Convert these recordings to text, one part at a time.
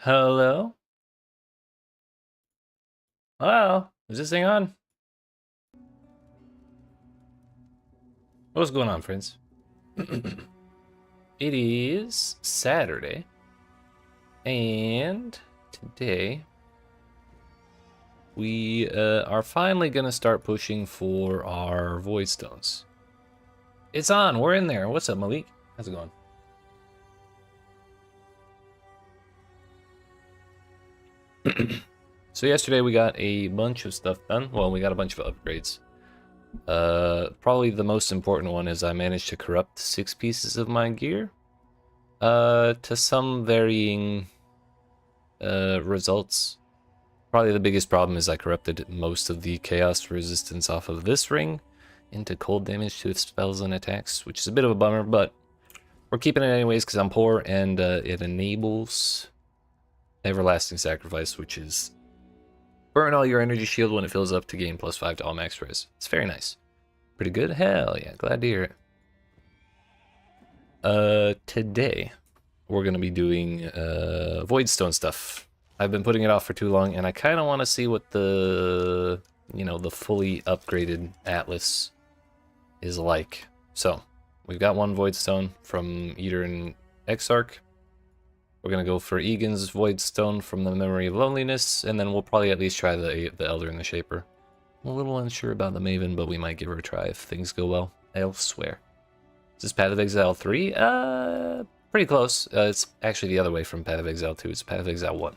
Hello? Hello? Is this thing on? What's going on, friends? It is Saturday, and today we are finally gonna start pushing for our Void Stones. It's on, we're in there. What's up, Malik? How's it going? So yesterday we got a bunch of stuff done. Well, we got a bunch of upgrades. Probably the most important one is I managed to corrupt 6 pieces of my gear. To some varying results. Probably the biggest problem is I corrupted most of the chaos resistance off of this ring into cold damage to its spells and attacks, which is a bit of a bummer, but we're keeping it anyways because I'm poor, and it enables Everlasting Sacrifice, which is burn all your energy shield when it fills up to gain +5 to all max res. It's very nice. Pretty good? Hell yeah, glad to hear it. Today we're gonna be doing Voidstone stuff. I've been putting it off for too long, and I kind of want to see what the, the fully upgraded Atlas is like. So, we've got one Voidstone from Eater and Exarch. We're gonna go for Egan's Voidstone from the Memory of Loneliness, and then we'll probably at least try the Elder and the Shaper. I'm a little unsure about the Maven, but we might give her a try if things go well elsewhere. Is this Path of Exile 3? Pretty close. It's actually the other way from Path of Exile 2. It's Path of Exile 1.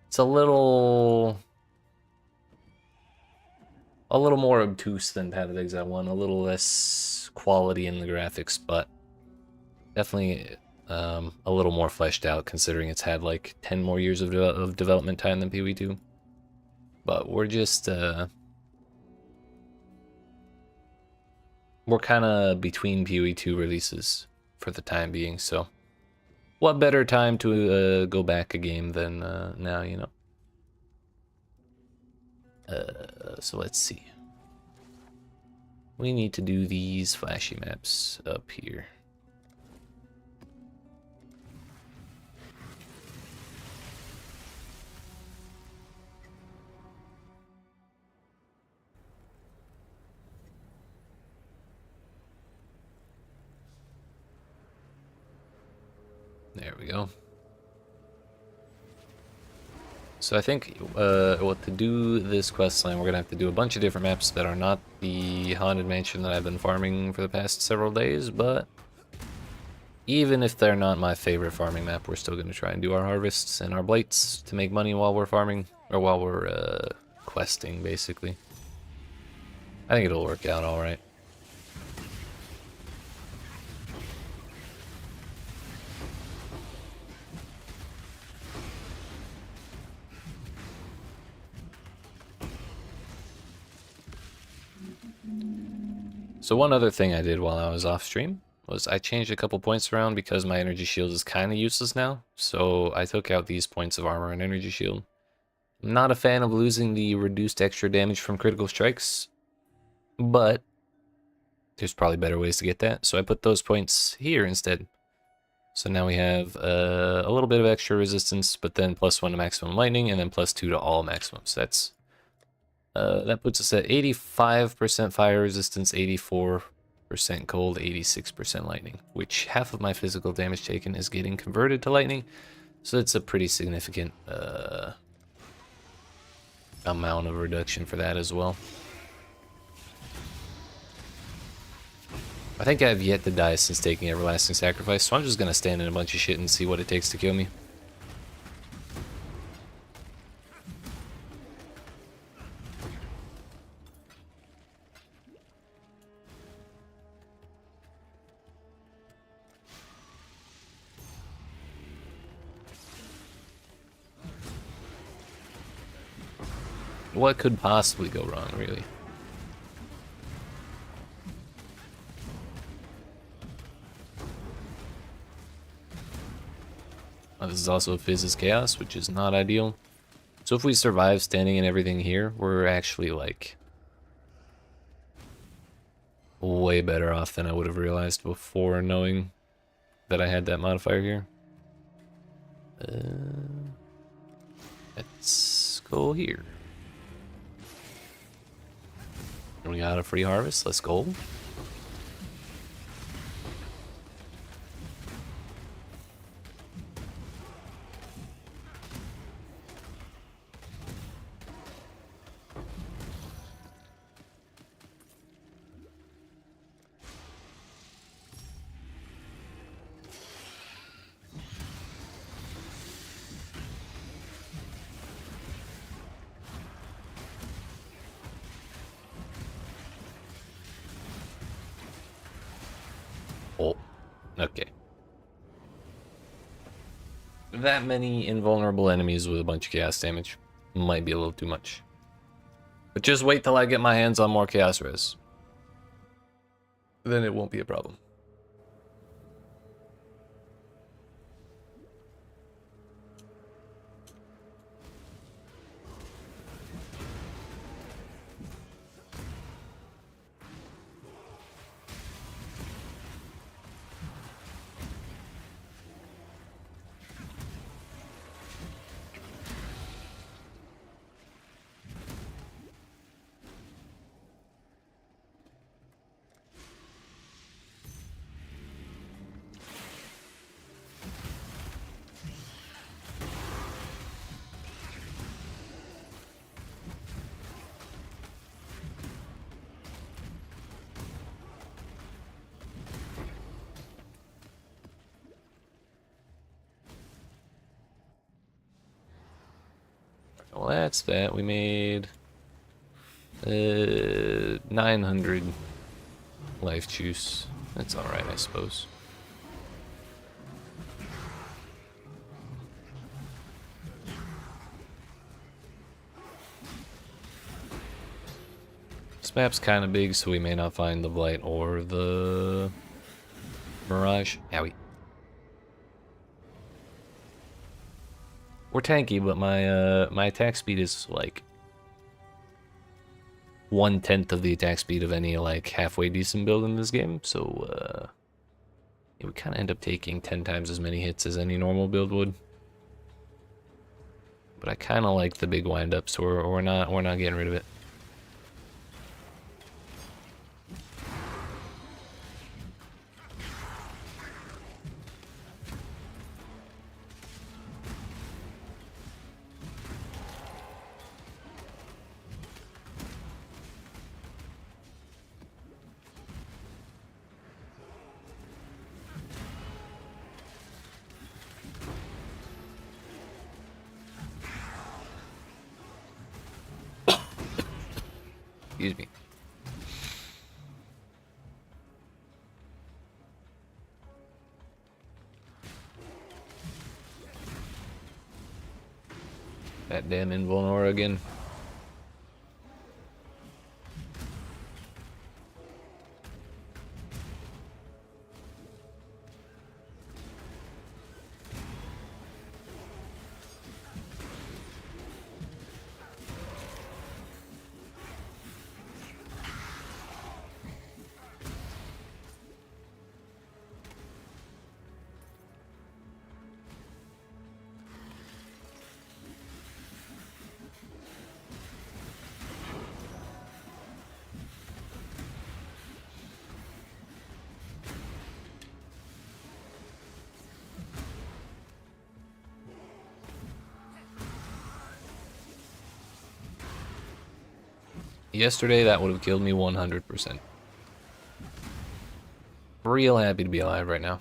It's a little more obtuse than Path of Exile 1, a little less quality in the graphics, but definitely a little more fleshed out considering it's had like 10 more years of development time than PoE 2. But we're just we're kind of between PoE 2 releases for the time being, so what better time to go back a game than now, you know? So let's see. We need to do these flashy maps up here. There we go. So I think to do this quest line, we're gonna have to do a bunch of different maps that are not the Haunted Mansion that I've been farming for the past several days, but even if they're not my favorite farming map, we're still gonna try and do our harvests and our blights to make money while we're farming, or while we're questing, basically. I think it'll work out alright. So one other thing I did while I was off stream was I changed a couple points around because my energy shield is kind of useless now. So I took out these points of armor and energy shield. I'm not a fan of losing the reduced extra damage from critical strikes, but there's probably better ways to get that. So I put those points here instead. So now we have a little bit of extra resistance, but then +1 to maximum lightning, and then +2 to all maximums. That puts us at 85% fire resistance, 84% cold, 86% lightning, which half of my physical damage taken is getting converted to lightning, so it's a pretty significant amount of reduction for that as well. I think I've yet to die since taking Everlasting Sacrifice, so I'm just gonna stand in a bunch of shit and see what it takes to kill me. What could possibly go wrong, really? This is also Fizz's Chaos, which is not ideal. So if we survive standing and everything here, we're actually like way better off than I would have realized before knowing that I had that modifier here. Let's go here. We got a free harvest. Let's go. Oh, okay. That many invulnerable enemies with a bunch of chaos damage might be a little too much. But just wait till I get my hands on more chaos res. Then it won't be a problem. Well, that's that. We made 900 life juice. That's alright, I suppose. This map's kind of big, so we may not find the Blight or the Mirage. Owie. We're tanky, but my attack speed is like 1/10 of the attack speed of any like halfway decent build in this game. So yeah, we kind of end up taking 10 times as many hits as any normal build would. But I kind of like the big windup, so we're not getting rid of it. Excuse me. That damn invulner again. Yesterday, that would have killed me 100%. Real happy to be alive right now.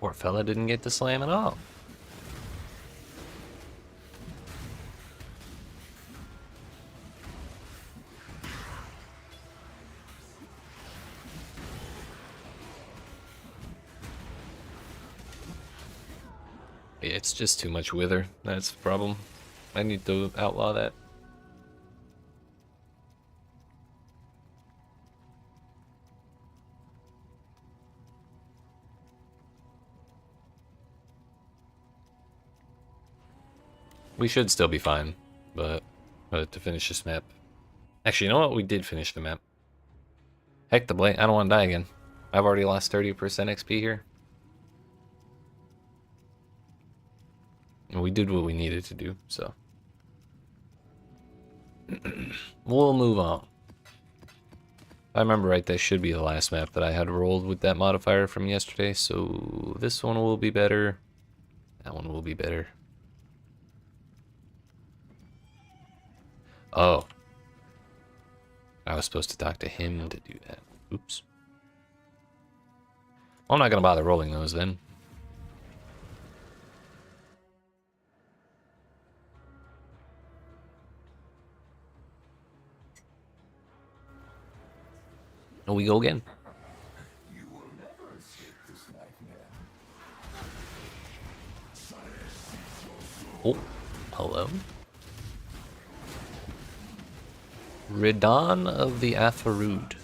Poor fella didn't get to slam at all. Yeah, it's just too much wither. That's the problem. I need to outlaw that. We should still be fine, but to finish this map. Actually, you know what? We did finish the map. Heck the blight. I don't want to die again. I've already lost 30% XP here. And we did what we needed to do, so. We'll move on. If I remember right, that should be the last map that I had rolled with that modifier from yesterday, so this one will be better. That one will be better. Oh. I was supposed to talk to him to do that. Oops. Well, I'm not going to bother rolling those then. And we go again. You will never escape this nightmare. Oh, hello. Ridan of the Afarud.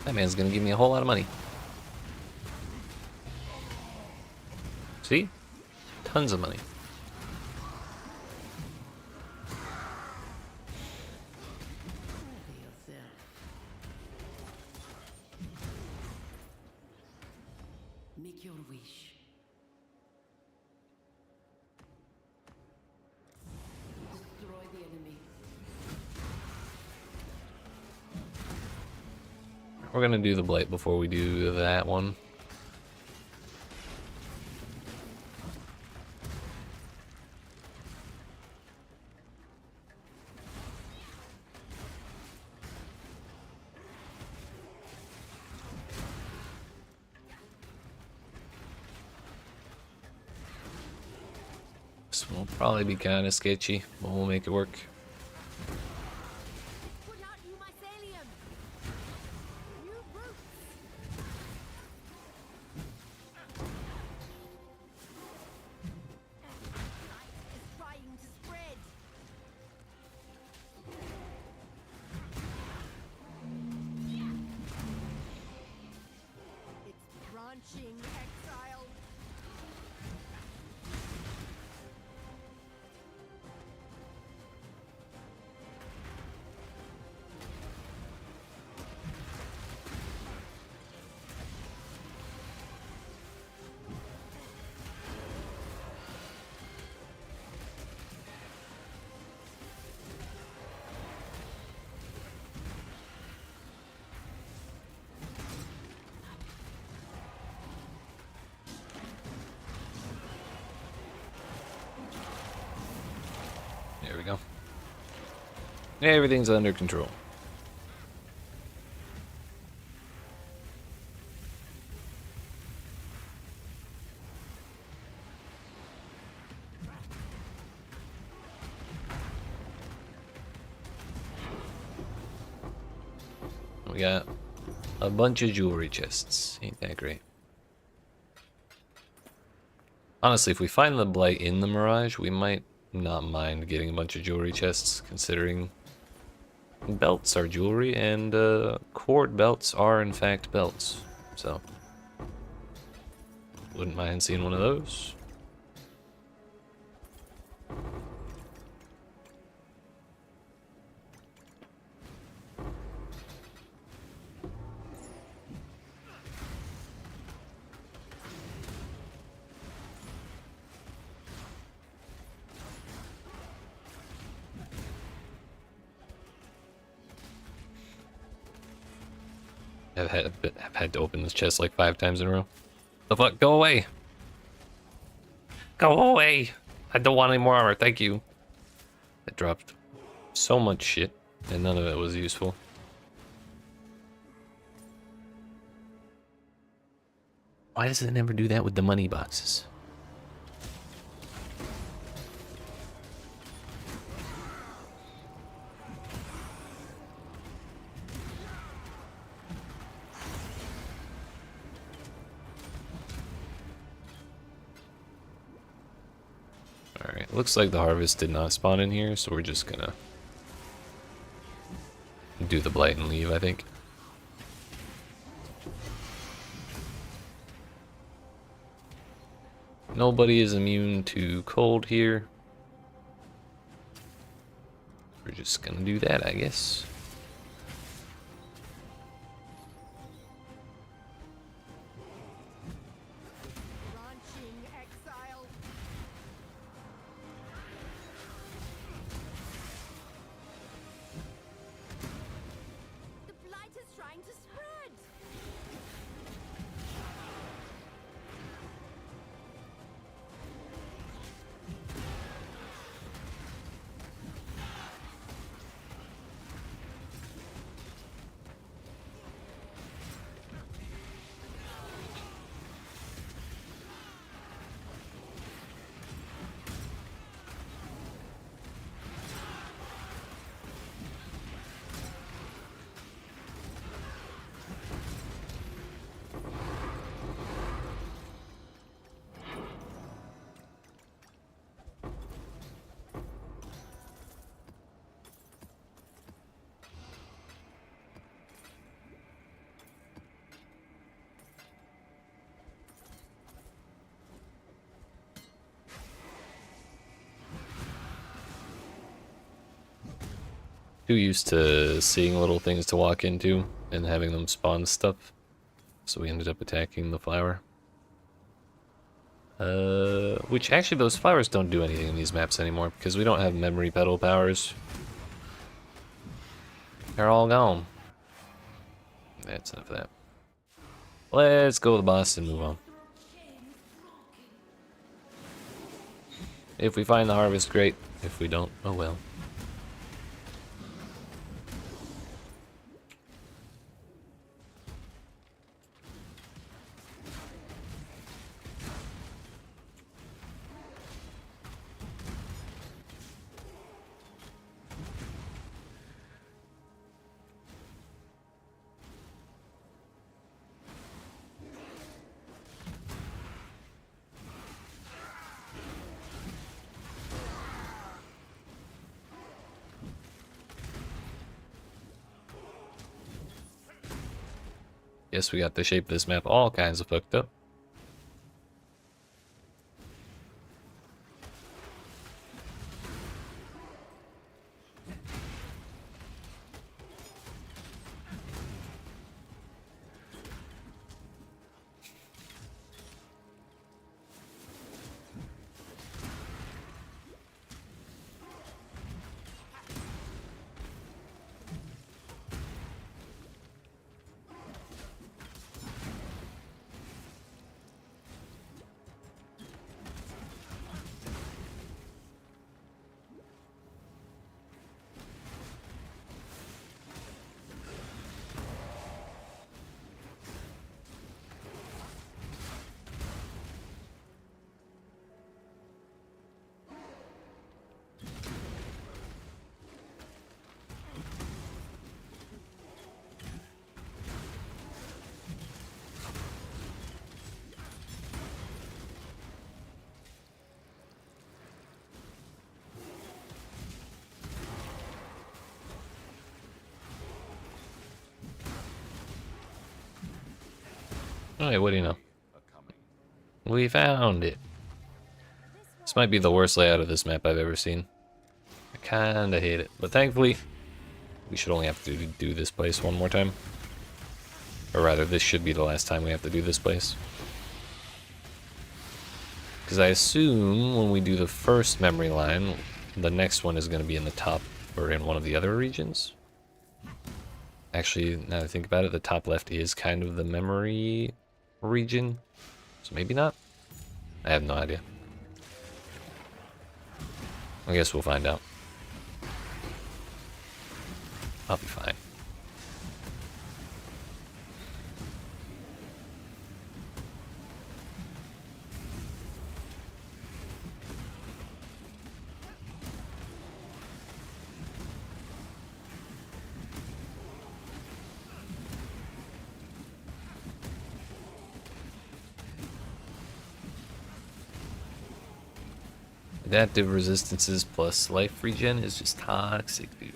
That man's gonna give me a whole lot of money. See? Tons of money. Make your wish. Destroy the enemy. We're gonna do the blight before we do that one. This one will probably be kind of sketchy, but we'll make it work. Put out you mycelium. New roots. Light is trying to spread. It's branching, Exile. There we go. Everything's under control. We got a bunch of jewelry chests. Ain't that great? Honestly, if we find the blight in the Mirage, we might not mind getting a bunch of jewelry chests, considering belts are jewelry, and cord belts are in fact belts. So, wouldn't mind seeing one of those. I've had to open this chest like 5 times in a row. The fuck? Go away! Go away! I don't want any more armor, thank you. I dropped so much shit, and none of it was useful. Why does it never do that with the money boxes? Alright, looks like the harvest did not spawn in here, so we're just gonna do the blight and leave, I think. Nobody is immune to cold here. we're just gonna do that, I guess. Launching Exile. The blight is trying to spread. Too used to seeing little things to walk into and having them spawn stuff. So we ended up attacking the flower. Which actually those flowers don't do anything in these maps anymore because we don't have memory petal powers. They're all gone. That's enough of that. Let's go to the boss and move on. If we find the harvest, great. If we don't, oh well. Guess we got the shape of this map all kinds of fucked up. Alright, what do you know? We found it. This might be the worst layout of this map I've ever seen. I kinda hate it. But thankfully, we should only have to do this place one more time. Or rather, this should be the last time we have to do this place. Because I assume when we do the first memory line, the next one is going to be in the top or in one of the other regions. Actually, now that I think about it, the top left is kind of the memory region. So maybe not? I have no idea. I guess we'll find out. I'll be fine. Adaptive resistances plus life regen is just toxic, dude.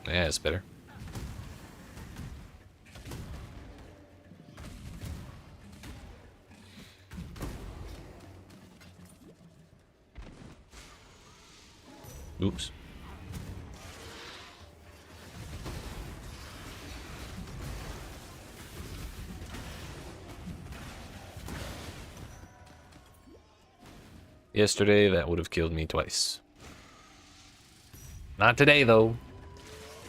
Yeah, it's better. Oops. Yesterday, that would have killed me twice. Not today, though.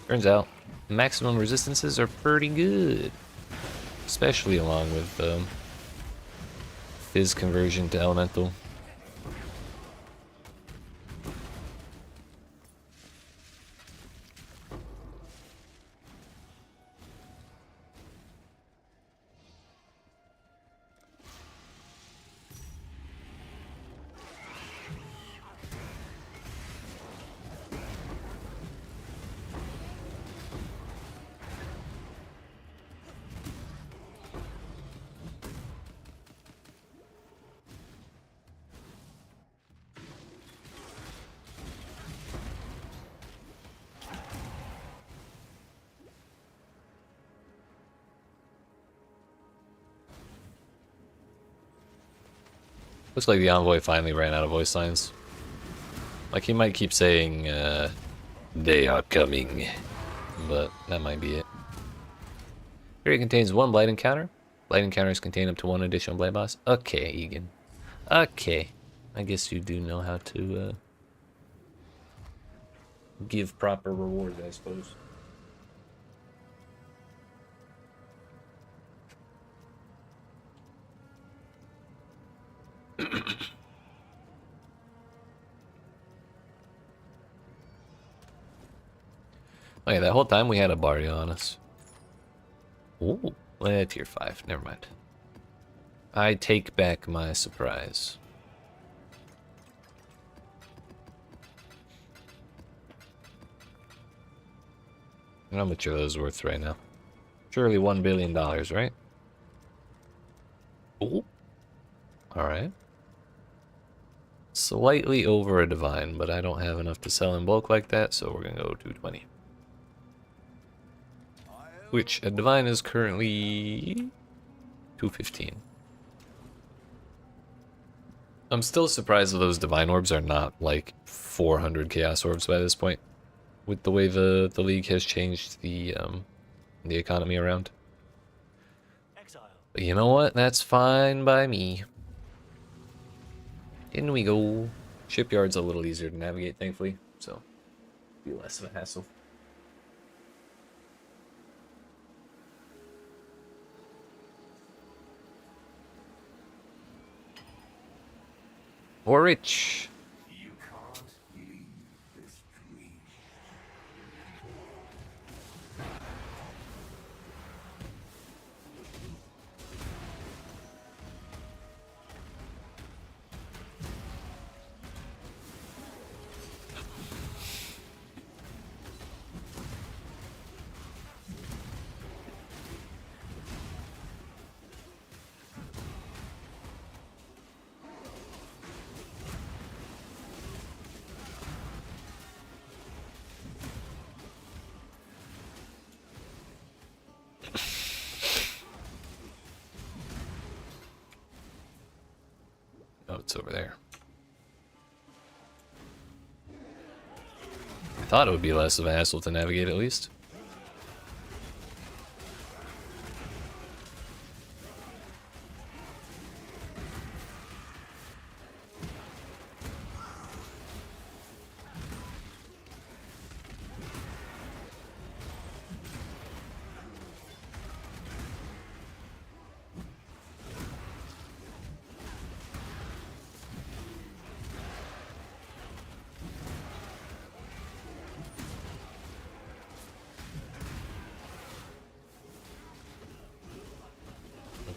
Turns out, maximum resistances are pretty good. Especially along with Fizz conversion to elemental. Looks like the envoy finally ran out of voice lines. Like, he might keep saying, they are coming, but that might be it. Here it contains one blight encounter. Blight encounters contain up to one additional blight boss. Okay, Egan. Okay. I guess you do know how to, give proper rewards, I suppose. Oh yeah, that whole time we had a Barrio on us. Ooh, tier 5, never mind. I take back my surprise. How much are those worth right now? Surely $1 billion, right? Ooh. Alright. Slightly over a divine, but I don't have enough to sell in bulk like that, so we're gonna go 220. Which a divine is currently 215. I'm still surprised that those divine orbs are not like 400 chaos orbs by this point, with the way the league has changed the economy around. Exile. But you know what? That's fine by me. In we go. Shipyard's a little easier to navigate, thankfully, so be less of a hassle. Or rich. You can't leave this dream. Oh, it's over there. I thought it would be less of a hassle to navigate at least.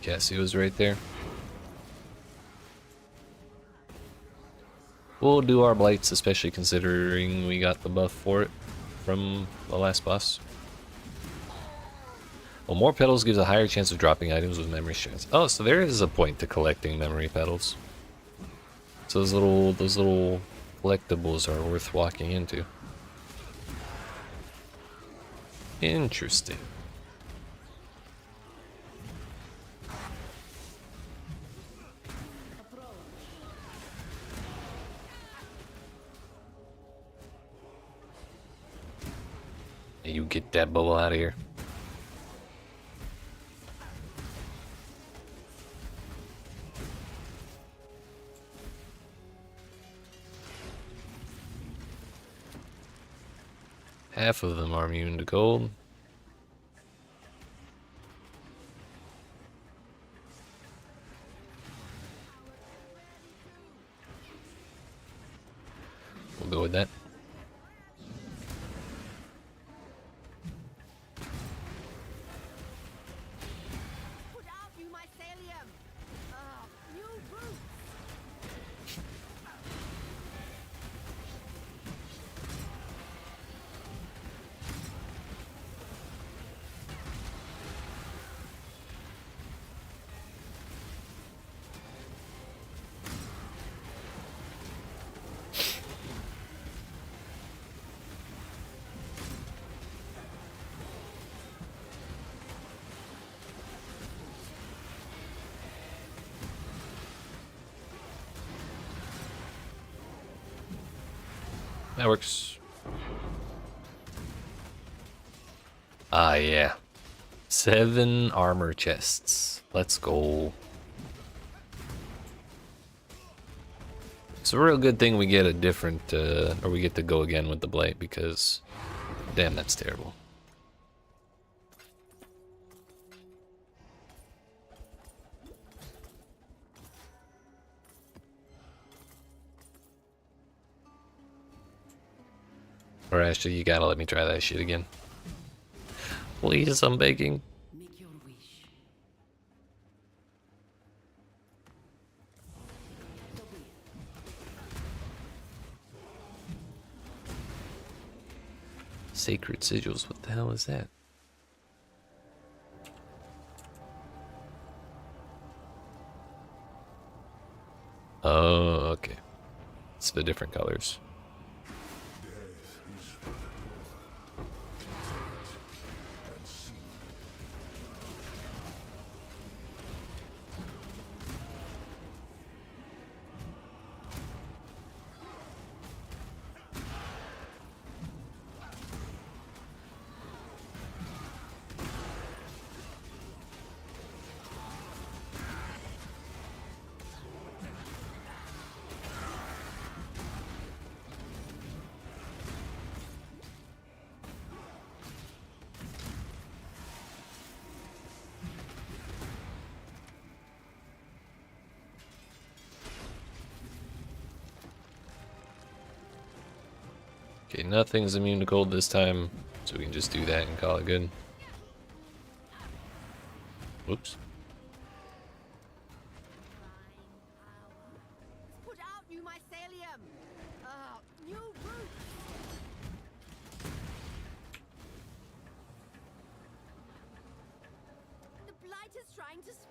Cassie was right there. We'll do our blights, especially considering we got the buff for it from the last boss. Well, more petals gives a higher chance of dropping items with memory strands. Oh, so there is a point to collecting memory petals. So those little collectibles are worth walking into. Interesting. You get that bubble out of here. Half of them are immune to gold. We'll go with that. Put out you mycelium. New roots. That works. Ah, yeah. 7 armor chests. Let's go. It's a real good thing we get a different, or we get to go again with the Blight, because damn, that's terrible. Or actually, you gotta let me try that shit again. Please, I'm begging. Make your wish. So be it. Sacred sigils, what the hell is that? Oh, okay. It's the different colors. Okay, nothing's immune to cold this time, so we can just do that and call it good. Whoops. Put out you mycelium. New roots. The blight is trying to spread.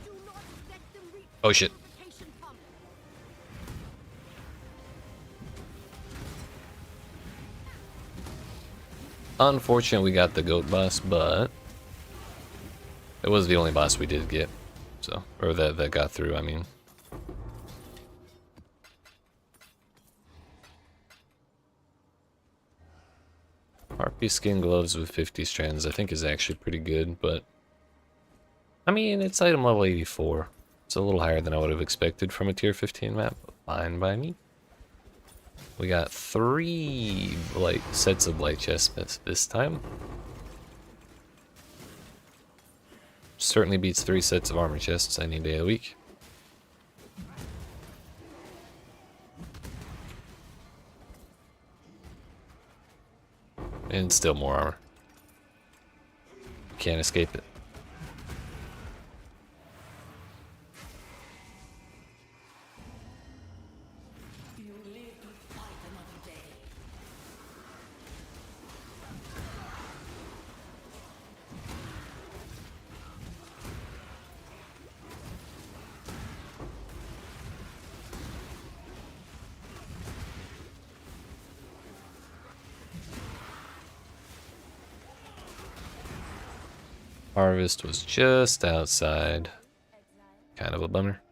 Do not let them reach Oh shit. purification pump. Unfortunate we got the goat boss, but it was the only boss we did get. So, or that got through, I mean. Harpy skin gloves with 50 strands I think is actually pretty good, but I mean, it's item level 84. It's a little higher than I would have expected from a tier 15 map, but fine by me. We got 3 sets of blight chests this time. certainly beats 3 sets of armor chests any day of the week. And still more armor. Can't escape it. You live to fight another day. Harvest was just outside. Kind of a bummer.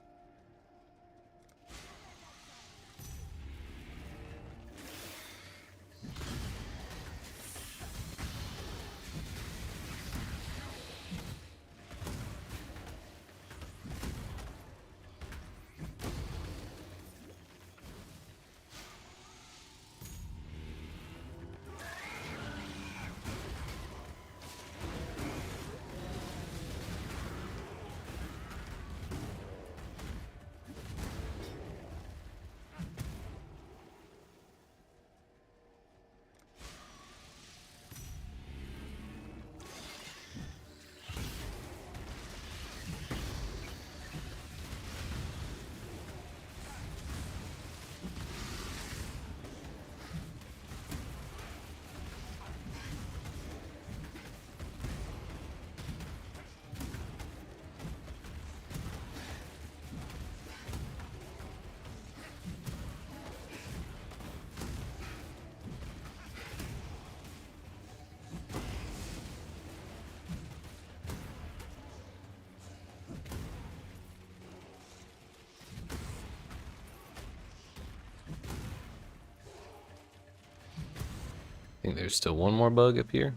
I think there's still one more bug up here.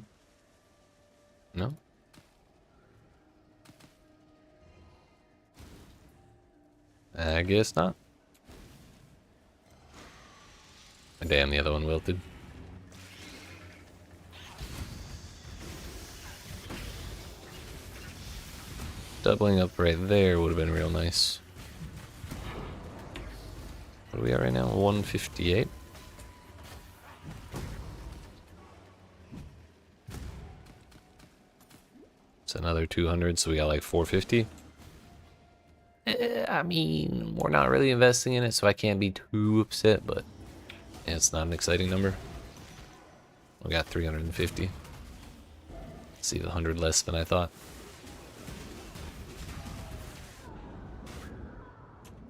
No? I guess not. Damn, the other one wilted. Doubling up right there would have been real nice. What are we at right now? 158? It's another 200, so we got like 450. I mean, we're not really investing in it, so I can't be too upset, but yeah, it's not an exciting number. We got 350. Let's see, 100 less than I thought.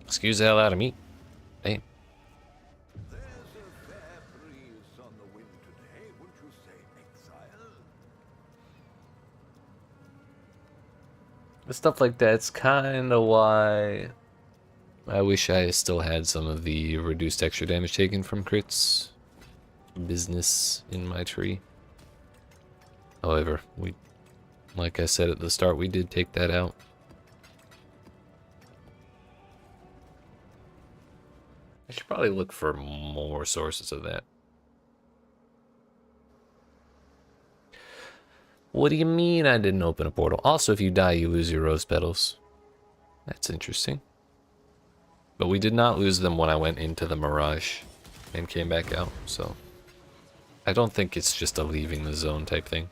Excuse the hell out of me. Hey. There's a fair breeze on the wind today, wouldn't you say, Exile? Stuff like that's kind of why I wish I still had some of the reduced extra damage taken from crits business in my tree. However, like I said at the start, we did take that out. I should probably look for more sources of that. What do you mean I didn't open a portal? Also, if you die, you lose your rose petals. That's interesting. But we did not lose them when I went into the Mirage and came back out, so I don't think it's just a leaving the zone type thing.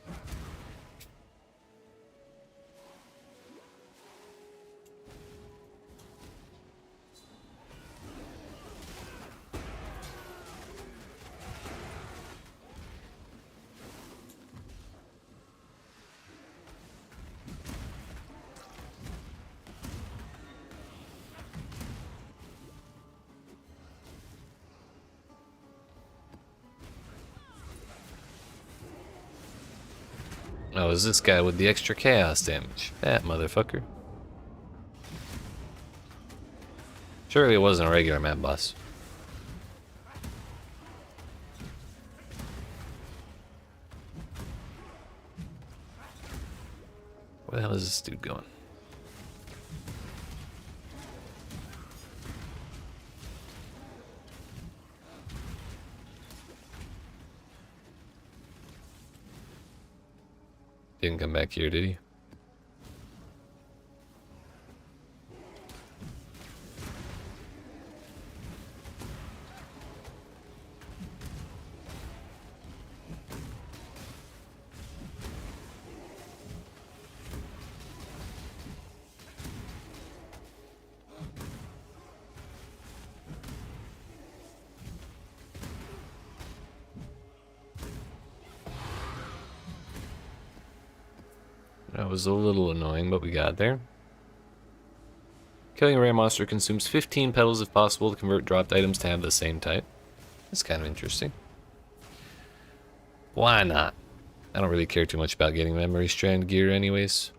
Oh, is this guy with the extra chaos damage? That motherfucker. Surely it wasn't a regular map boss. Where the hell is this dude going? Didn't come back here, did he? was a little annoying, but we got there. Killing a rare monster consumes 15 petals if possible to convert dropped items to have the same type. That's kind of interesting. Why not? I don't really care too much about getting memory strand gear anyways.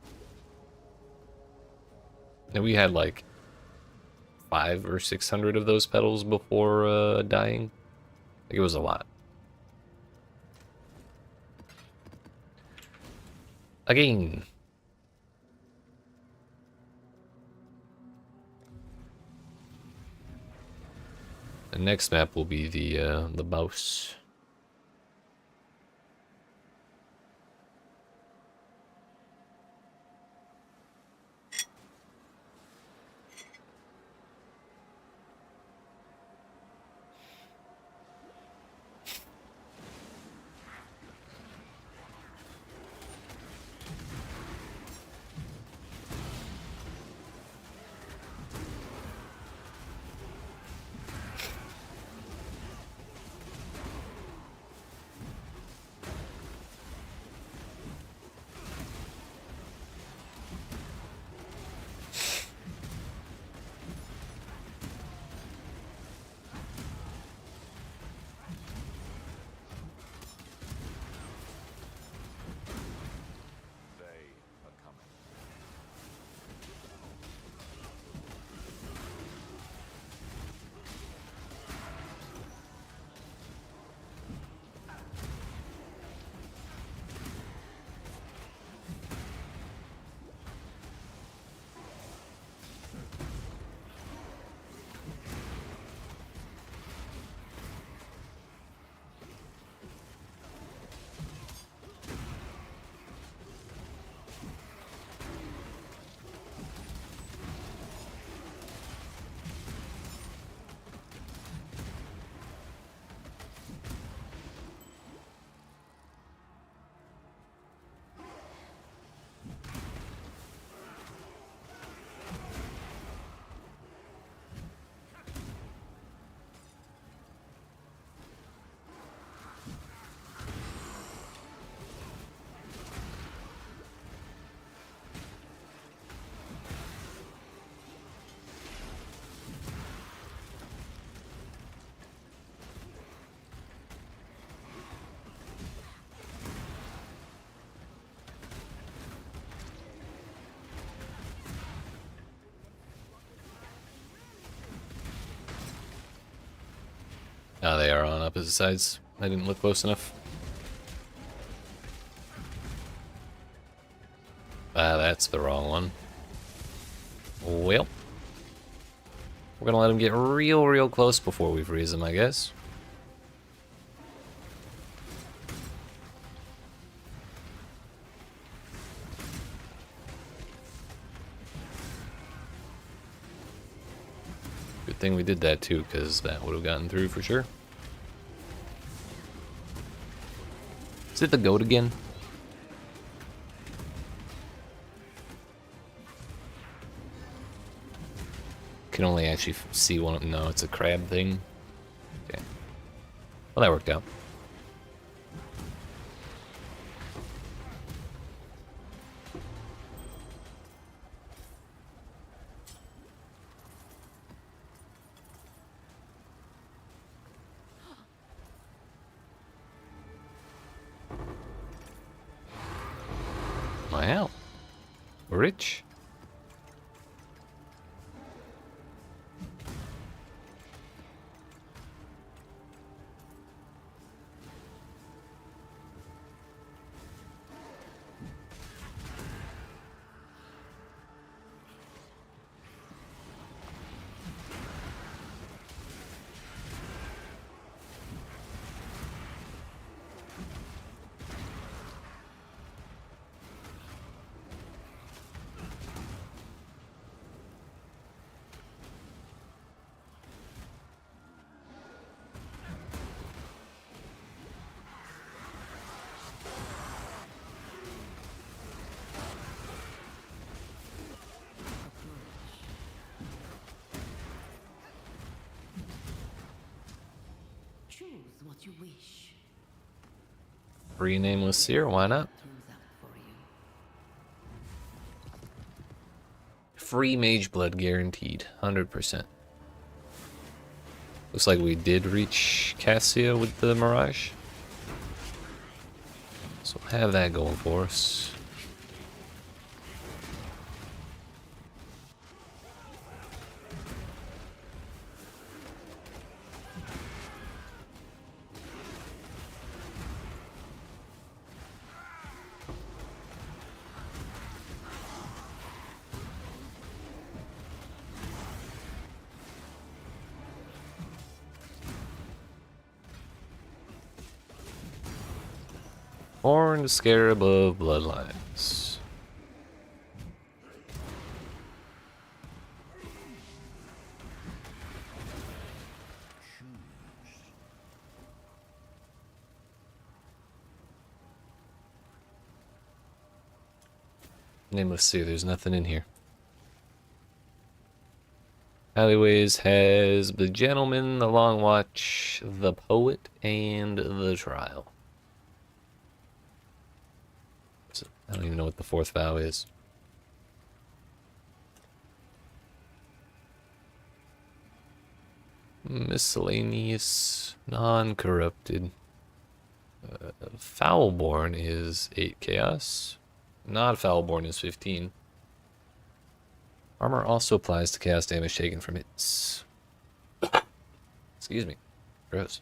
And we had like 500 or 600 of those petals before dying. Like, it was a lot. Again. The next map will be the mouse. They are coming. Oh, they are on opposite sides. I didn't look close enough. Ah, that's the wrong one. Well, we're gonna let him get real close before we freeze him, I guess. Good thing we did that too, because that would have gotten through for sure. Is it the goat again? Can only actually see one of them. No, it's a crab thing. Okay. Well, that worked out. Wow. Rich. Choose what you wish. Free nameless seer, why not? Turns out for you. free mage blood guaranteed, 100%. Looks like we did reach Cassia with the Mirage. So we'll have that going for us. Horned Scarab of Bloodlines. Nameless Sea, there's nothing in here. Alleyways has the Gentleman, the Long Watch, the Poet, and the Trial. So, I don't even know what the fourth vow is. Miscellaneous, non-corrupted. Foulborn is 8 chaos. Not Foulborn is 15. Armor also applies to chaos damage taken from hits. Excuse me. Gross.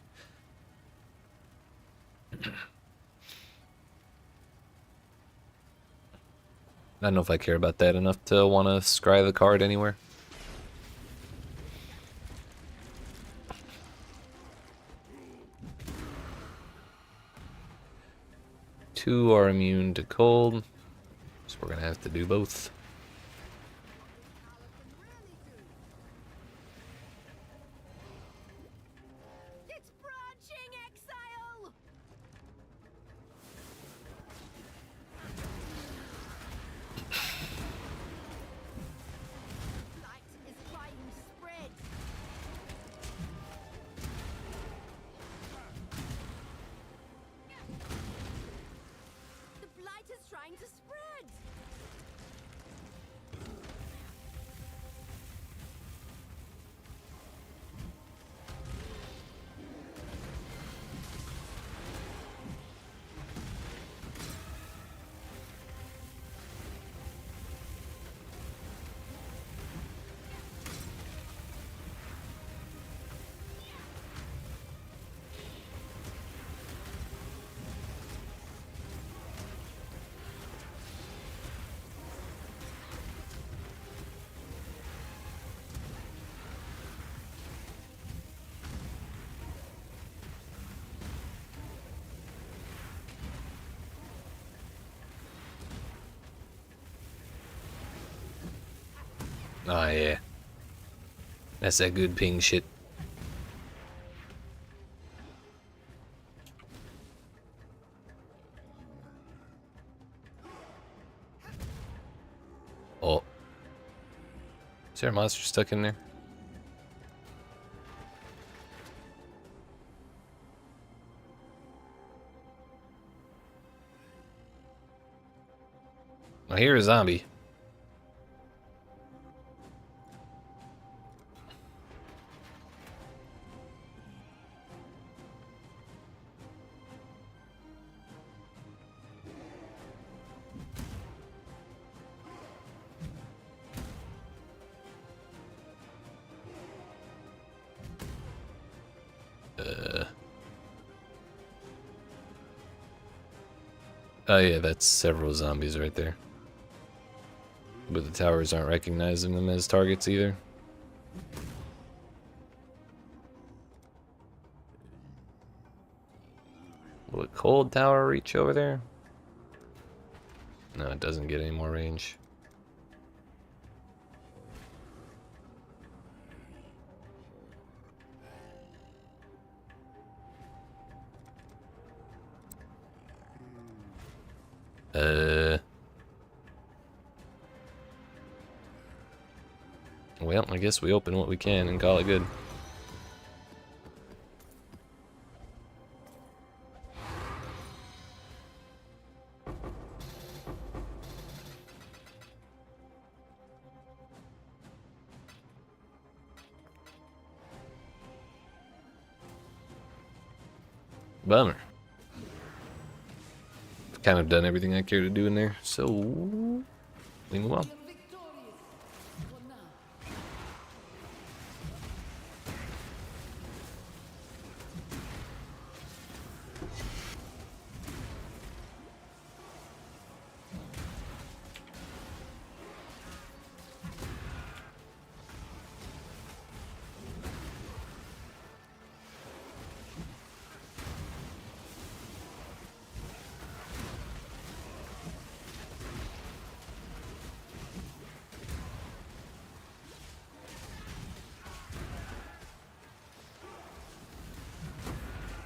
I don't know if I care about that enough to want to scry the card anywhere. Two are immune to cold, so we're gonna have to do both. It's branching, Exile! Light is trying to spread. The blight is trying to spread. Oh yeah. That's that good ping shit. Oh. Is there a monster stuck in there? I hear a zombie. Oh yeah, that's several zombies right there. But the towers aren't recognizing them as targets either. Will a cold tower reach over there? No, it doesn't get any more range. Well, I guess we open what we can and call it good. Bummer. I've kind of done everything I care to do in there, so we move on.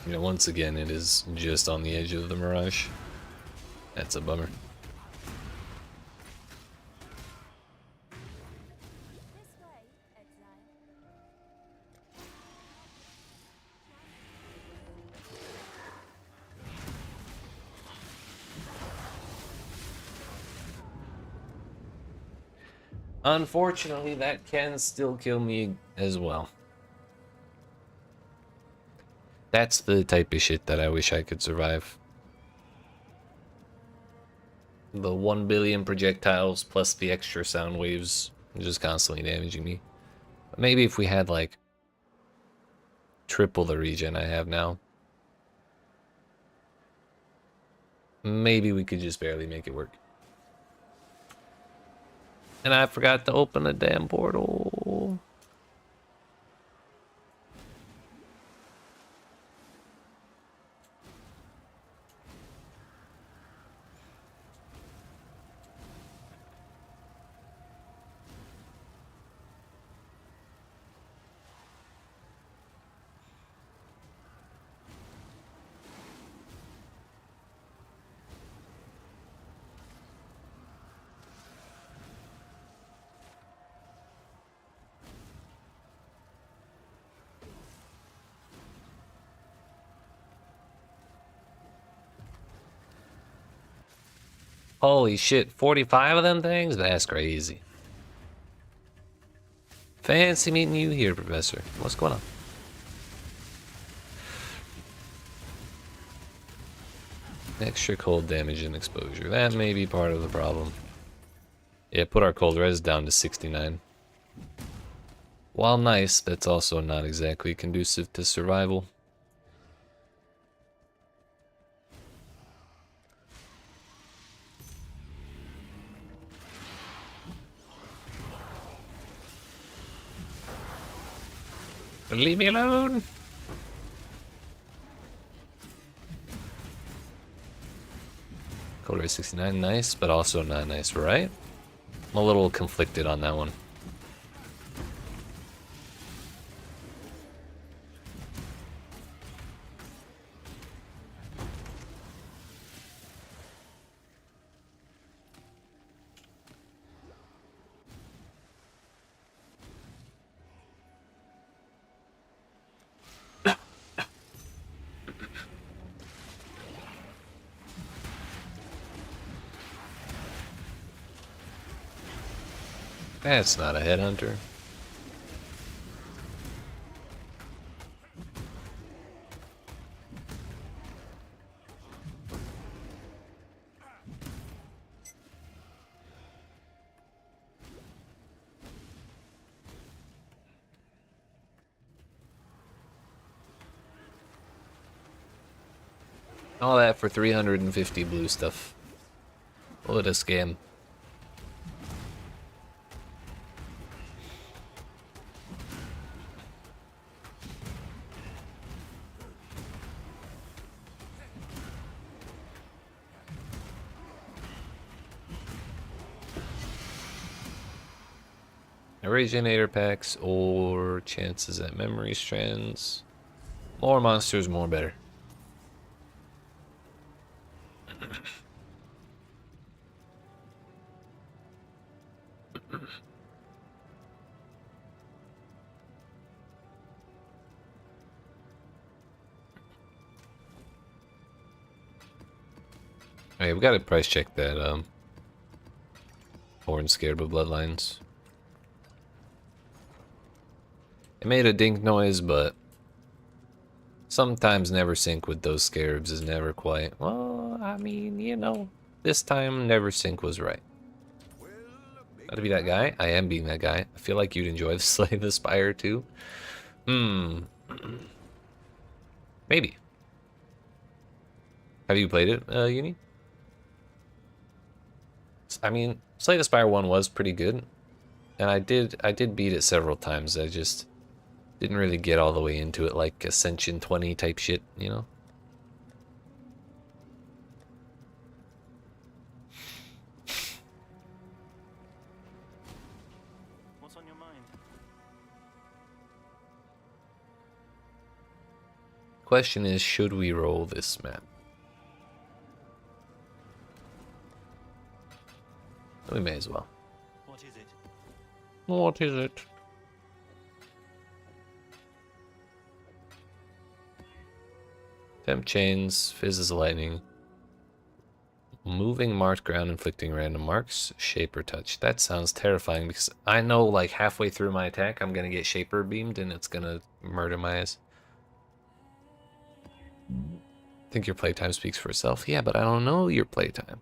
You know, once again, it is just on the edge of the Mirage. That's a bummer. This way, Exile. Unfortunately, that can still kill me as well. That's the type of shit that I wish I could survive. The 1 billion projectiles plus the extra sound waves just constantly damaging me. But maybe if we had like triple the regen I have now, maybe we could just barely make it work. And I forgot to open the damn portal. Holy shit, 45 of them things? That's crazy. Fancy meeting you here, Professor. What's going on? Extra cold damage and exposure. That may be part of the problem. Yeah, put our cold res down to 69. While nice, that's also not exactly conducive to survival. Leave me alone! Cold res 69, nice, but also not nice, right? I'm a little conflicted on that one. That's not a headhunter. All that for 350 blue stuff. What a scam. Originator packs or chances at memory strands. More monsters, more better. Hey, we gotta price check that Horn Scared by Bloodlines. It made a dink noise, but Sometimes never sync with those scarabs is never quite. Well, I mean, you know, this time never sync was right. Well, Gotta be that guy. I am being that guy. I feel like you'd enjoy the Slay the Spire too. Maybe. Have you played it, Uni? I mean, Slay the Spire 1 was pretty good. And I did beat it several times. I just didn't really get all the way into it like Ascension 20 type shit, you know? What's on your mind? Question is, should we roll this map? We may as well. What is it? What is it? Temp chains, fizzes lightning. Moving marked ground, inflicting random marks, shape or touch. That sounds terrifying because I know like halfway through my attack I'm gonna get shaper beamed and it's gonna murder my ass. I think your playtime speaks for itself. Yeah, but I don't know your playtime.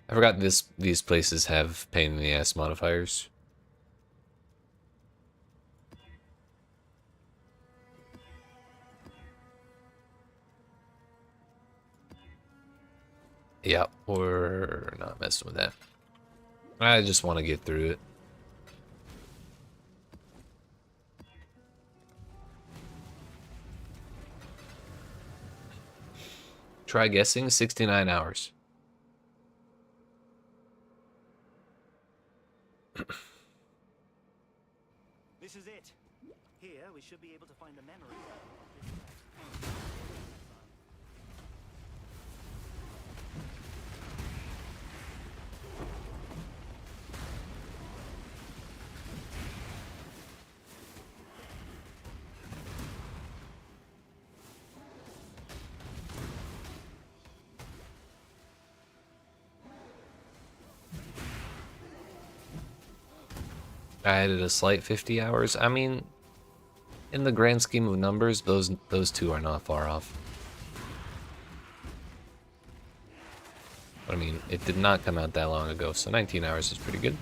I forgot these places have pain in the ass modifiers. Yeah, we're not messing with that. I just want to get through it. Try guessing 69 hours. This is it. Here we should be able to find the memory. I added a slight 50 hours. I mean, in the grand scheme of numbers, those two are not far off. But I mean, it did not come out that long ago, so 19 hours is pretty good.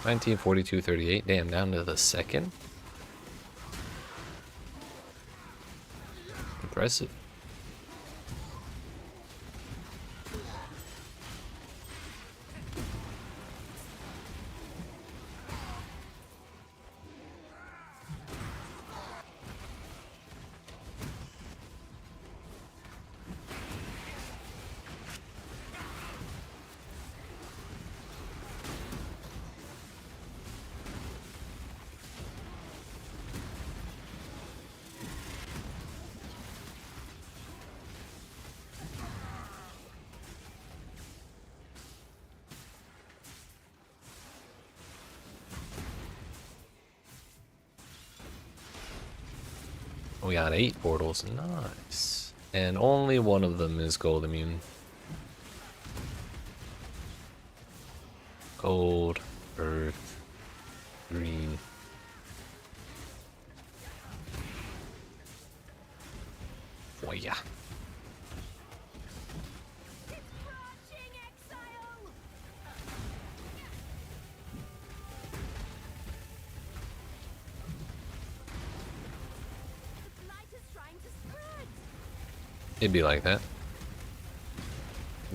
$1942.38. Damn, down to the second. Impressive. We got 8 portals. Nice. And only one of them is gold immune. Gold, earth, green. Oh yeah. Marching Exile! The light is trying to spread! It'd be like that.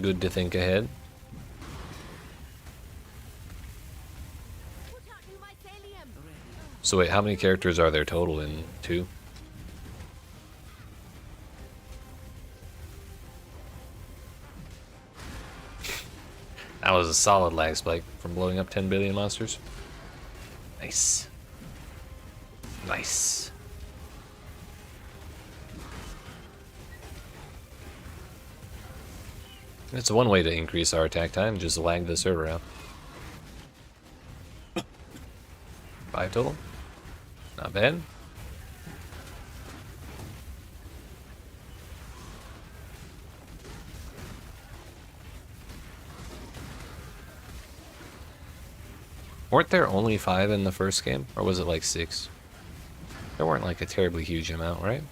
Good to think ahead. Put out new mycelium! So wait, how many characters are there total in 2? That was a solid lag spike from blowing up 10 billion monsters. Nice. Nice. It's one way to increase our attack time, just lag the server out. 5 total. Not bad. Weren't there only 5 in the first game? Or was it like 6? There weren't like a terribly huge amount, right?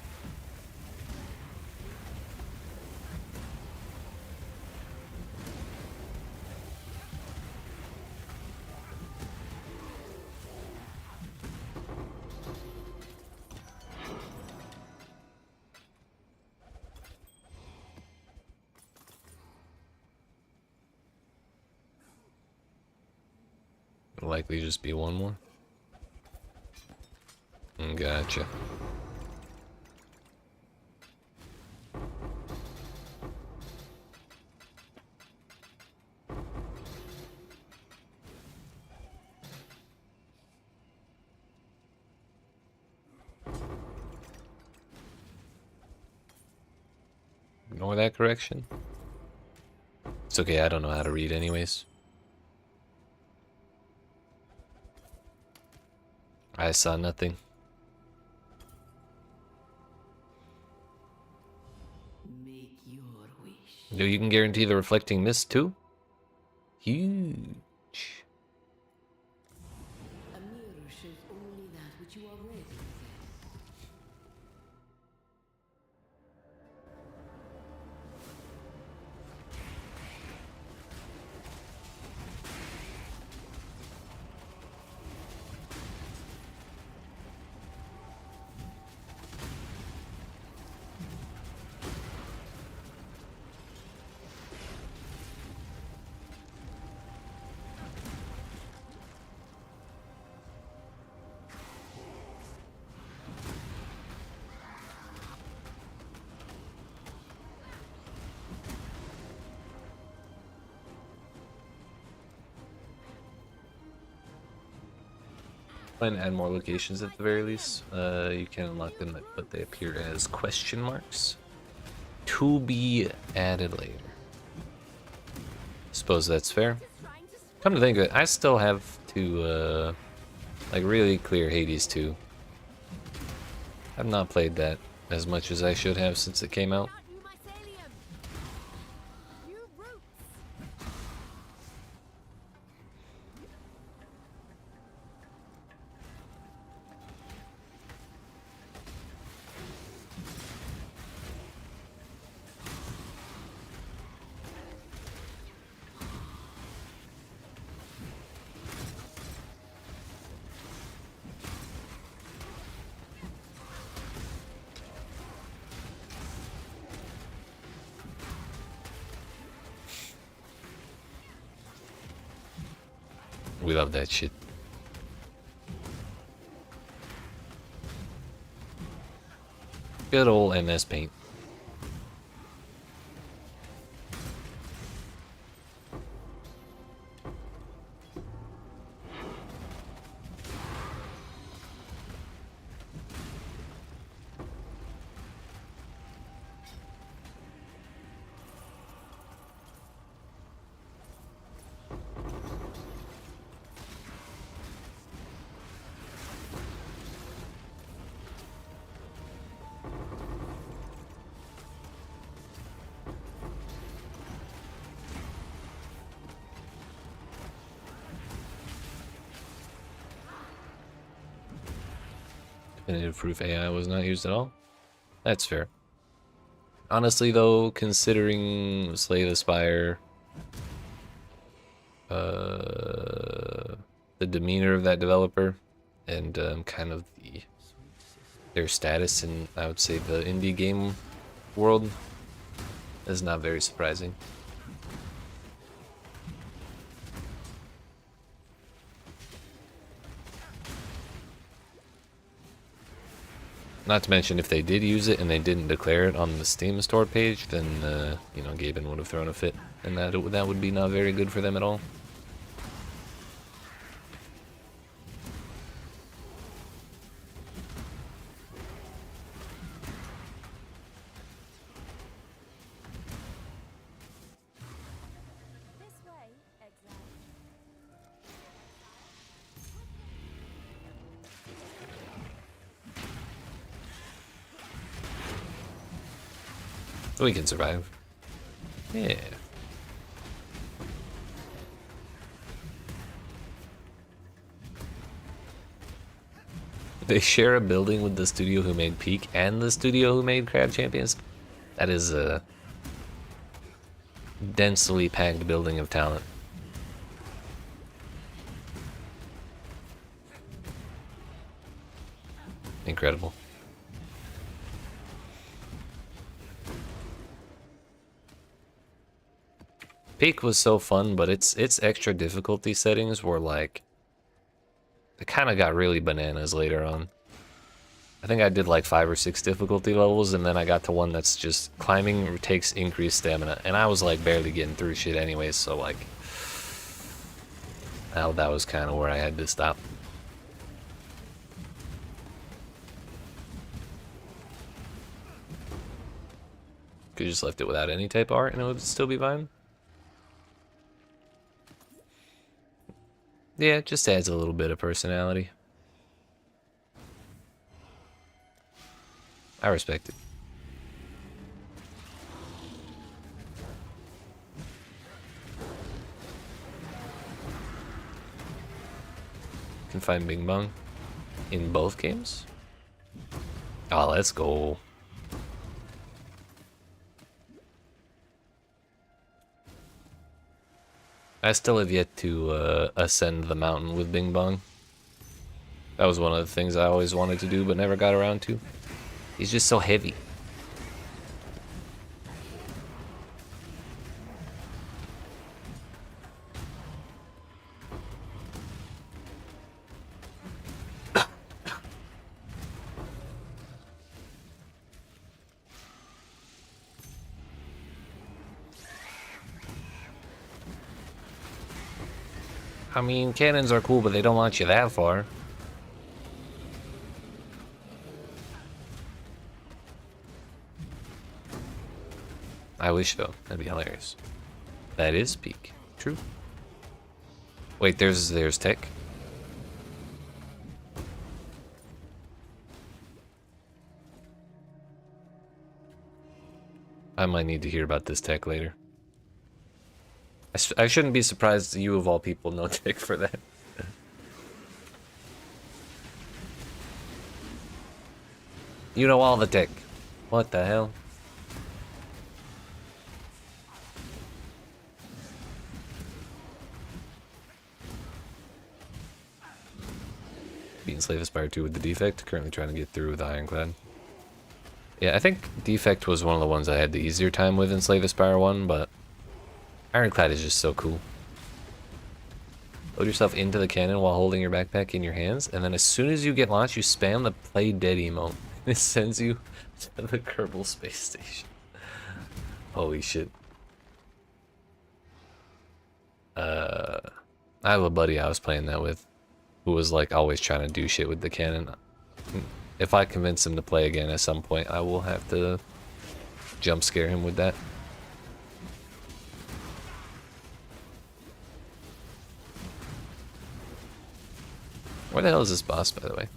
It'll likely just be one more. Gotcha. Ignore that correction. It's okay, I don't know how to read anyways. I saw nothing. Make your wish. No, you can guarantee the reflecting mist too? Huge. A mirror shows only that which you already possess. And add more locations at the very least. You can unlock them, but they appear as question marks. To be added later. Suppose that's fair. Come to think of it, I still have to like really clear Hades 2. I've not played that as much as I should have since it came out. New mycelium. New roots. We love that shit. Good old MS Paint. Definitive proof AI was not used at all. That's fair. Honestly, though, considering Slay the Spire, the demeanor of that developer, and kind of their status in, I would say, the indie game world, is not very surprising. Not to mention, if they did use it and they didn't declare it on the Steam store page, then, you know, Gaben would have thrown a fit. And that would be not very good for them at all. We can survive. Yeah. They share a building with the studio who made Peak and the studio who made Crab Champions. That is a densely packed building of talent. Incredible. Peak was so fun, but its extra difficulty settings were like, it kind of got really bananas later on. I think I did like 5 or 6 difficulty levels, and then I got to one that's just climbing takes increased stamina, and I was like barely getting through shit anyways, so like, well, that was kind of where I had to stop. Could just left it without any type of art and it would still be fine. Yeah, it just adds a little bit of personality. I respect it. Can find Bing Bong in both games. Oh, let's go. I still have yet to ascend the mountain with Bing Bong. That was one of the things I always wanted to do but never got around to. He's just so heavy. I mean, cannons are cool, but they don't launch you that far. I wish though. That'd be hilarious. That is Peak. True. Wait, there's tech. I might need to hear about this tech later. I shouldn't be surprised you of all people know tech for that. You know all the tech. What the hell? Beating Slave Aspire 2 with the Defect. Currently trying to get through with Ironclad. Yeah, I think Defect was one of the ones I had the easier time with in Slave Aspire 1, but Ironclad is just so cool. Load yourself into the cannon while holding your backpack in your hands, and then as soon as you get launched, you spam the play dead emote. It sends you to the Kerbal space station. Holy shit. I have a buddy I was playing that with who was like always trying to do shit with the cannon. If I convince him to play again at some point, I will have to jump scare him with that. Where the hell is this boss, by the way?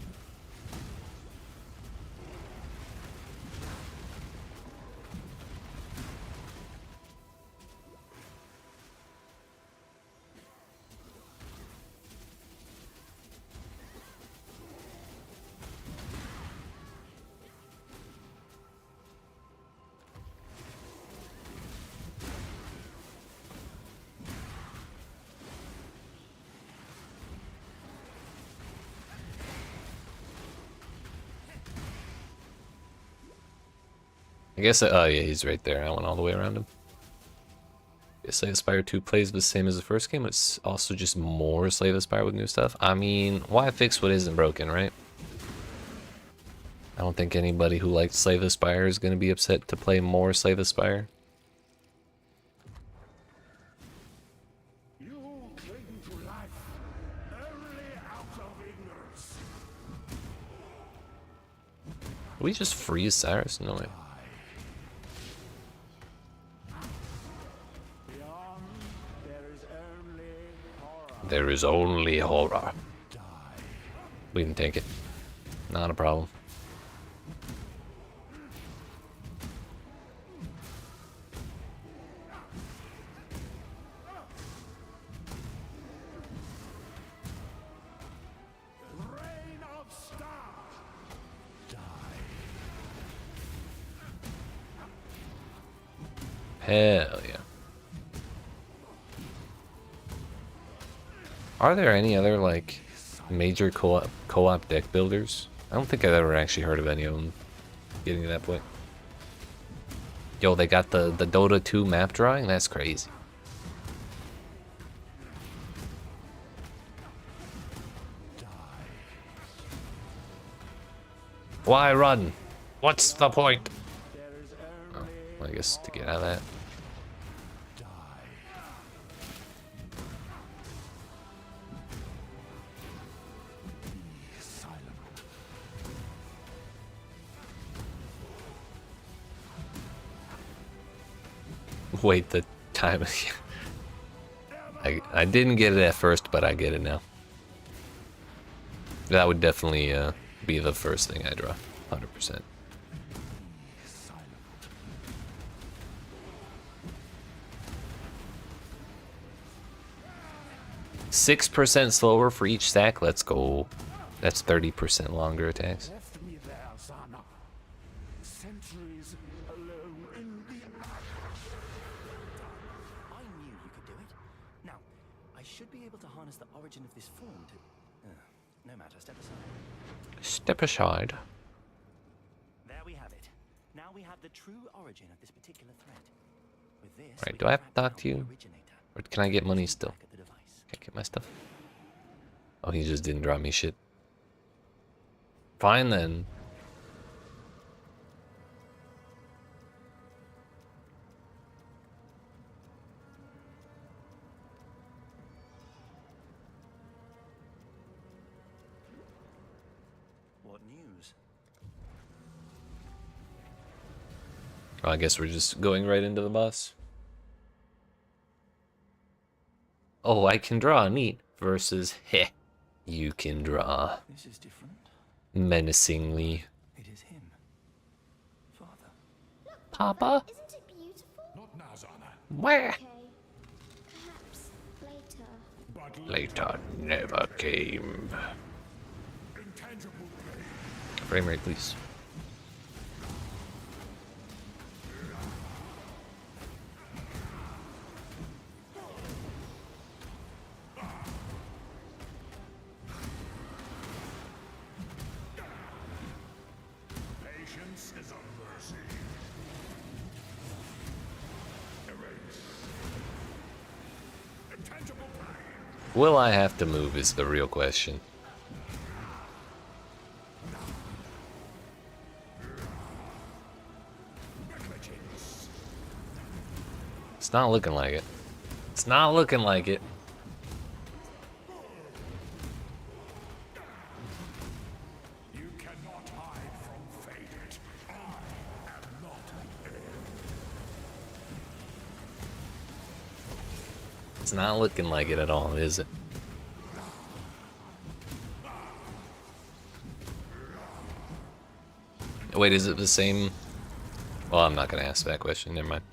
I guess, oh yeah, he's right there. I went all the way around him. Slave Aspire 2 plays the same as the first game, it's also just more Slave Aspire with new stuff. I mean, why fix what isn't broken, right? I don't think anybody who liked Slave Aspire is going to be upset to play more Slave Aspire. You cling to life only out of ignorance. Did we just freeze Cyrus? No way. Beyond, There is only horror. We can take it. Not a problem. Hell yeah. Are there any other, like, major co-op deck builders? I don't think I've ever actually heard of any of them getting to that point. Yo, they got the Dota 2 map drawing? That's crazy. Why run? What's the point? Oh, well, I guess to get out of that. Wait, the time. I didn't get it at first, but I get it now. That would definitely be the first thing I draw, 100%. 6% slower for each stack. Let's go. That's 30% longer attacks. Left me there, Zana. Centuries alone in the I knew you could do it. Now, I should be able to harness the origin of this form to... no matter, step aside. Step aside. There we have it. Now we have the true origin of this particular threat. With this, Alright, we do can I have to track talk down to you? the originator. Or can I get money still? Back at the device. Can I get my stuff? Oh, he just didn't draw me shit. Fine then. What news? Oh, I guess we're just going right into the boss. Oh, I can draw. Neat. Versus, heh. You can draw. This is different. Menacingly. It is him. Father. Papa? Isn't it beautiful? Not now, Zana. Where? Okay. Perhaps later. But Later never came. intangible pain. Frame rate, please. Patience is a mercy. Erase. Intangible pain. Will I have to move is the real question. Negligence. It's not looking like it. It's not looking like it. You cannot hide from fate. I am not It's not looking like it at all, is it? Wait, is it the same? Well, I'm not gonna ask that question. Never mind.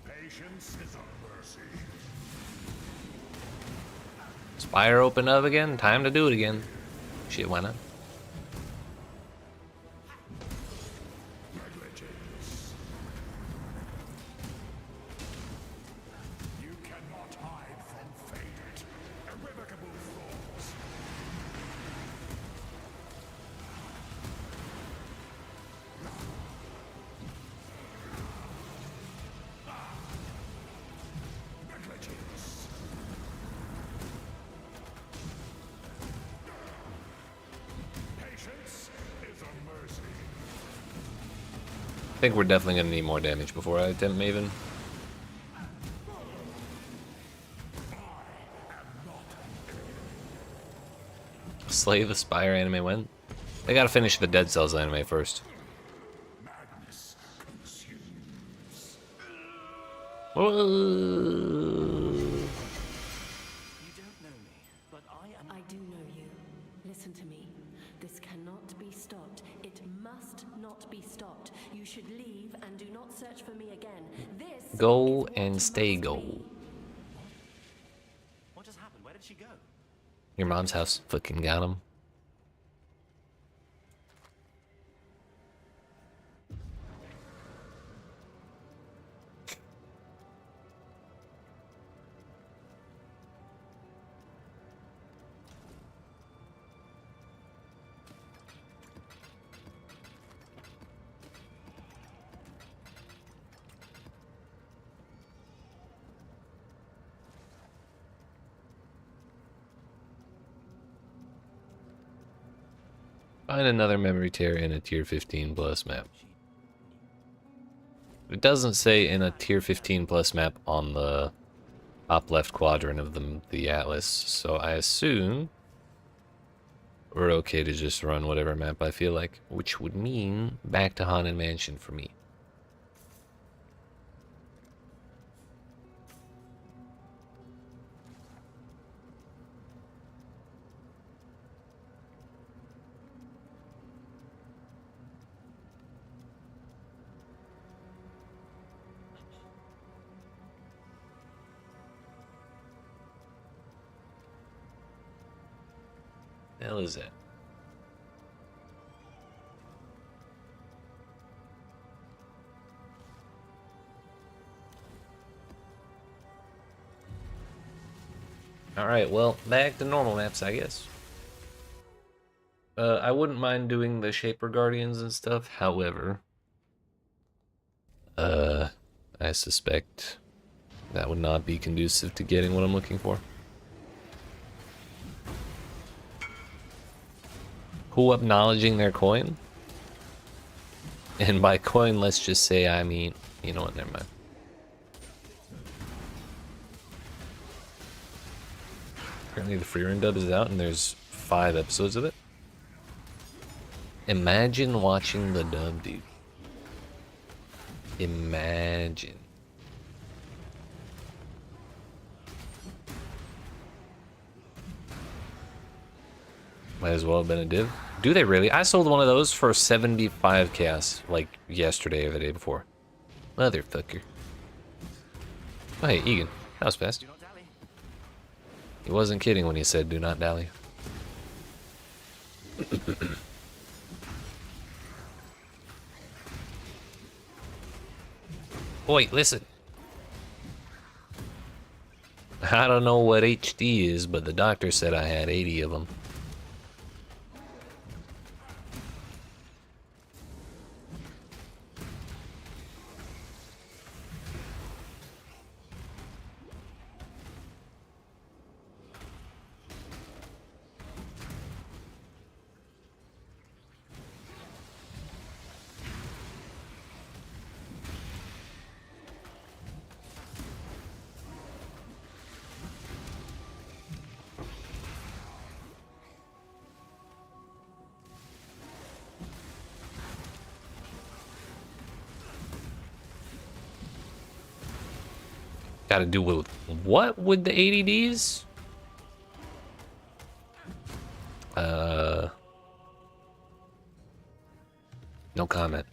Patience is a mercy. Spire open up again? Time to do it again. Shit, why not? Negligence. You cannot hide from fate. Irrevocable flaws. Negligence. Patience is a mercy. I think we're definitely gonna need more damage before I attempt Maven. Slay the Spire anime when? They gotta finish the Dead Cells anime first. Madness consumes. Whoa. You don't know me, but I am... I do know you. Listen to me. This cannot be stopped. It must not be stopped. You should leave and do not search for me again. This Go is what and stay must go. be. What just happened? Where did she go? Your mom's house. Fucking got him. Find another memory tear in a tier 15 plus map. It doesn't say in a tier 15 plus map on the top left quadrant of the atlas, so I assume we're okay to just run whatever map I feel like, which would mean back to Haunted Mansion for me. The hell is that? Alright, well, back to normal maps, I guess. I wouldn't mind doing the Shaper Guardians and stuff, however, I suspect that would not be conducive to getting what I'm looking for. Who acknowledging their coin? And by coin, let's just say I mean, you know what, never mind. Apparently the free run dub is out and there's 5 episodes of it. Imagine watching the dub, dude. Imagine. Might as well have been a div. Do they really? I sold one of those for 75 chaos, like yesterday or the day before. Motherfucker. Oh, hey, Egan. That was fast. Do not dally. He wasn't kidding when he said do not dally. Wait, listen. I don't know what HD is, but the doctor said I had 80 of them. Got to do with what with the ADDs? No comment.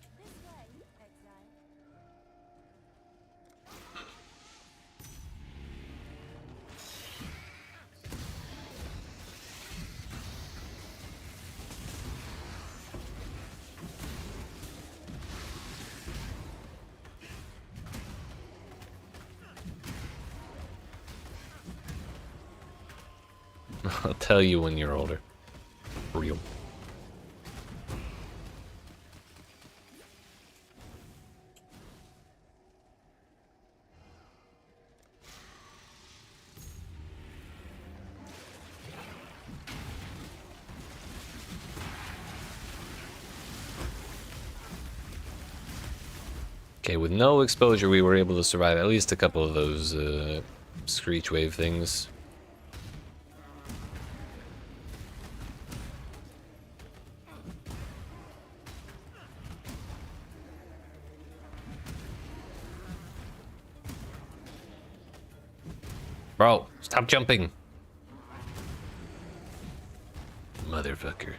I'll tell you when you're older. Real. Okay, with no exposure, we were able to survive at least a couple of those screech wave things. Bro, stop jumping. Motherfucker.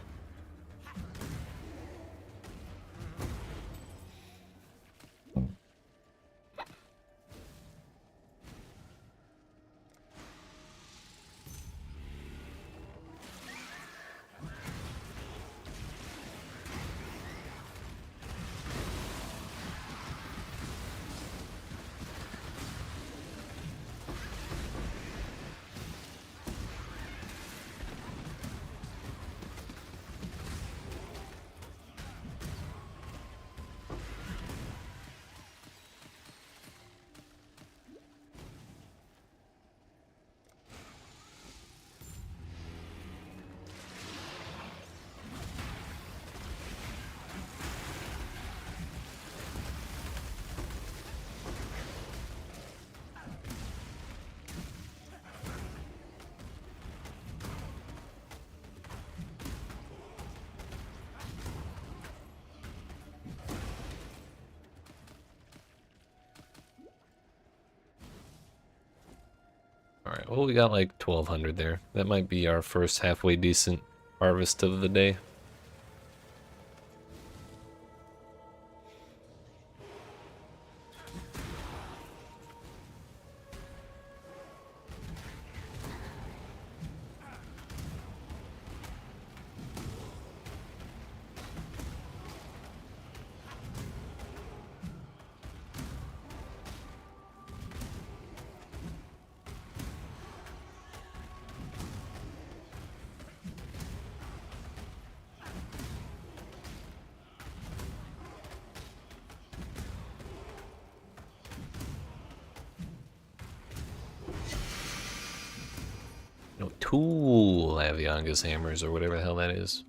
Alright, well we got like 1200 there. That might be our first halfway decent harvest of the day. No, Tool Avianga's hammers or whatever the hell that is.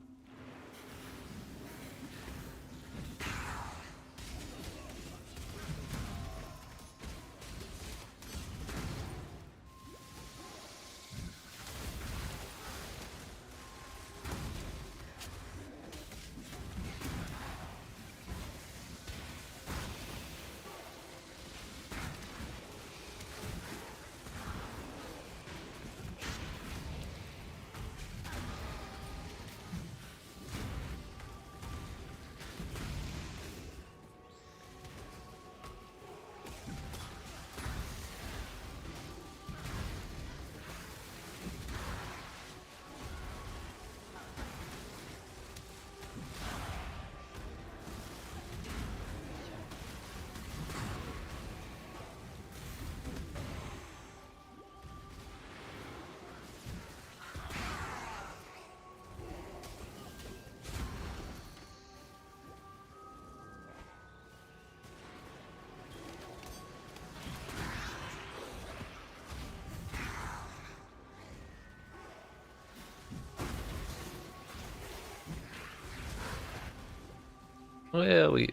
Well, yeah,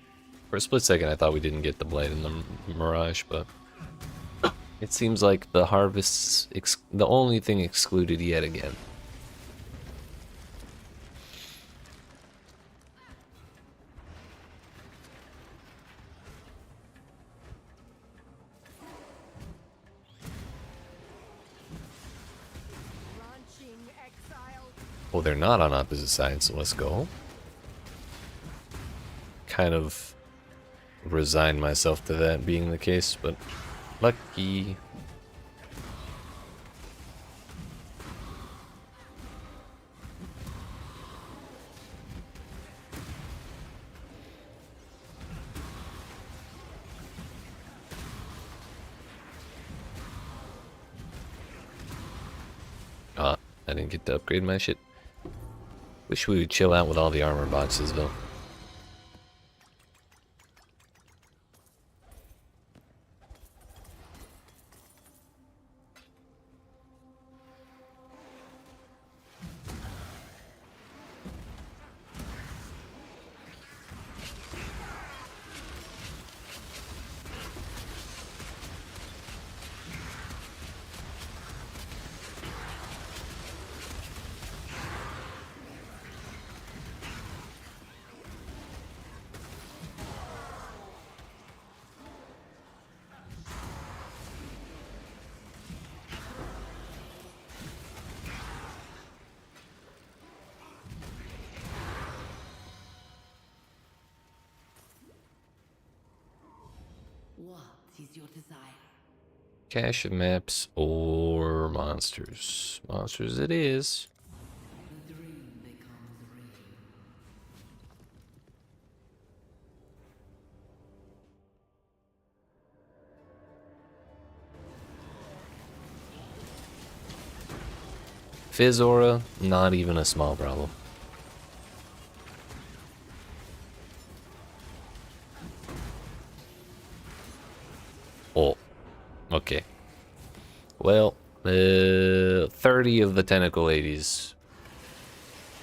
for a split second I thought we didn't get the Blight in the Mirage, but it seems like the harvest's the only thing excluded yet again. Launching Exile. Well, they're not on opposite sides, so let's go. Kind of resigned myself to that being the case, but lucky. Ah, I didn't get to upgrade my shit. Wish we would chill out with all the armor boxes though. What is your desire? Cache of maps or monsters. Monsters it is. The dream becomes real. Fizz aura, not even a small problem. Oh, okay. Well, 30 of the tentacle 80s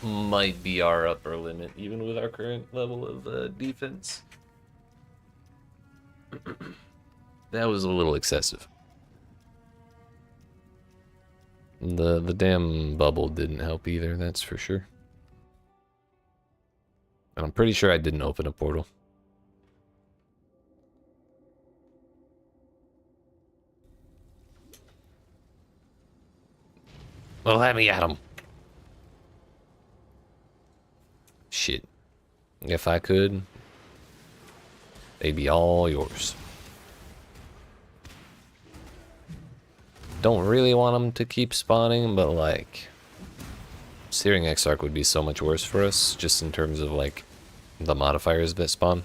might be our upper limit, even with our current level of defense. That was a little excessive. The damn bubble didn't help either, that's for sure. And I'm pretty sure I didn't open a portal. Let me at him. Shit. If I could, they'd be all yours. Don't really want them to keep spawning, but like, Searing Exarch would be so much worse for us, just in terms of like the modifiers that spawn.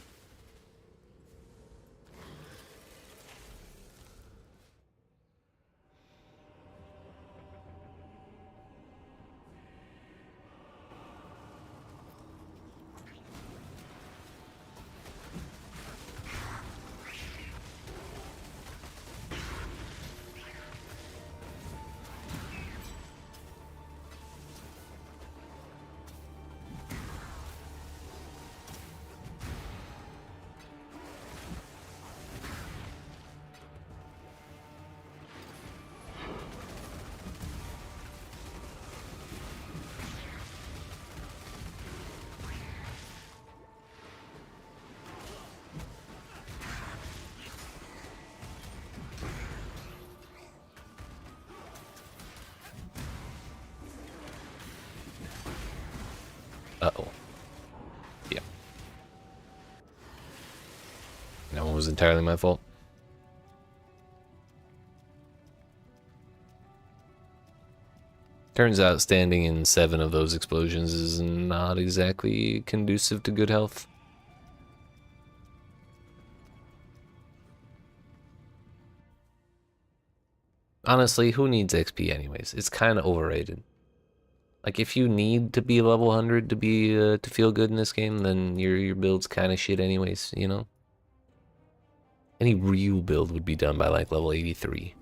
Uh-oh. Yeah. That one was entirely my fault. Turns out standing in 7 of those explosions is not exactly conducive to good health. Honestly, who needs XP anyways? It's kind of overrated. Like, if you need to be level 100 to be to feel good in this game, then your build's kind of shit anyways, you know? Any real build would be done by like level 83.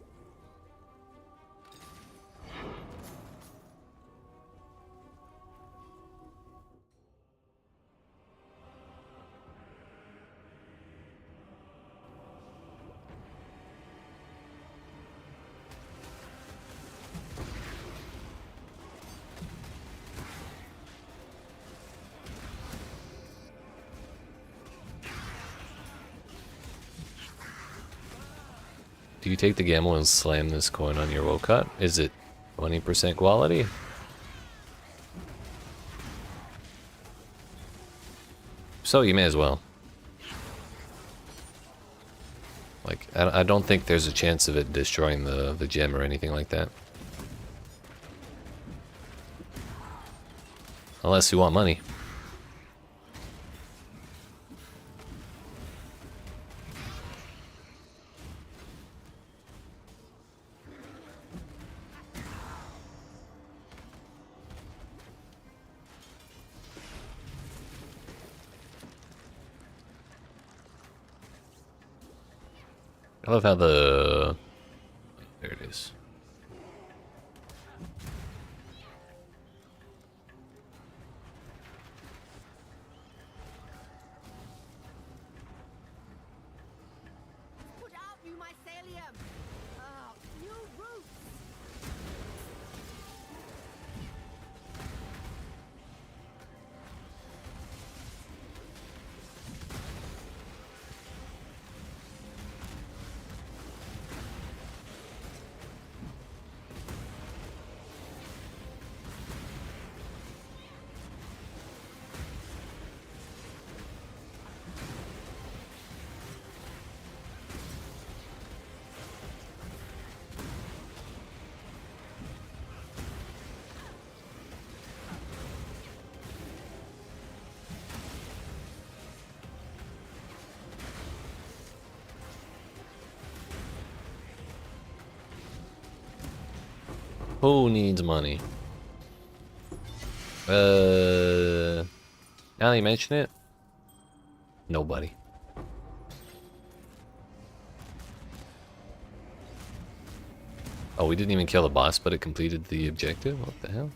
Do you take the gamble and slam this coin on your Wocut? Is it 20% quality? So you may as well. Like, I don't think there's a chance of it destroying the gem or anything like that. Unless you want money. I love how the... There it is. Put out new mycelium. New roots. Who needs money? Now that you mention it, nobody. Oh, we didn't even kill the boss, but it completed the objective? What the hell?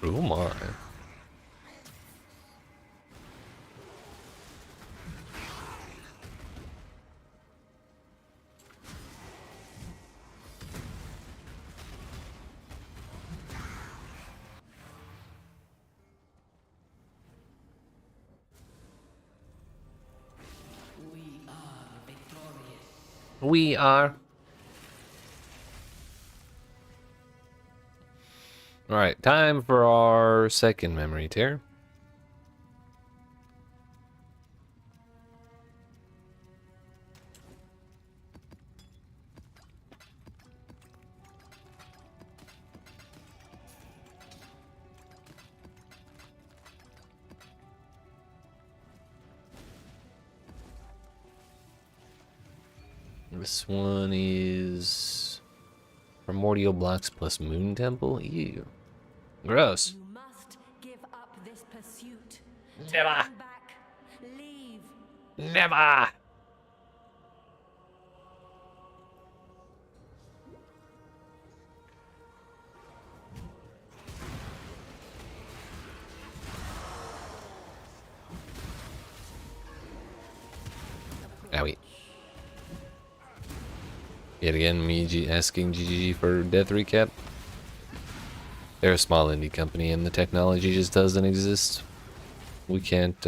Oh my. We are. Alright, time for our second memory tear. This one is primordial blocks plus moon temple. Ew. Gross. You must give up this pursuit. Never. Turn back. Leave. Never. Owie. Yet again, me asking GGG for death recap. They're a small indie company and the technology just doesn't exist. We can't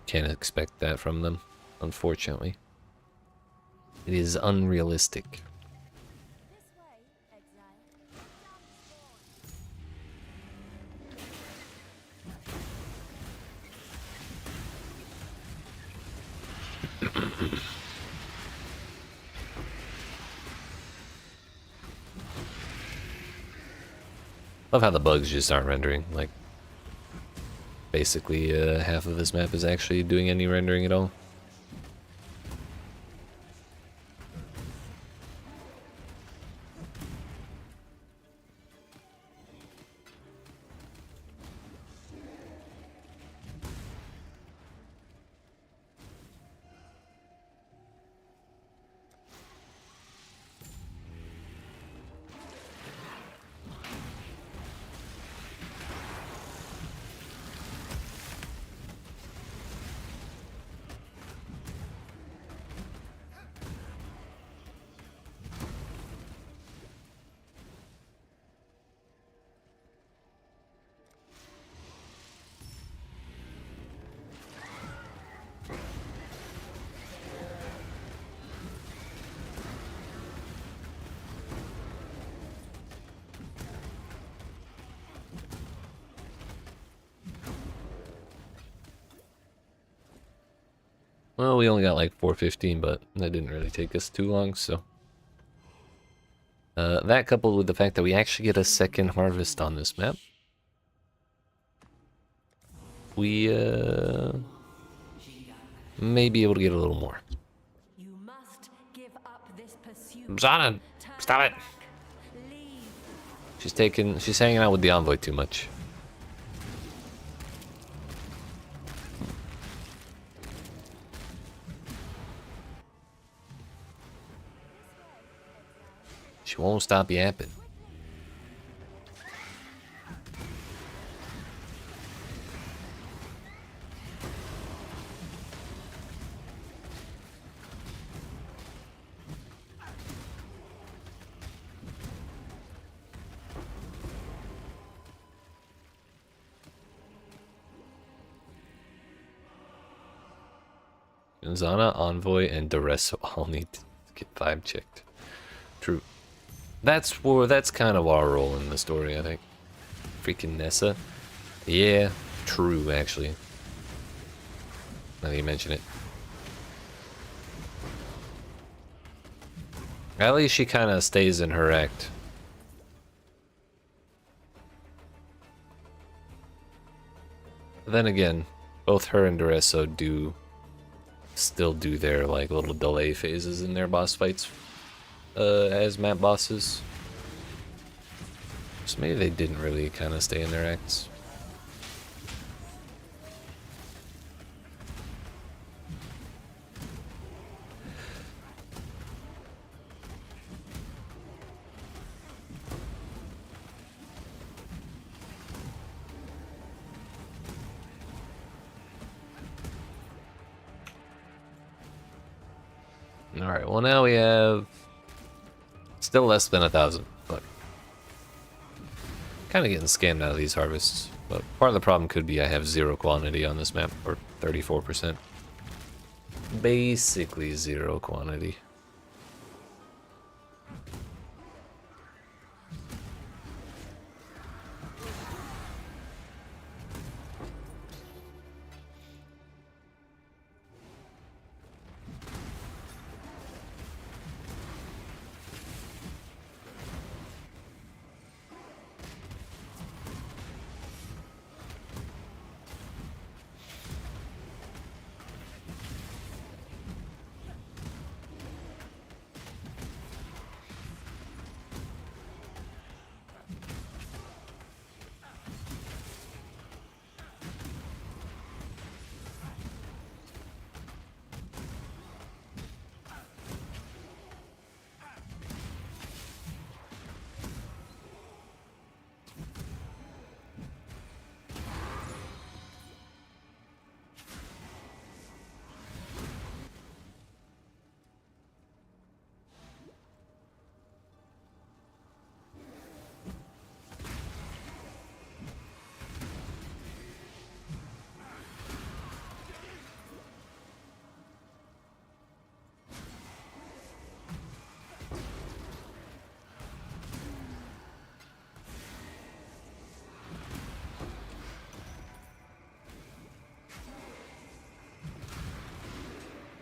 expect that from them, unfortunately. It is unrealistic. This way, Exile. Love how the bugs just aren't rendering. Like, basically half of this map is actually doing any rendering at all. Well, we only got like 415, but that didn't really take us too long, so. That coupled with the fact that we actually get a second harvest on this map. We, may be able to get a little more. You must give up this pursuit. Zana, stop it! Leave. She's hanging out with the envoy too much. She won't stop yapping. Zana, Envoy, and Duresso all need to get vibe checked. True. That's kind of our role in the story, I think. Freaking Nessa. Yeah, true, actually. Now that you mention it. At least she kind of stays in her act. But then again, both her and Duresso still do their like little delay phases in their boss fights as map bosses. So maybe they didn't really kind of stay in their acts. Alright, well now we have still less than 1,000, but kind of getting scammed out of these harvests. But part of the problem could be I have 0 quantity on this map, or 34%. Basically 0 quantity.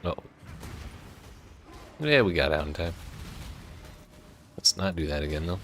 Oh. Yeah, we got out in time. Let's not do that again, though.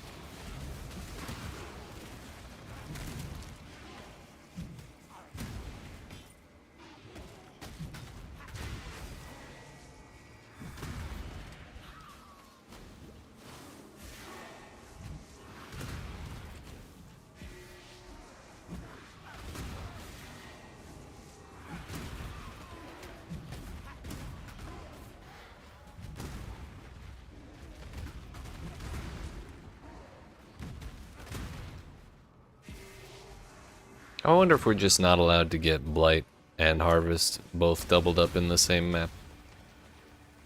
I wonder if we're just not allowed to get Blight and Harvest both doubled up in the same map.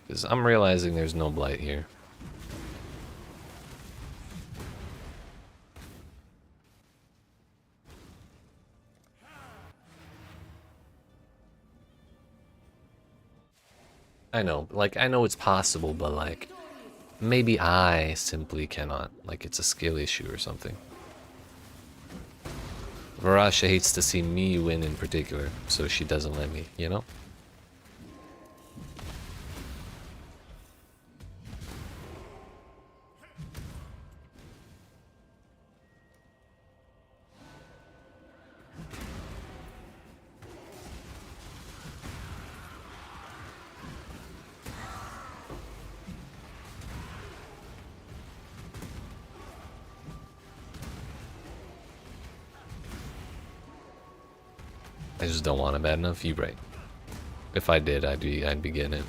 Because I'm realizing there's no Blight here. I know, like, I know it's possible, but like, maybe I simply cannot. Like, it's a skill issue or something. Mirage hates to see me win in particular, so she doesn't let me, you know? I just don't want it bad enough. You're right. If I did, I'd be getting it.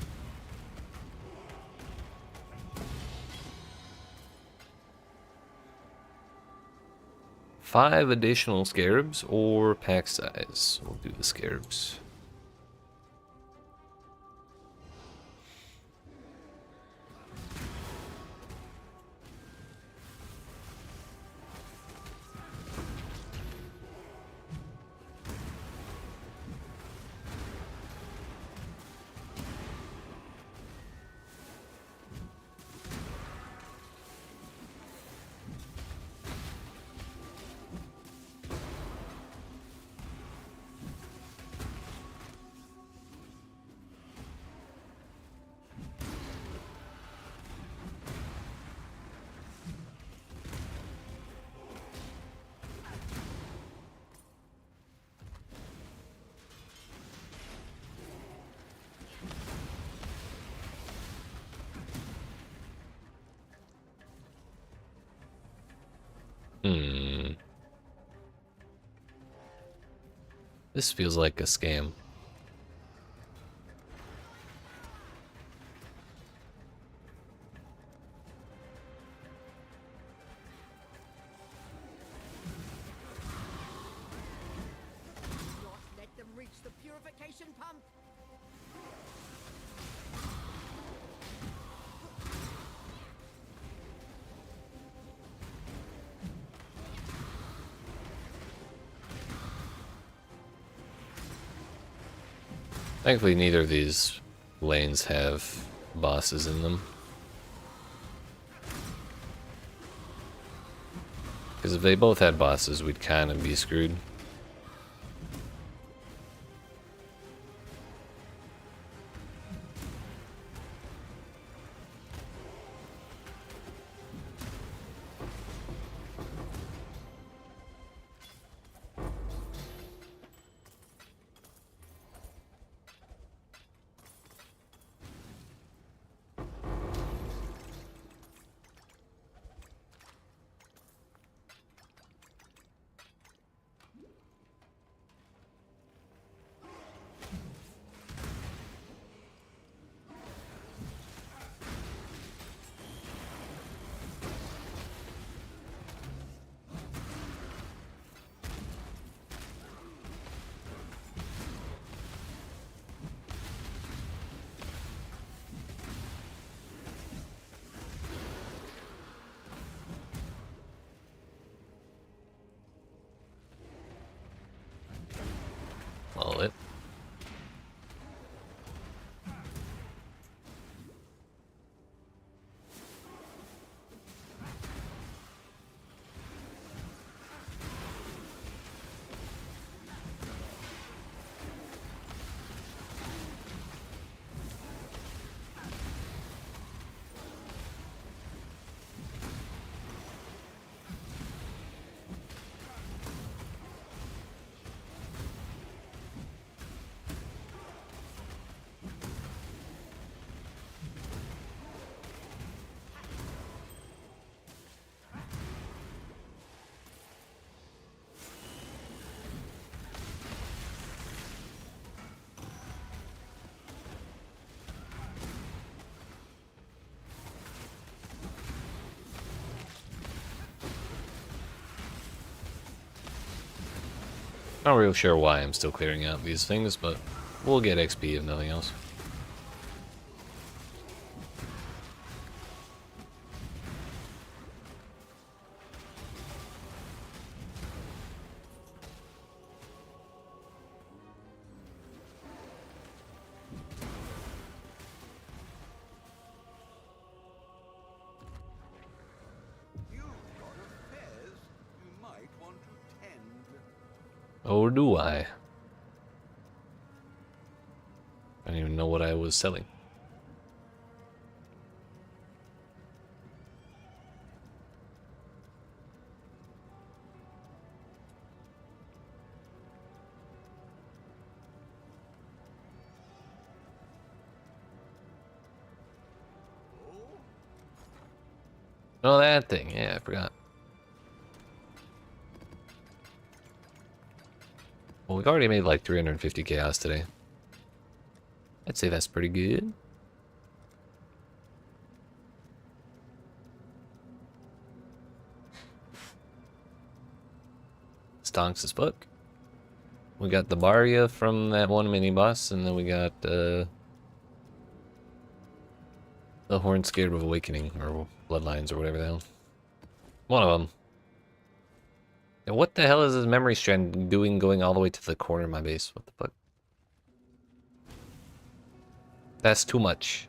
Five additional scarabs or pack size. We'll do the scarabs. This feels like a scam. Not let them reach the purification pump. Thankfully, neither of these lanes have bosses in them. Because if they both had bosses, we'd kind of be screwed. All it. Not real sure why I'm still clearing out these things, but we'll get XP if nothing else. You've got affairs you might want to tend. Or do I? I don't even know what I was selling. Oh, that thing. Yeah, I forgot. Well, we've already made like 350 chaos today. I'd say that's pretty good. Stonks as fuck. We got the Barya from that one mini boss, and then we got the Horn Scared of Awakening, or Bloodlines, or whatever the hell. One of them. And what the hell is this memory strand doing going all the way to the corner of my base? What the fuck? That's too much.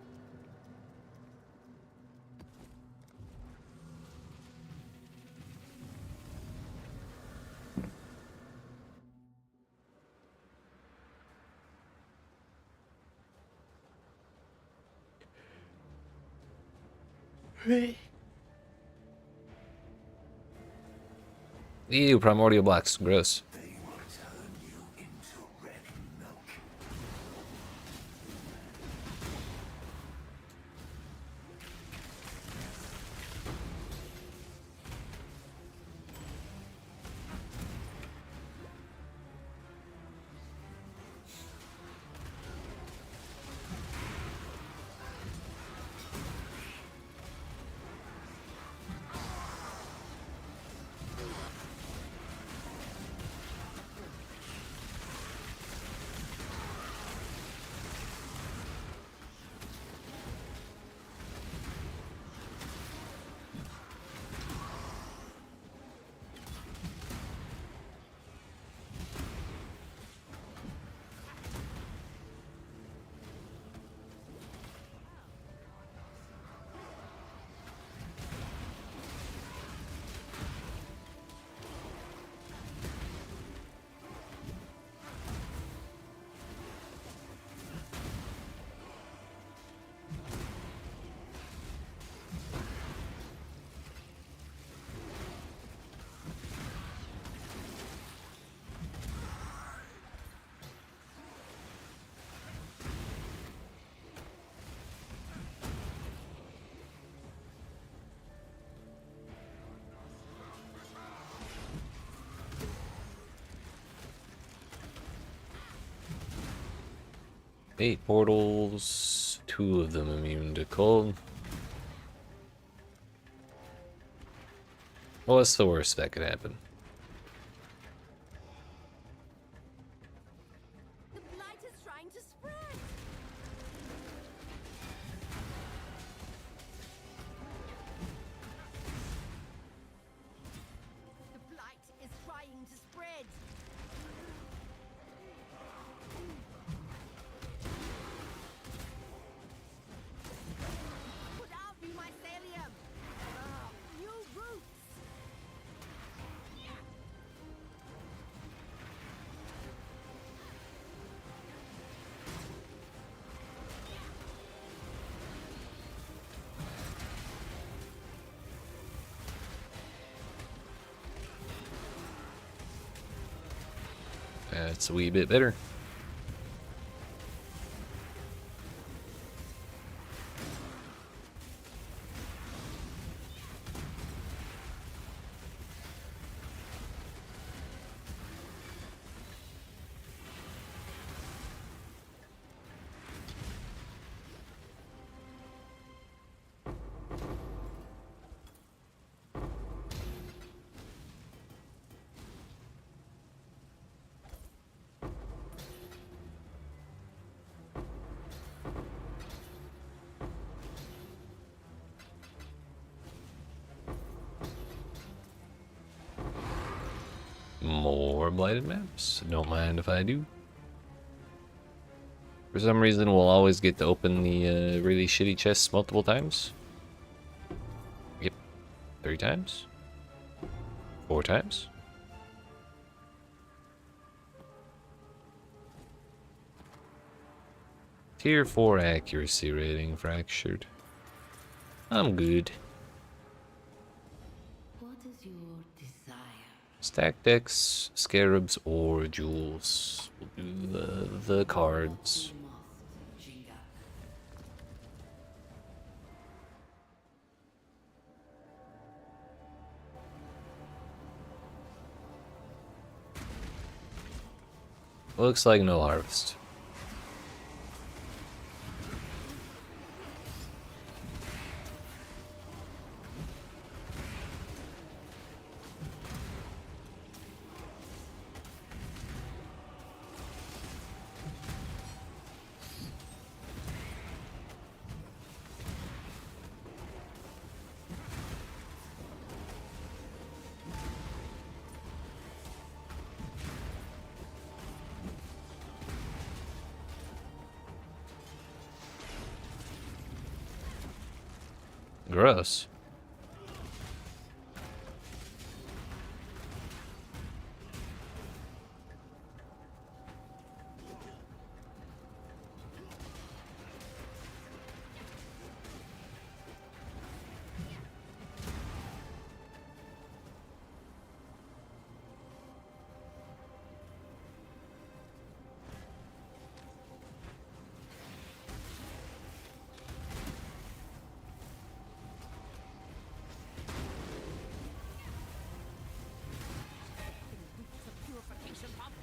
Ew, primordial blocks. Gross. They will turn you into red milk. 8 portals, 2 of them immune to cold. What's the worst that could happen? The blight is trying to spread. The blight is trying to spread. Put out new mycelium. New roots. That's a wee bit better. More blighted maps. Don't mind if I do. For some reason, we'll always get to open the really shitty chests multiple times. Yep. 3 times. 4 times. Tier 4 accuracy rating fractured. I'm good. What is your desire? Stack decks, scarabs, or jewels. We'll do the cards. Looks like no harvest. Gross. Purification pump.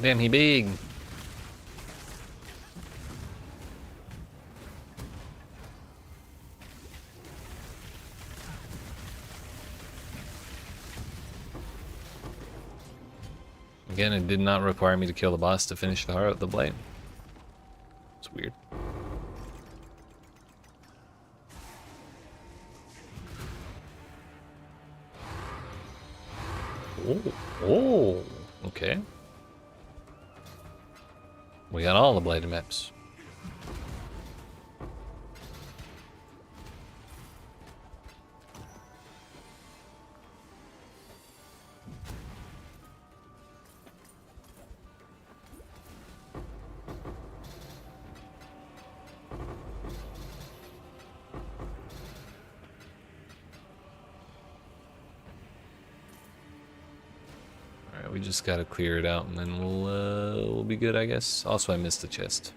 Damn, he big. Again, it did not require me to kill the boss to finish the blade. It's weird. Oh, okay. We got all the bladed maps. just gotta clear it out and then we'll be good, I guess. Also, I missed the chest.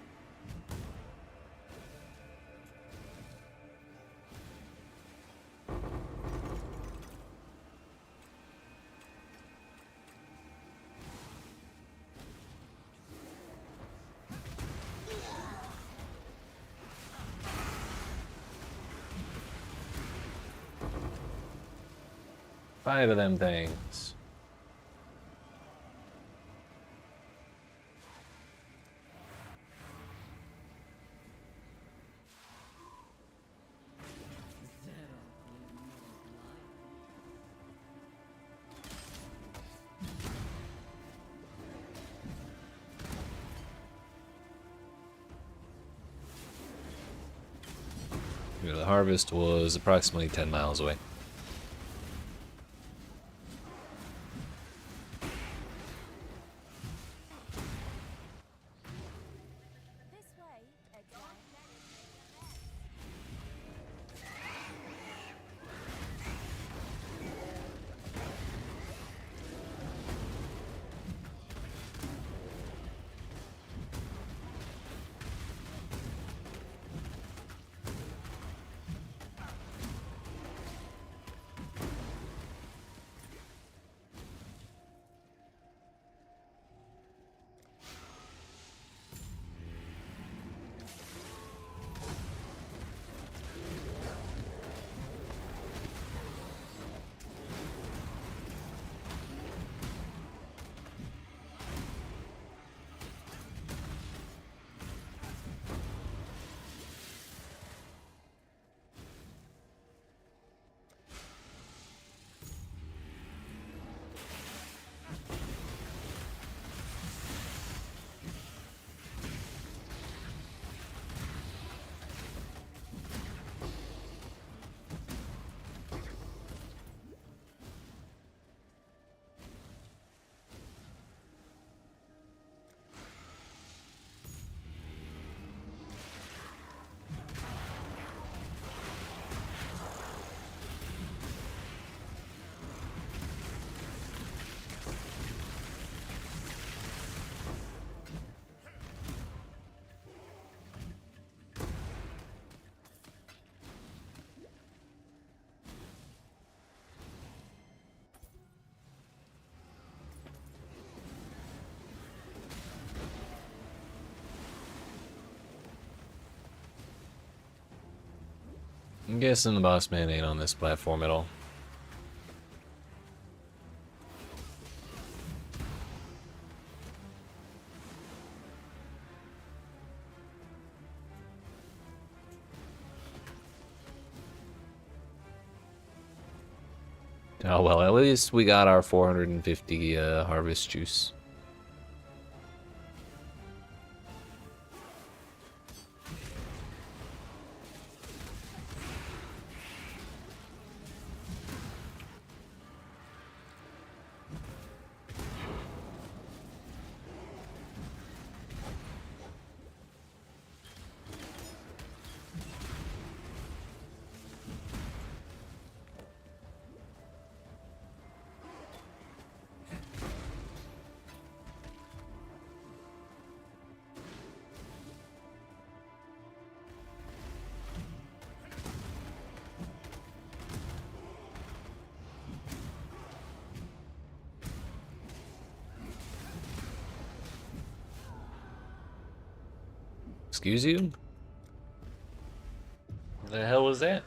Five of them things. The harvest was approximately 10 miles away. This way, Exile. I'm guessing the boss man ain't on this platform at all. Oh well, at least we got our 450 harvest juice. Excuse you? The hell was that?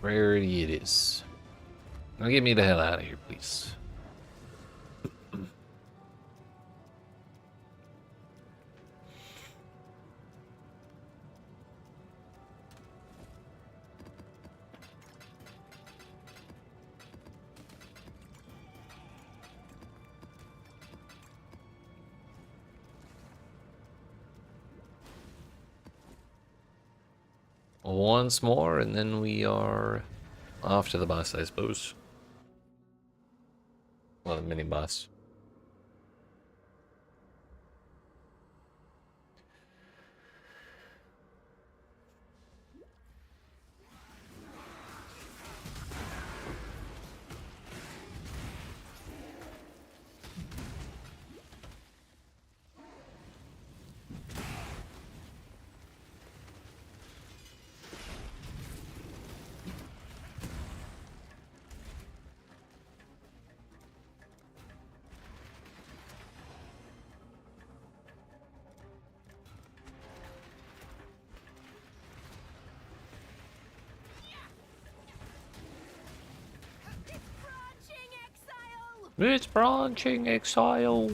Rarity it is. Now get me the hell out of here, please. Once more, and then we are off to the boss, I suppose. Well, the mini boss. It's branching Exile.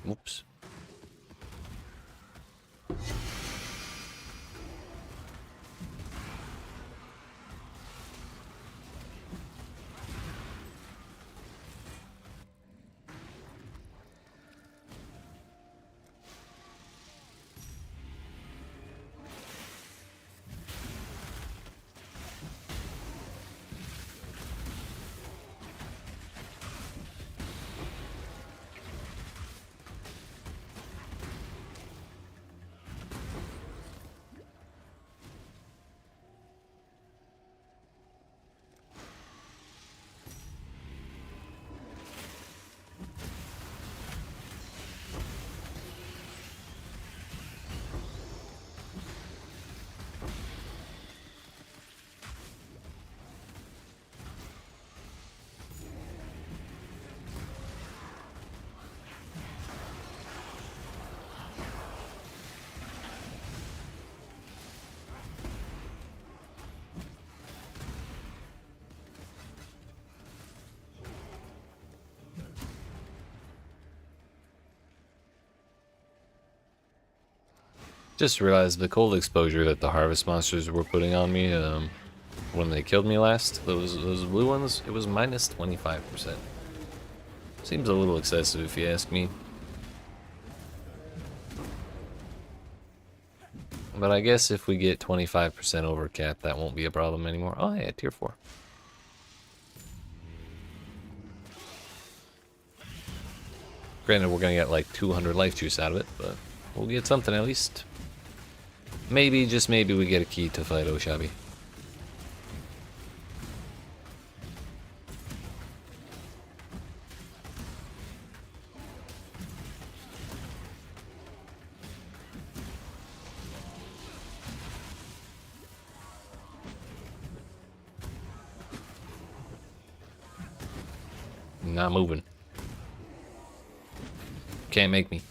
Oops. Just realized the cold exposure that the harvest monsters were putting on me when they killed me last, those blue ones, it was minus 25%. Seems a little excessive if you ask me. But I guess if we get 25% over cap, that won't be a problem anymore. Oh yeah, tier 4. Granted, we're gonna get like 200 life juice out of it, but we'll get something at least. Maybe, just maybe, we get a key to fight Oshabi. Not moving. Can't make me.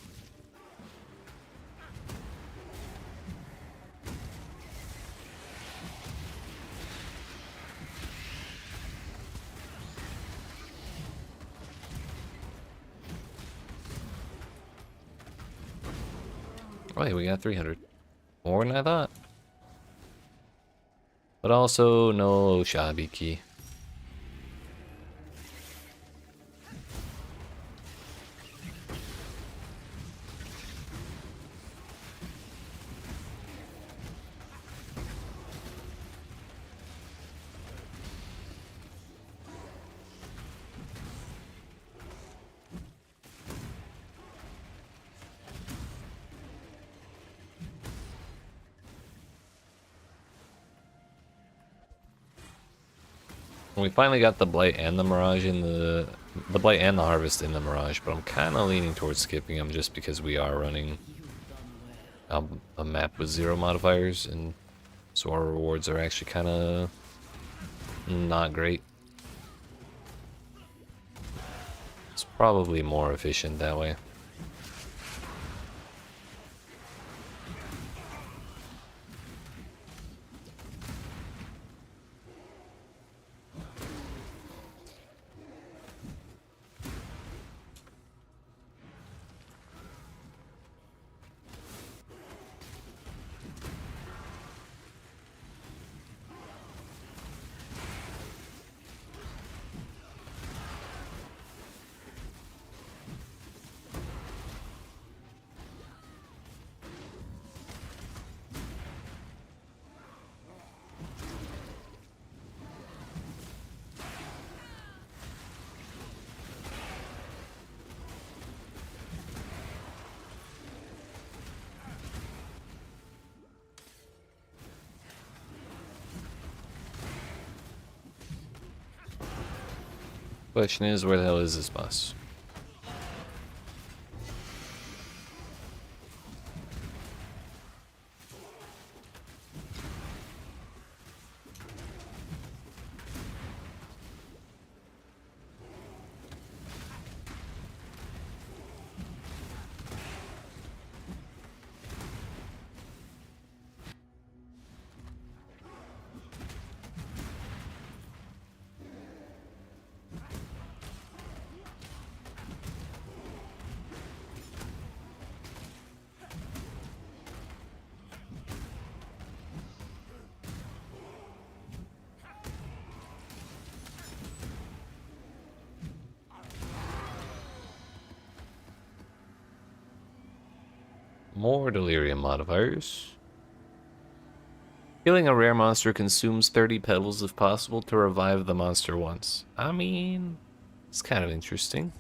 Oh, hey, we got 300. More than I thought. But also, no shabby key. We finally got the Blight and the Mirage in the Blight and the Harvest in the Mirage, but I'm kind of leaning towards skipping them just because we are running a map with 0 modifiers, and so our rewards are actually kind of not great. It's probably more efficient that way. Question is, where the hell is this boss? More delirium modifiers. Killing a rare monster consumes 30 petals if possible to revive the monster once. I mean, it's kind of interesting.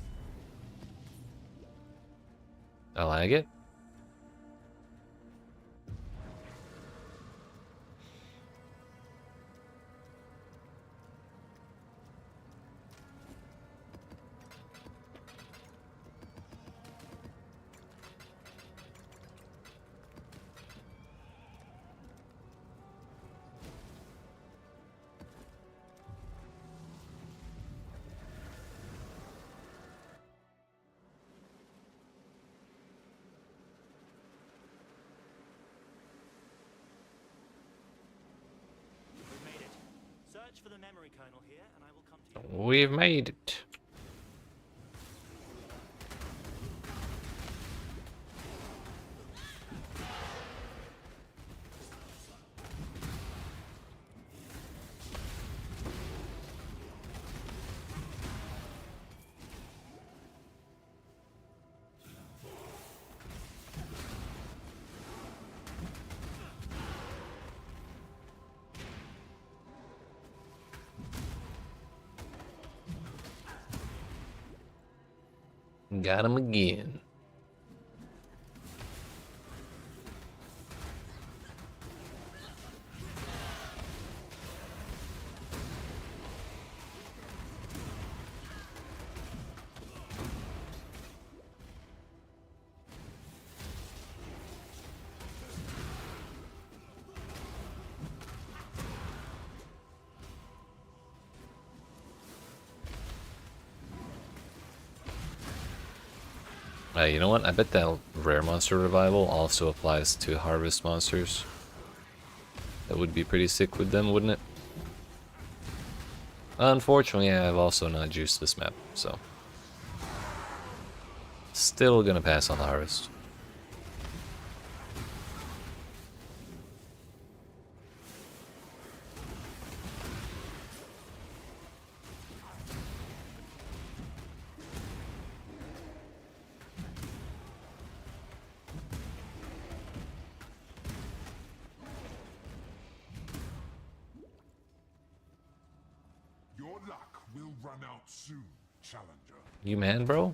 I like it. We've made it. Search for the memory kernel here, and I will come to you. We've made it. Got him again. You know what? I bet that rare monster revival also applies to harvest monsters. That would be pretty sick with them, wouldn't it? Unfortunately, I have also not juiced this map, so still gonna pass on the harvest. Your luck will run out soon, challenger. You man, bro?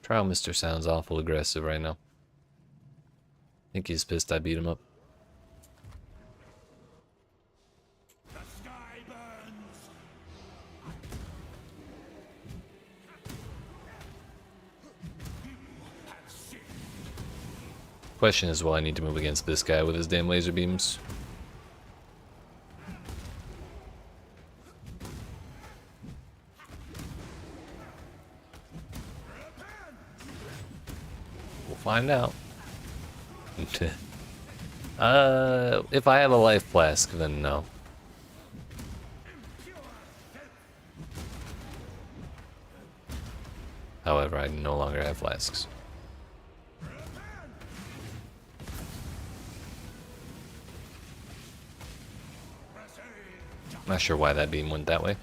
Trial Mister sounds awful aggressive right now. I think he's pissed I beat him up. The sky burns. Question is, will I need to move against this guy with his damn laser beams? We'll find out. If I have a life flask, then no. However, I no longer have flasks. Not sure why that beam went that way.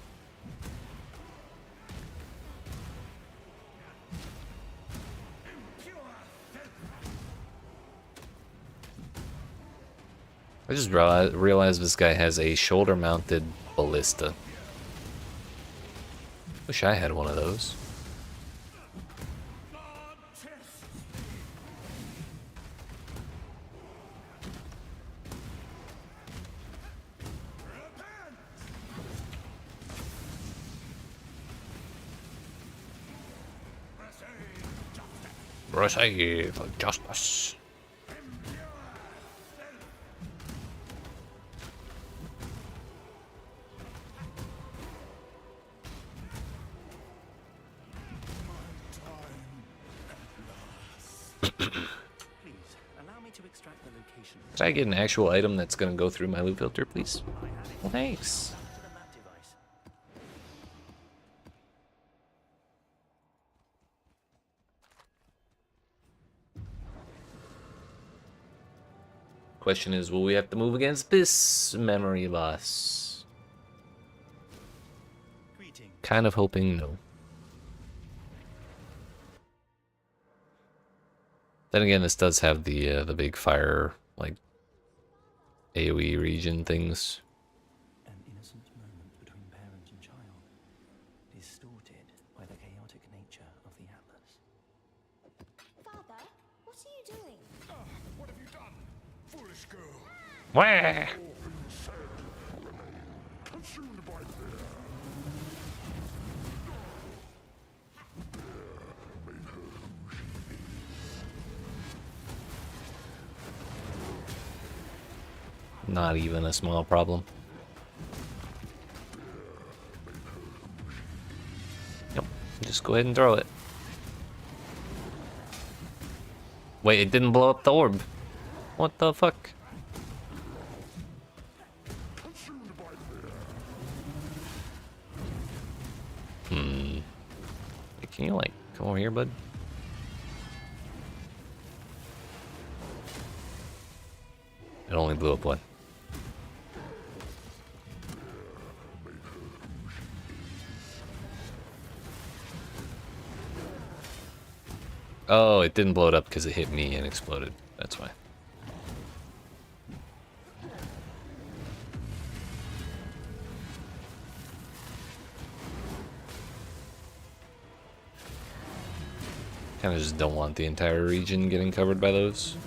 I just realized this guy has a shoulder-mounted ballista. Wish I had one of those. Receive justice. Please, allow me to extract the location. Can I get an actual item that's gonna go through my loot filter, please? I have it. Well, thanks. To the map device. Question is, will we have to move against this memory loss? Greeting. Kind of hoping no. Then again, this does have the big fire, like, AoE region things. An innocent moment between parent and child, distorted by the chaotic nature of the Atlas. Father, what are you doing? What have you done, foolish girl? Wah! Consumed by fear. Not even a small problem. Yep, just go ahead and throw it. Wait, it didn't blow up the orb. What the fuck? Consumed by fear. Hey, can you, like, come over here, bud? It only blew up one. Oh, it didn't blow it up because it hit me and exploded. That's why. Kind of just don't want the entire region getting covered by those.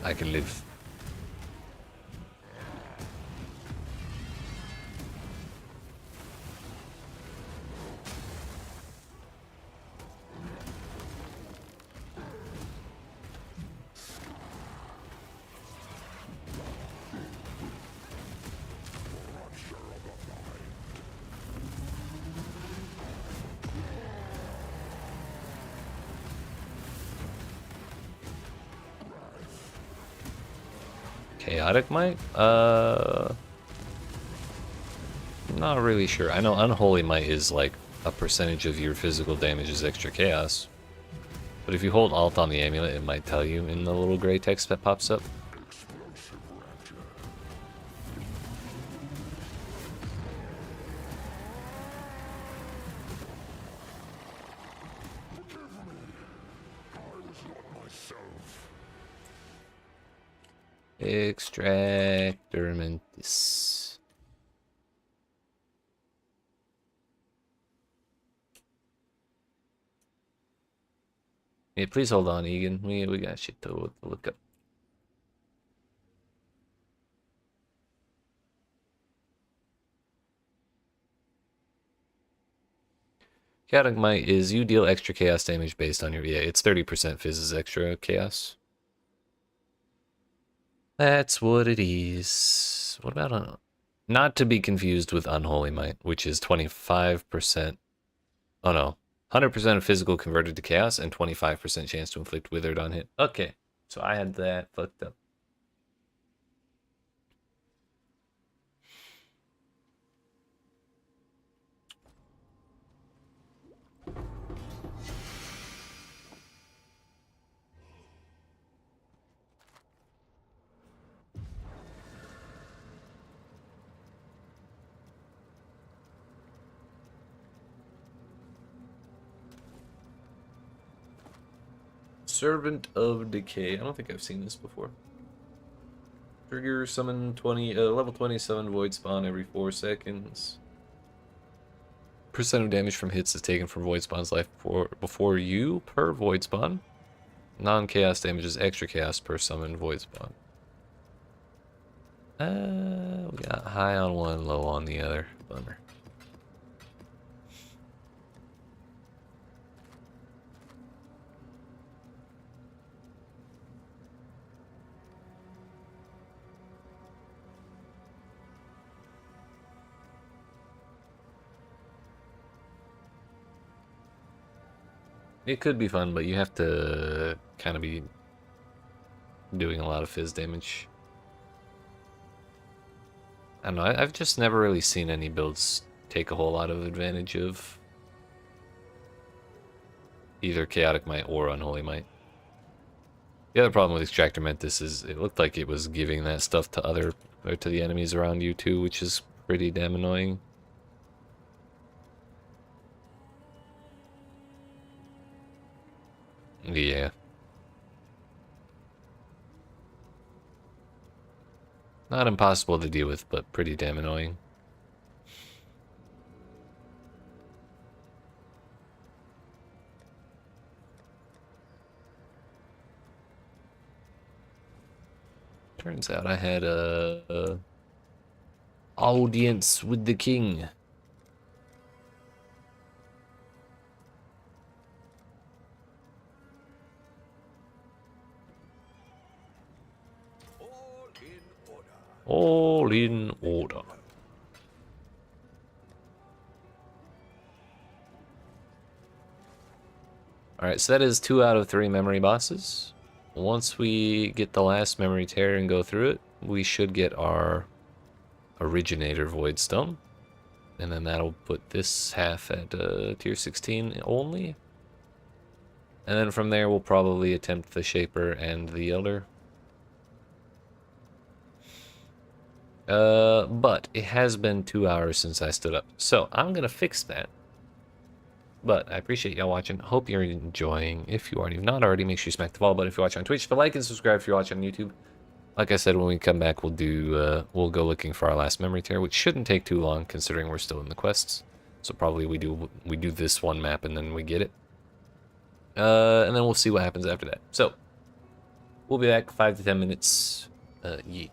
I can live. Chaotic might? Not really sure. I know Unholy Might is like a percentage of your physical damage is extra chaos. But if you hold Alt on the amulet, it might tell you in the little gray text that pops up. Extractor Mentis. Yeah, please hold on, Egan. We got shit to look up. Chaotic Might is you deal extra chaos damage based on your... Yeah, it's 30% Fizz's extra chaos. That's what it is. What about... Not to be confused with Unholy Might, which is 25%... Oh no. 100% of physical converted to chaos and 25% chance to inflict withered on hit. Okay, so I had that fucked up. Servant of Decay. I don't think I've seen this before. Trigger summon 20 level 27 void spawn every 4 seconds. Percent of damage from hits is taken from void spawn's life before you per void spawn. Non-chaos damage is extra chaos per summoned void spawn. We got high on one, low on the other. Bummer. It could be fun, but you have to kind of be doing a lot of fizz damage. I don't know, I've just never really seen any builds take a whole lot of advantage of either Chaotic Might or Unholy Might. The other problem with Extractor Mentis is it looked like it was giving that stuff to to the enemies around you too, which is pretty damn annoying. Yeah. Not impossible to deal with, but pretty damn annoying. Turns out I had a audience with the king. All in order. Alright, so that is 2 out of 3 memory bosses. Once we get the last memory tear and go through it, we should get our originator void stone. And then that'll put this half at tier 16 only. And then from there we'll probably attempt the Shaper and the Elder. But it has been 2 hours since I stood up, so I'm gonna fix that. But I appreciate y'all watching. Hope you're enjoying. If you are, and you've not already, make sure you smack the follow button if you're watching on Twitch. But like and subscribe if you're watching on YouTube. Like I said, when we come back, we'll go looking for our last memory tear, which shouldn't take too long considering we're still in the quests. So probably we do this one map and then we get it. And then we'll see what happens after that. So we'll be back 5 to 10 minutes. Yeet.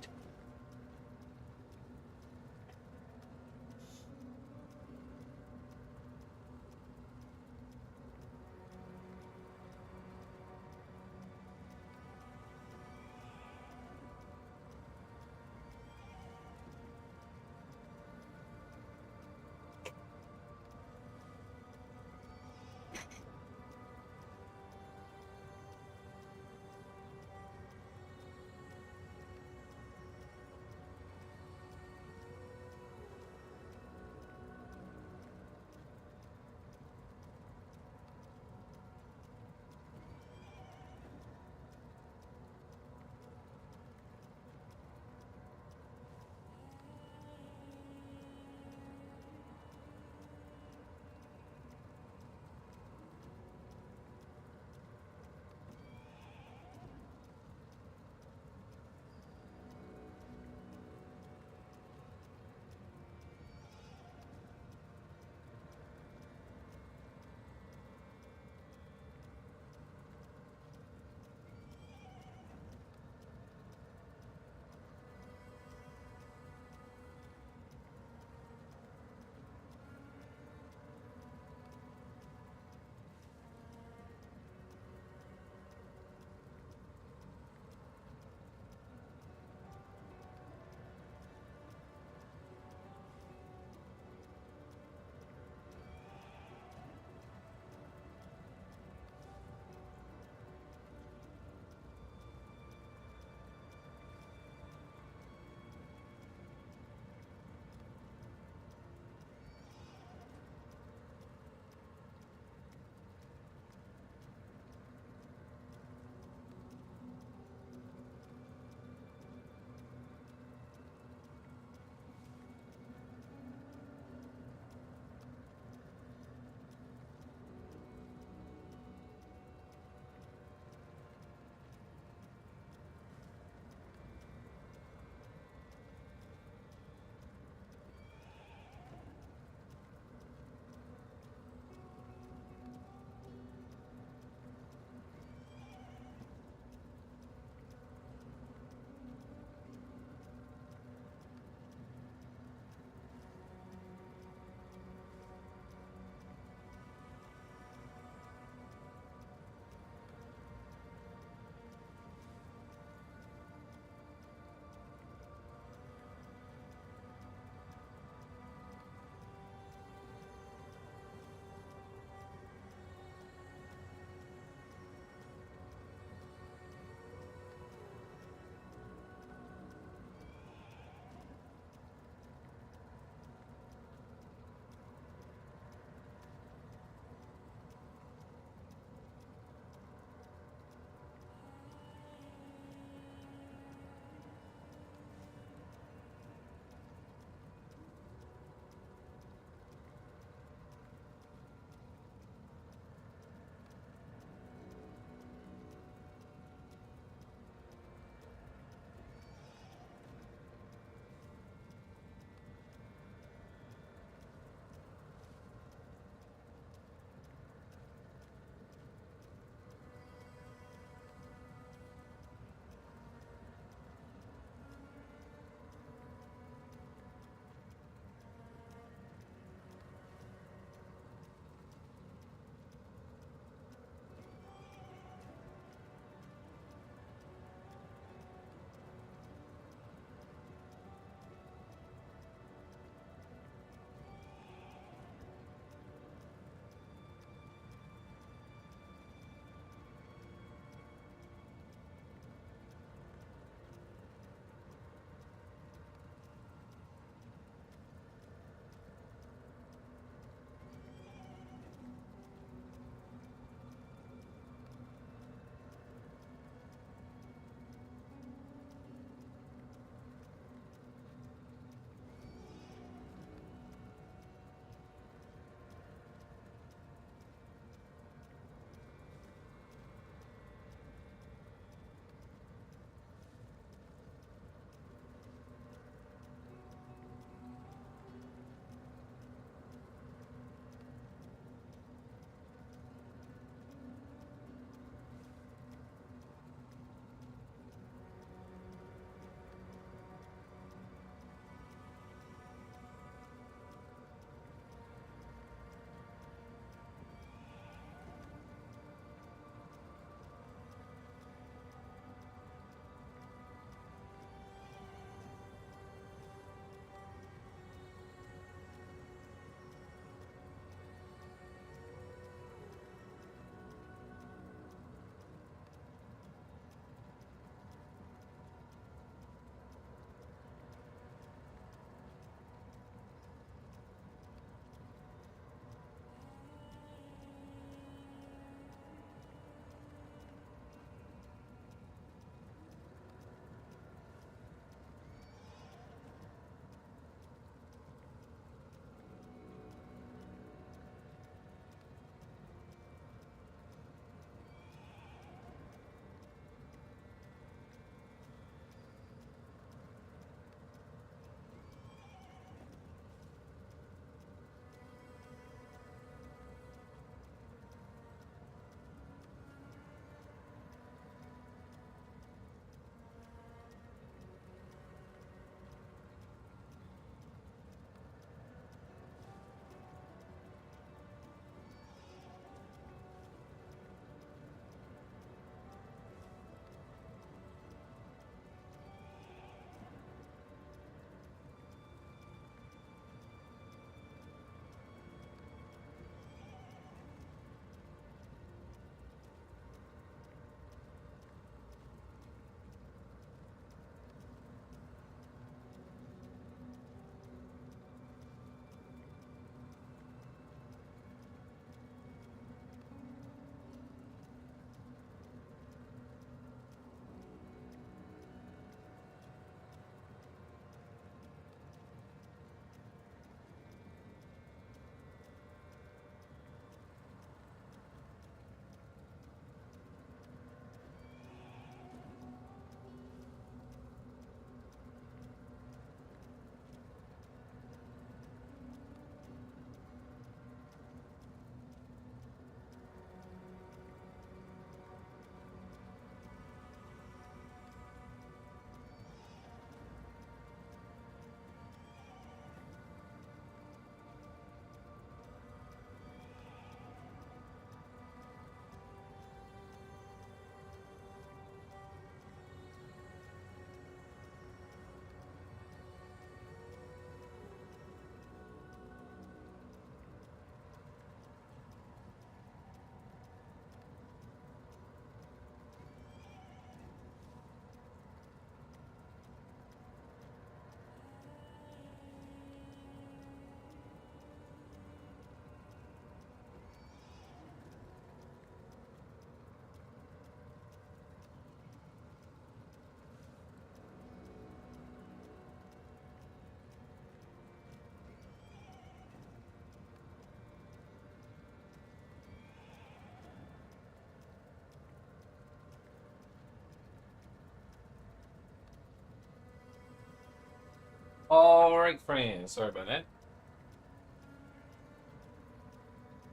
Alright, friends. Sorry about that.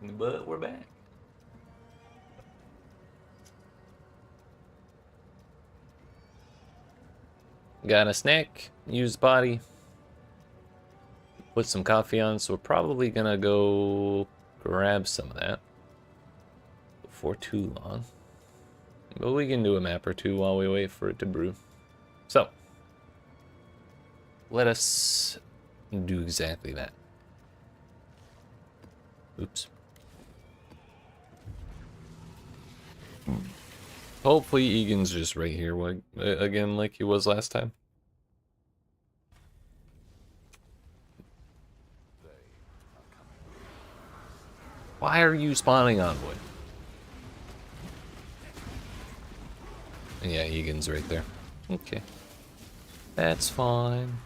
But we're back. Got a snack, used body, put some coffee on, so we're probably gonna go grab some of that before too long. But we can do a map or two while we wait for it to brew. So, let us do exactly that. Oops. Hopefully Egan's just right here again like he was last time. Why are you spawning on wood? Yeah, Egan's right there. Okay. That's fine.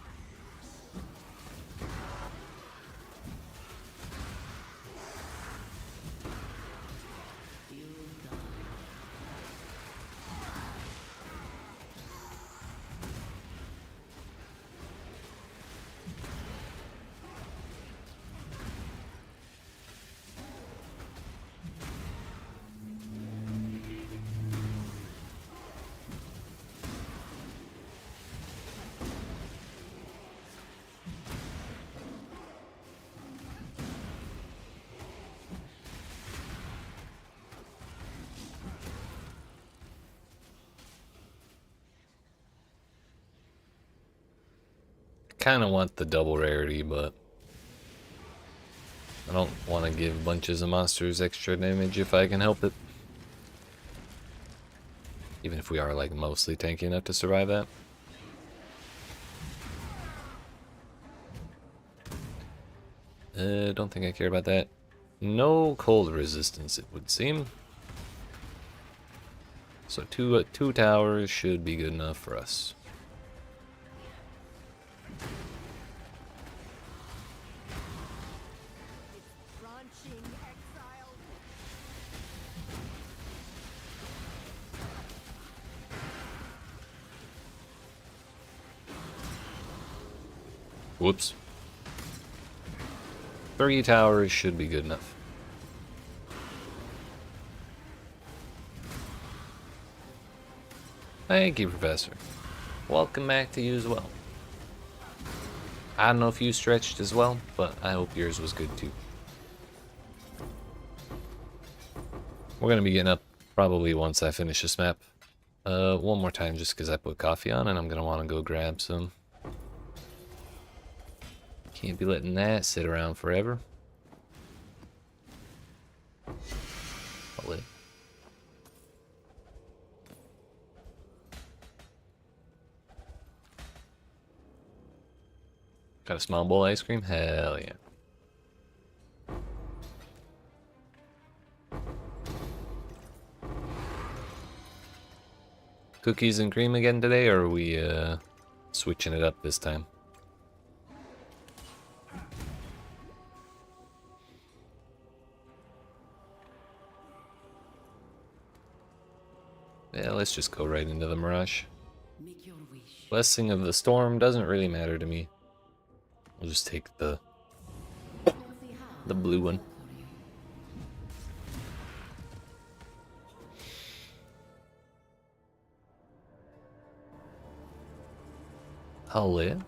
Kind of want the double rarity, but I don't want to give bunches of monsters extra damage if I can help it. Even if we are like mostly tanky enough to survive that. Don't think I care about that. No cold resistance, it would seem. So two towers should be good enough for us. Branching exile. Whoops. 3 towers should be good enough. Thank you, Professor. Welcome back to you as well. I don't know if you stretched as well, but I hope yours was good too. We're gonna be getting up probably once I finish this map. One more time just because I put coffee on and I'm gonna want to go grab some. Can't be letting that sit around forever. Holy. Got a small bowl ice cream? Hell yeah. Cookies and cream again today, or are we switching it up this time? Yeah, let's just go right into the Mirage. Make your wish. Blessing of the Storm doesn't really matter to me. We'll just take the blue one. I'll live.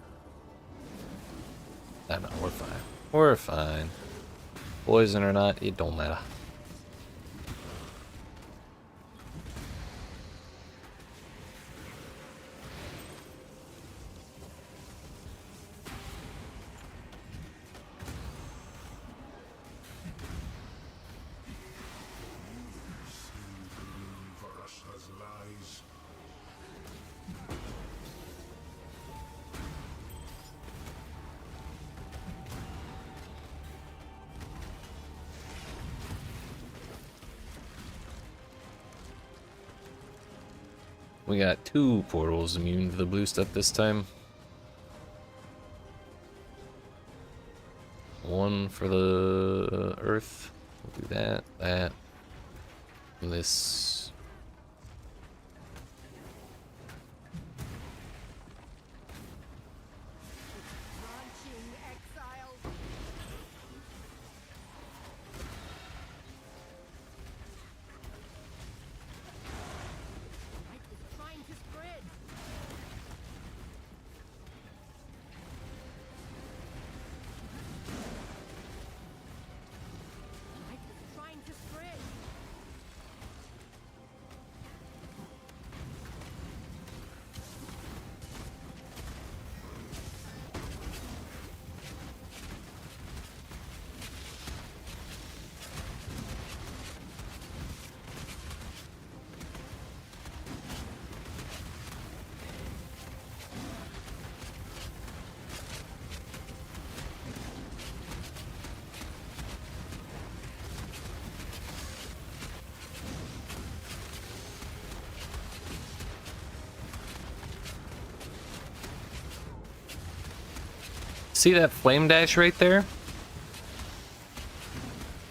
No, we're fine. We're fine. Poison or not, it don't matter. We got 2 portals immune to the blue stuff this time. One for the earth. We'll do that, and this. See that flame dash right there?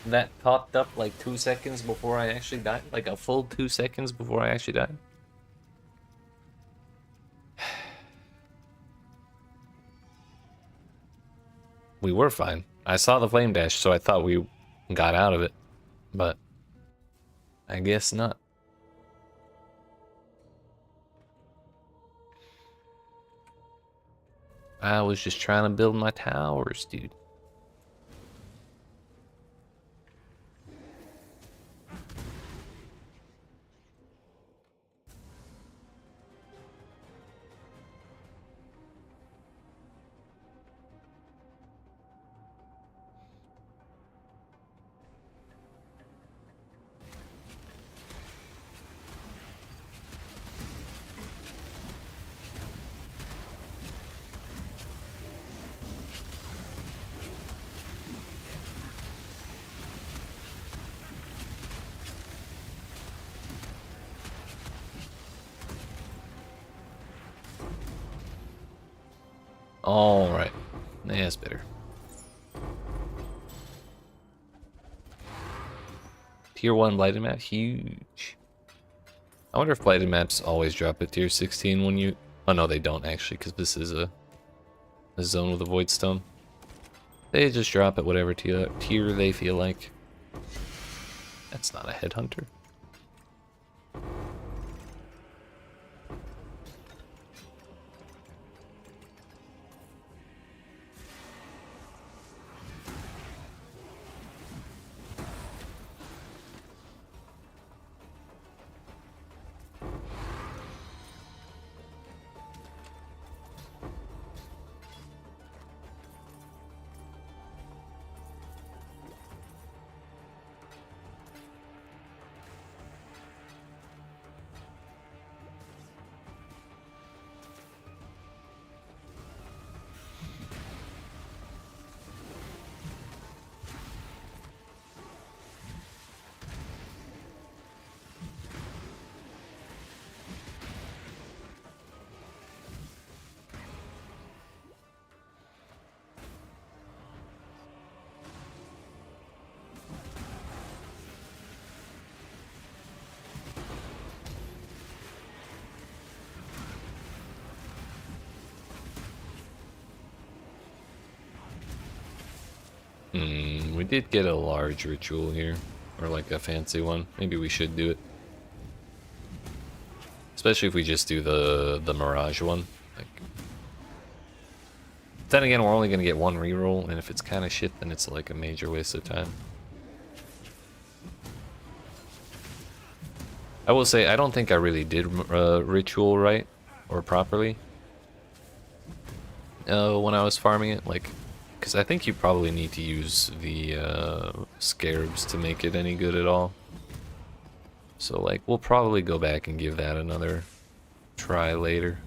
That popped up like 2 seconds before I actually died. Like a full 2 seconds before I actually died. We were fine. I saw the flame dash, so I thought we got out of it. But I guess not. I was just trying to build my towers, dude. Alright. Yeah, that's better. Tier 1 blighted map, huge. I wonder if blighted maps always drop at tier 16 when you... Oh no, they don't actually, because this is a zone with a void stone. They just drop at whatever tier they feel like. That's not a headhunter. We did get a large ritual here, or like a fancy one. Maybe we should do it. Especially if we just do the Mirage one. Like, then again, we're only gonna get one reroll, and if it's kind of shit, then it's like a major waste of time. I will say, I don't think I really did ritual right or properly when I was farming it. Like, because I think you probably need to use the scarabs to make it any good at all. So like, we'll probably go back and give that another try later.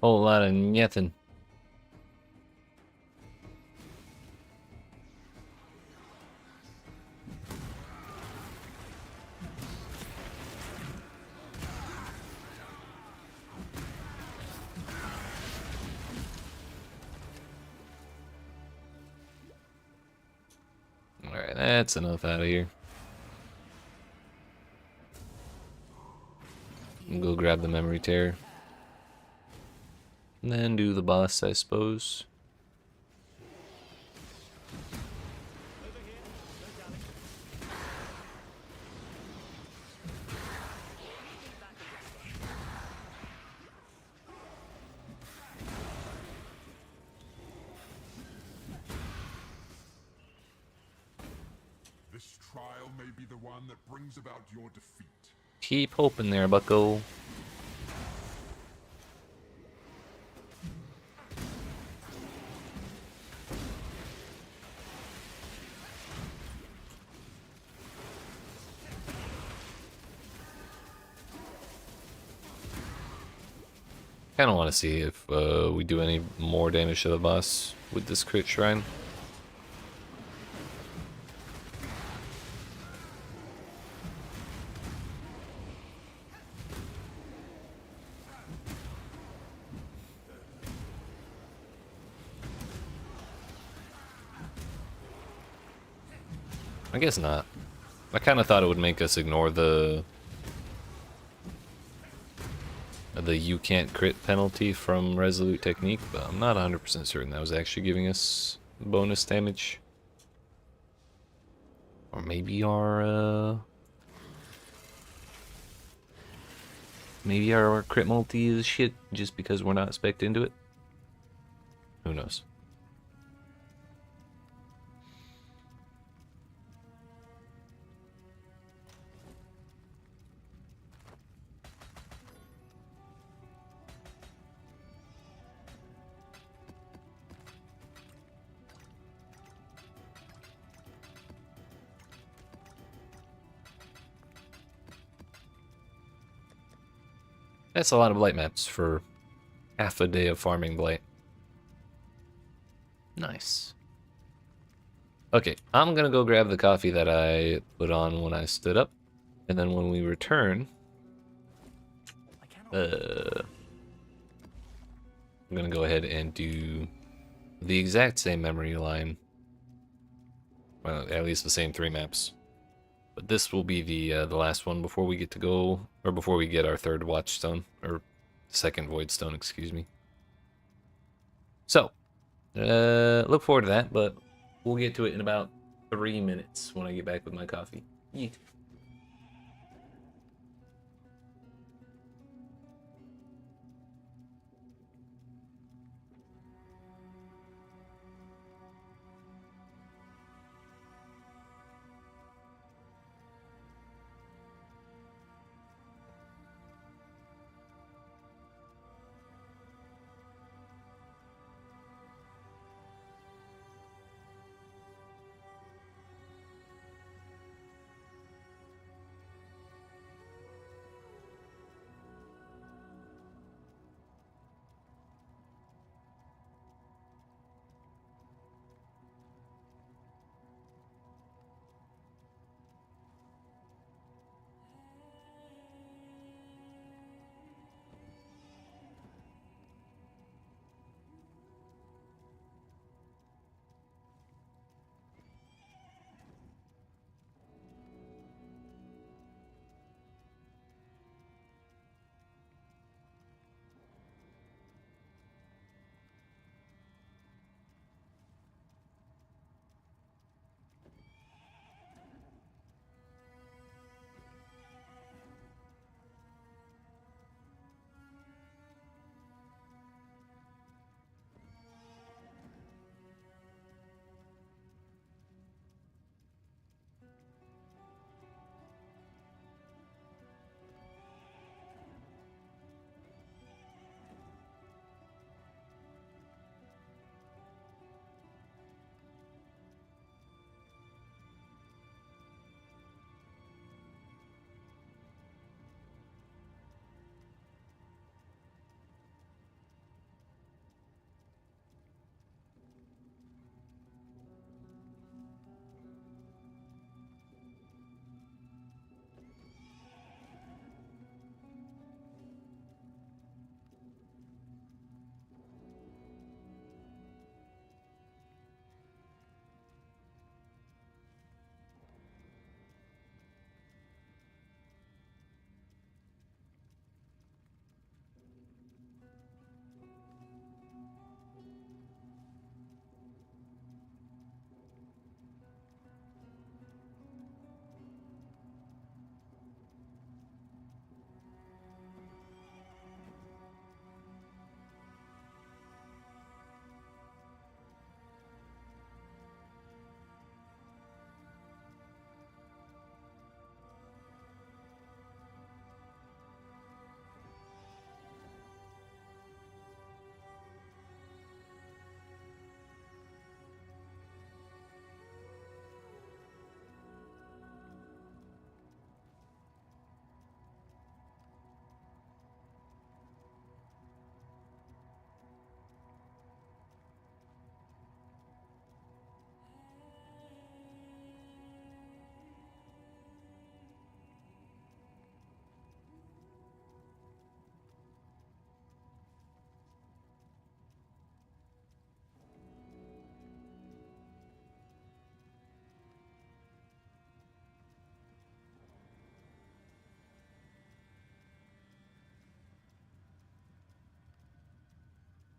Whole lot of nothing. Alright, that's enough out of here. Go grab the memory tear. And then do the boss, I suppose. This This trial may be the one that brings about your defeat. Keep hoping there, bucko. Kind of want to see if we do any more damage to the boss with this crit shrine. I guess not. I kind of thought it would make us ignore the you can't crit penalty from Resolute Technique, but I'm not 100% certain that was actually giving us bonus damage. Or maybe our crit multi is shit just because we're not spec'd into it. Who knows? That's a lot of blight maps for half a day of farming blight. Nice. Okay, I'm gonna go grab the coffee that I put on when I stood up, and then when we return, I'm gonna go ahead and do the exact same memory line. Well, at least the same 3 maps. But this will be the last one before we get to go, or before we get our 3rd Watchstone, or 2nd Voidstone, excuse me. So, look forward to that, but we'll get to it in about 3 minutes when I get back with my coffee. Yeet.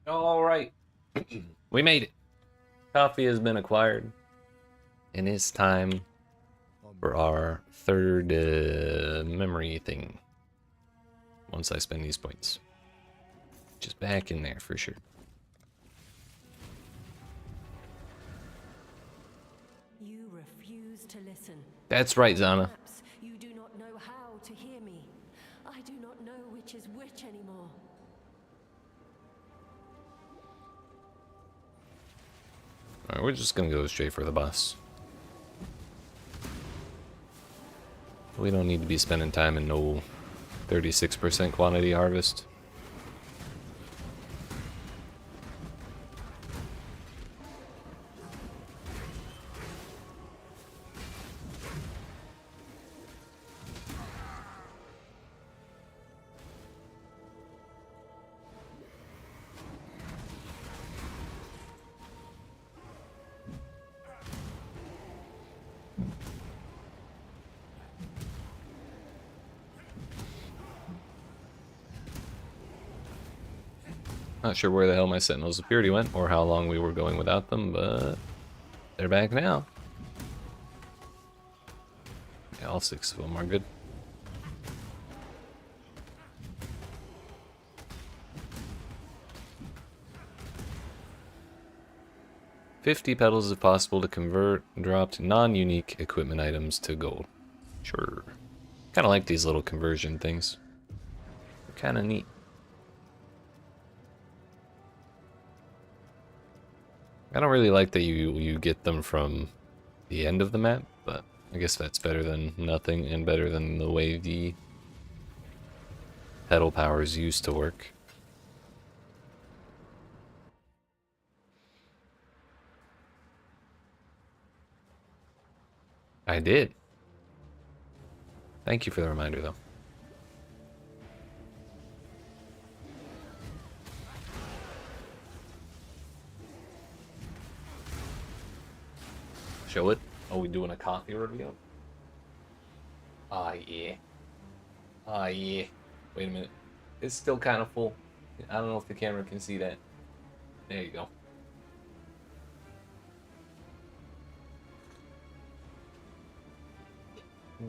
All right. We made it. Coffee has been acquired. And it's time for our third memory thing. Once I spend these points. Just back in there for sure. You refuse to listen. That's right, Zana. Perhaps you do not know how to hear me. I do not know which is which anymore. Alright, we're just gonna go straight for the boss. We don't need to be spending time in no 36% quantity harvest. Not sure where the hell my Sentinels of Purity went, or how long we were going without them, but they're back now. Yeah, all 6 of them are good. $50 petals if possible to convert dropped non-unique equipment items to gold. Sure. Kind of like these little conversion things. They're kind of neat. I don't really like that you get them from the end of the map, but I guess that's better than nothing and better than the way the pedal powers used to work. I did. Thank you for the reminder, though. Show it. Oh, we doing a coffee reveal? Ah, yeah. Ah, yeah. Wait a minute. It's still kind of full. I don't know if the camera can see that. There you go.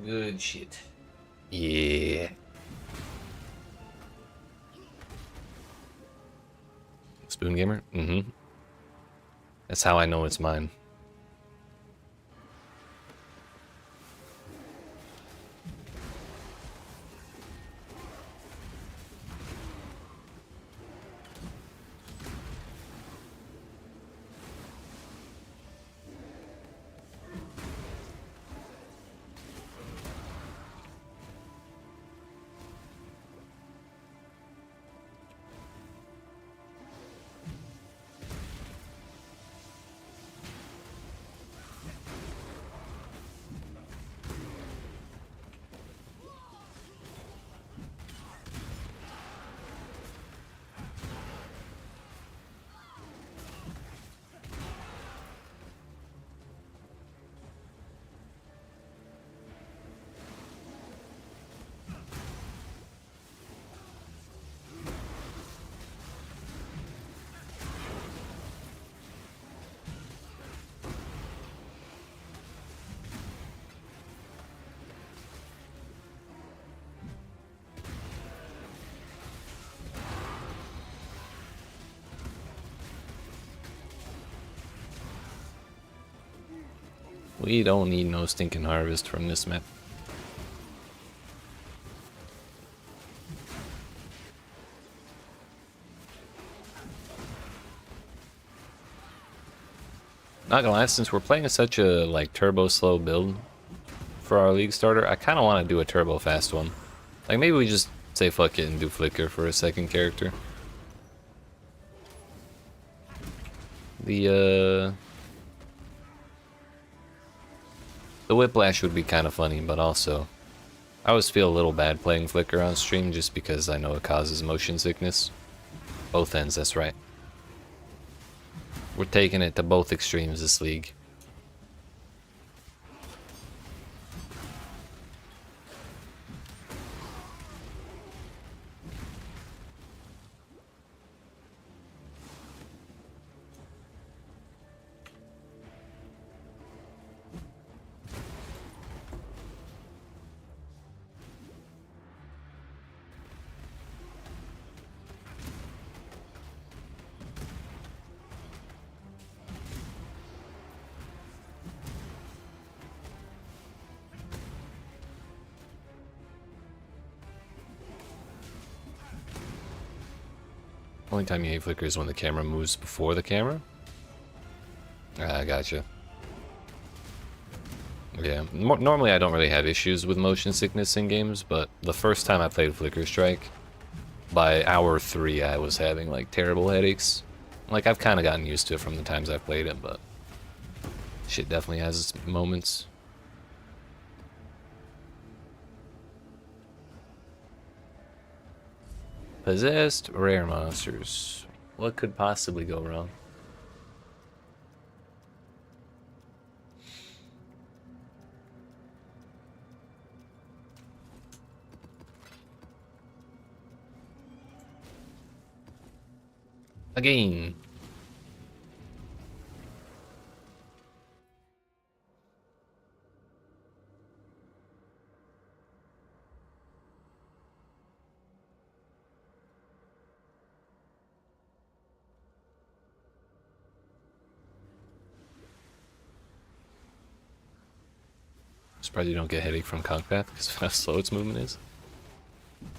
Good shit. Yeah. Spoon Gamer? Mm-hmm. That's how I know it's mine. We don't need no stinking harvest from this map. Not gonna lie, since we're playing such a like turbo slow build for our league starter, I kind of want to do a turbo fast one. Like maybe we just say fuck it and do Flicker for a second character. The Whiplash would be kind of funny, but also I always feel a little bad playing Flicker on stream just because I know it causes motion sickness. Both ends, that's right. We're taking it to both extremes this league. Only time you hate flicker is when the camera moves before the camera? Ah, gotcha. Yeah, normally I don't really have issues with motion sickness in games, but the first time I played Flicker Strike, by hour 3 I was having like terrible headaches. Like I've kind of gotten used to it from the times I've played it, but shit definitely has its moments. Possessed rare monsters. What could possibly go wrong? Again. Surprised you don't get headache from Conk Path because of how slow its movement is.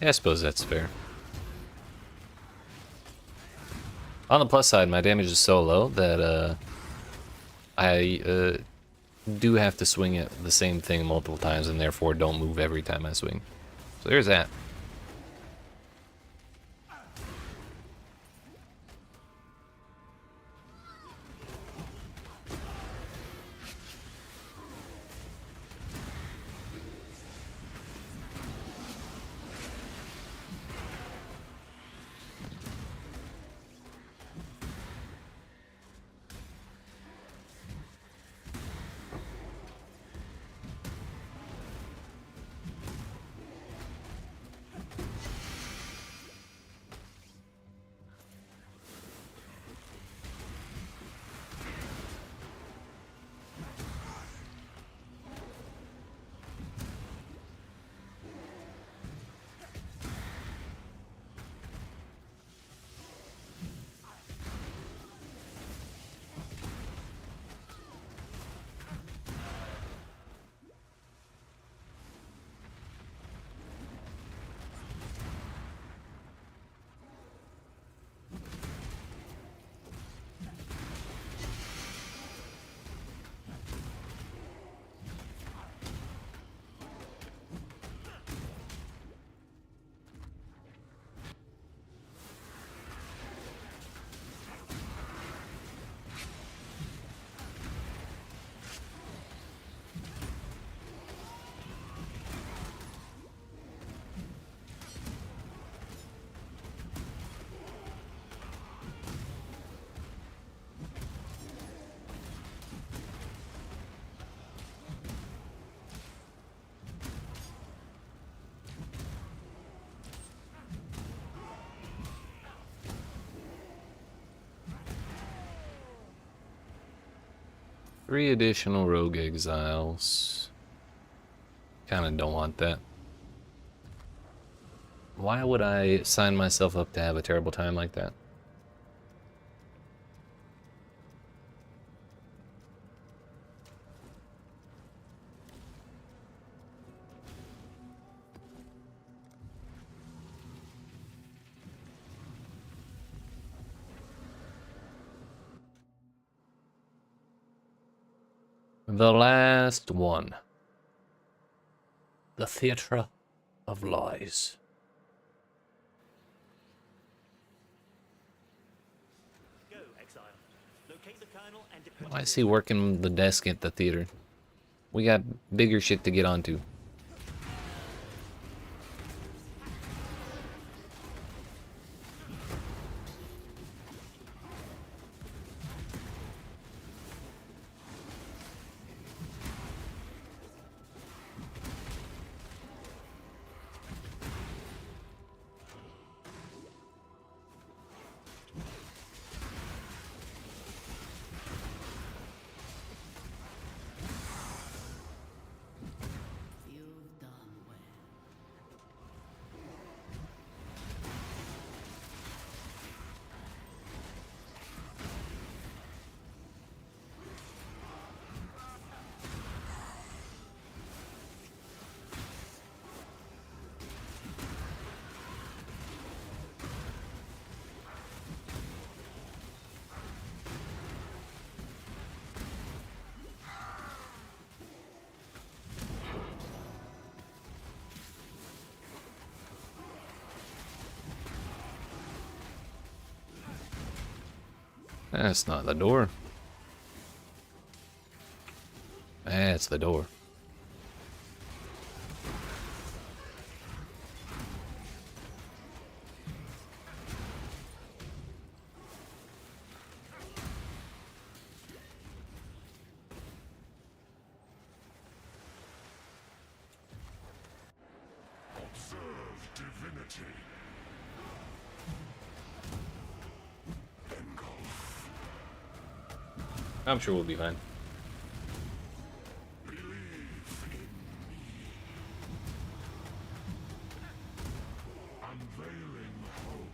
Yeah, I suppose that's fair. On the plus side, my damage is so low that I do have to swing at the same thing multiple times and therefore don't move every time I swing. So there's that. Three additional rogue exiles. Kinda don't want that. Why would I sign myself up to have a terrible time like that? The last one. The Theatre of Lies. Go, Exile. Locate the Colonel and deploy. I see working the desk at the theater. We got bigger shit to get onto. The That's not the door. That's the door. Observe divinity. Engulf. I'm sure we'll be fine. Believe in me. Unveiling hope.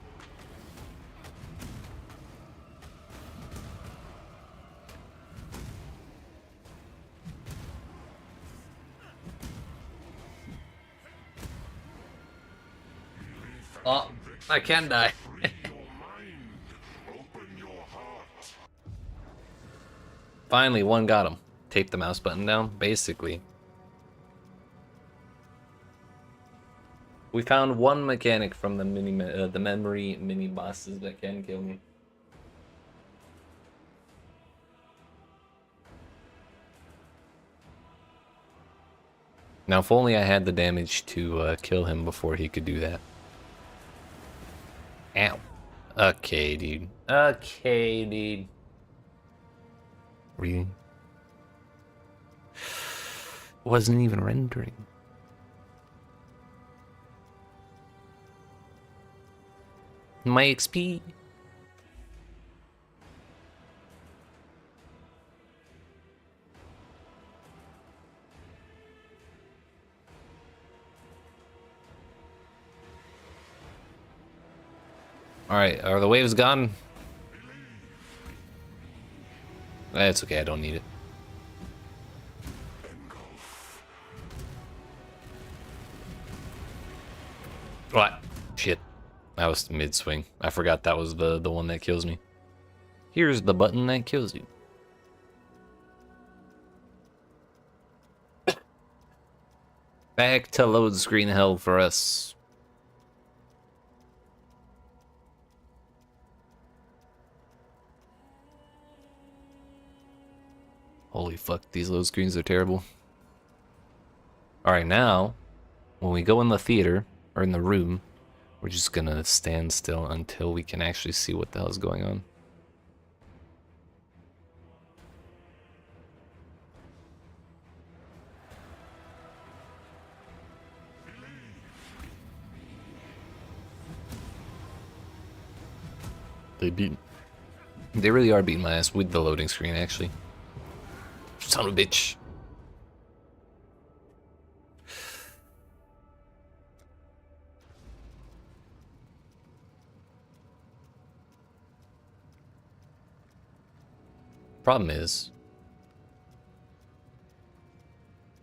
Oh, I can die. Free your mind. Open your heart. Finally, one got him. Tape the mouse button down, basically. We found one mechanic from the the memory mini bosses that can kill me. Now, if only I had the damage to kill him before he could do that. Ow. Okay, dude. Okay, dude. Really? Wasn't even rendering. My XP. Alright, are the waves gone? It's okay, I don't need it. What? Shit. That was mid-swing. I forgot that was the one that kills me. Here's the button that kills you. Back to load screen hell for us. Holy fuck, these load screens are terrible. Alright, now, when we go in the theater, or in the room, we're just gonna stand still until we can actually see what the hell is going on. They really are beating my ass with the loading screen, actually. Son of a bitch. Problem is,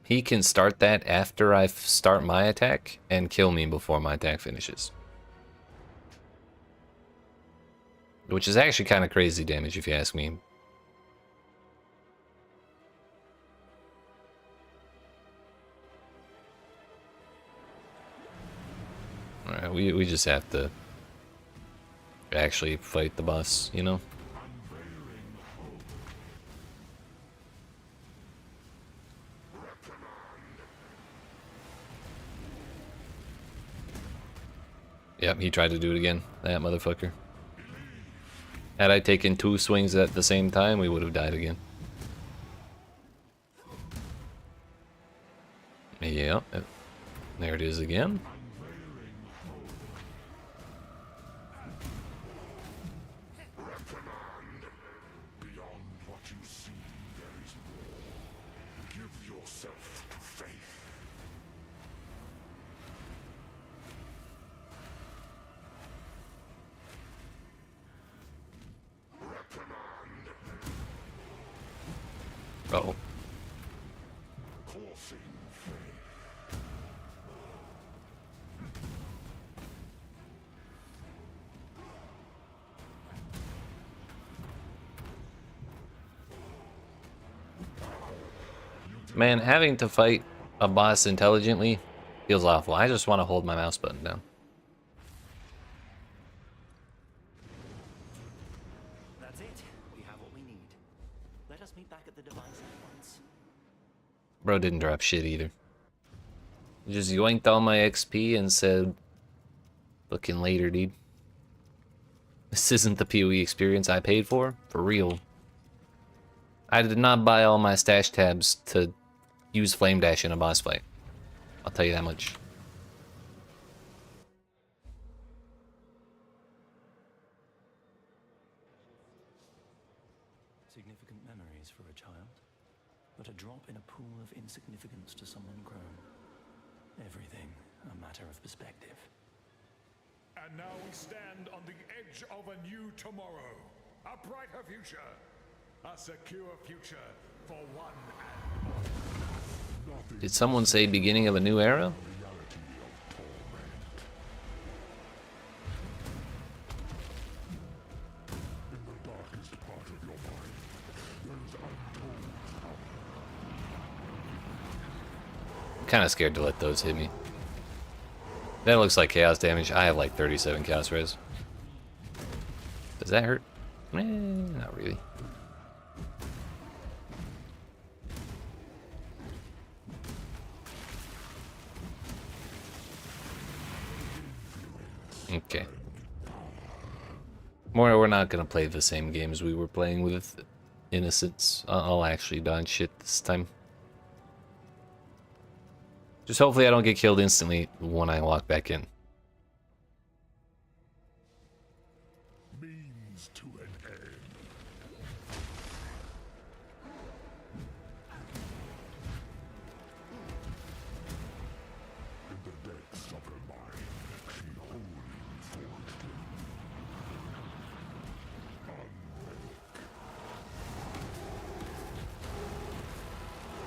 he can start that after I start my attack and kill me before my attack finishes. Which is actually kind of crazy damage if you ask me. Alright, we just have to actually fight the boss, you know? Yep, he tried to do it again, that motherfucker. Had I taken 2 swings at the same time, we would have died again. Yep, there it is again. Beyond what you see, there is more. Give yourself to faith. Uh-oh. Coursing faith. Man, having to fight a boss intelligently feels awful. I just want to hold my mouse button down. That's it. Bro didn't drop shit either. He just yoinked all my XP and said, looking later, dude. This isn't the PoE experience I paid for real. I did not buy all my stash tabs to use Flame Dash in a boss fight. I'll tell you that much. Significant memories for a child, but a drop in a pool of insignificance to someone grown. Everything a matter of perspective. And now we stand on the edge of a new tomorrow. A brighter future. A secure future for one and all. Did someone say beginning of a new era? I'm kind of scared to let those hit me. That looks like chaos damage. I have like 37 chaos res. Does that hurt? Not really. Okay. We're not gonna play the same games we were playing with Innocents. I'll actually dodge shit this time. Just hopefully I don't get killed instantly when I walk back in. Means to an end. In the depths of her mind, she wholly forged him.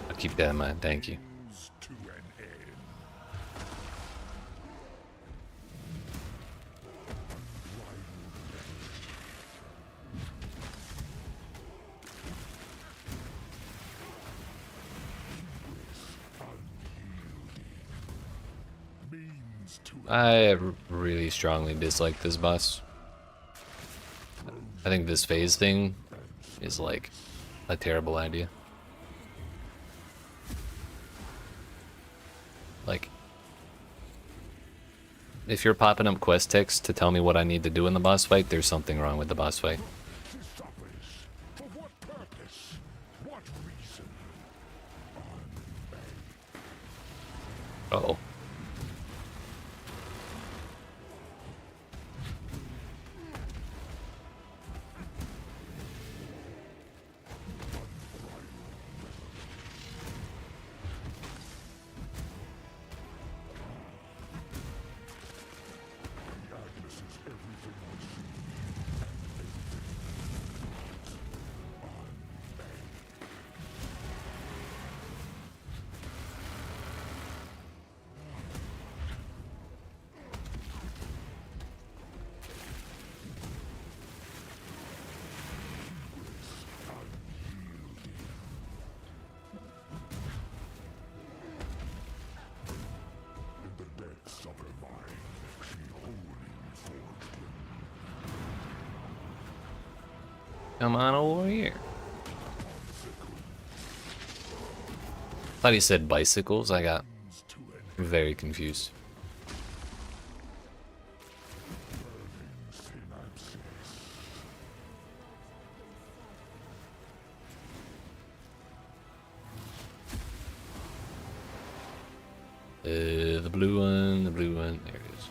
I'll keep that in mind, thank you. Means to an end. Means to I really strongly dislike this boss. I think this phase thing is like a terrible idea. Like, if you're popping up quest text to tell me what I need to do in the boss fight, there's something wrong with the boss fight. this suffers. For what purpose? What reason? Uh-oh. Agnes is everything I see. In the depths of her mind, she wholly forged him. Come on over here. Thought he said bicycles. I got Means to an very confused. synapses. The blue one, there it is.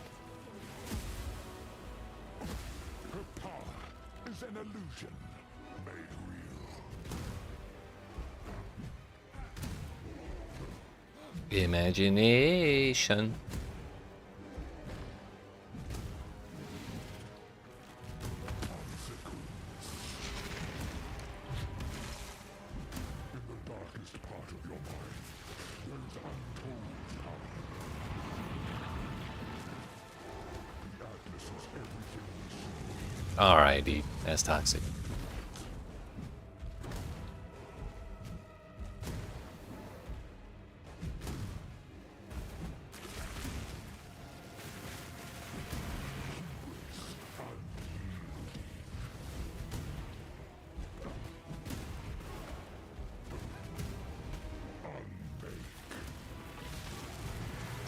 Her power is an illusion made real. Imagination. In the darkest part of your mind, there is untold power. The Atlas is everything we see. Alright, dude. That's toxic.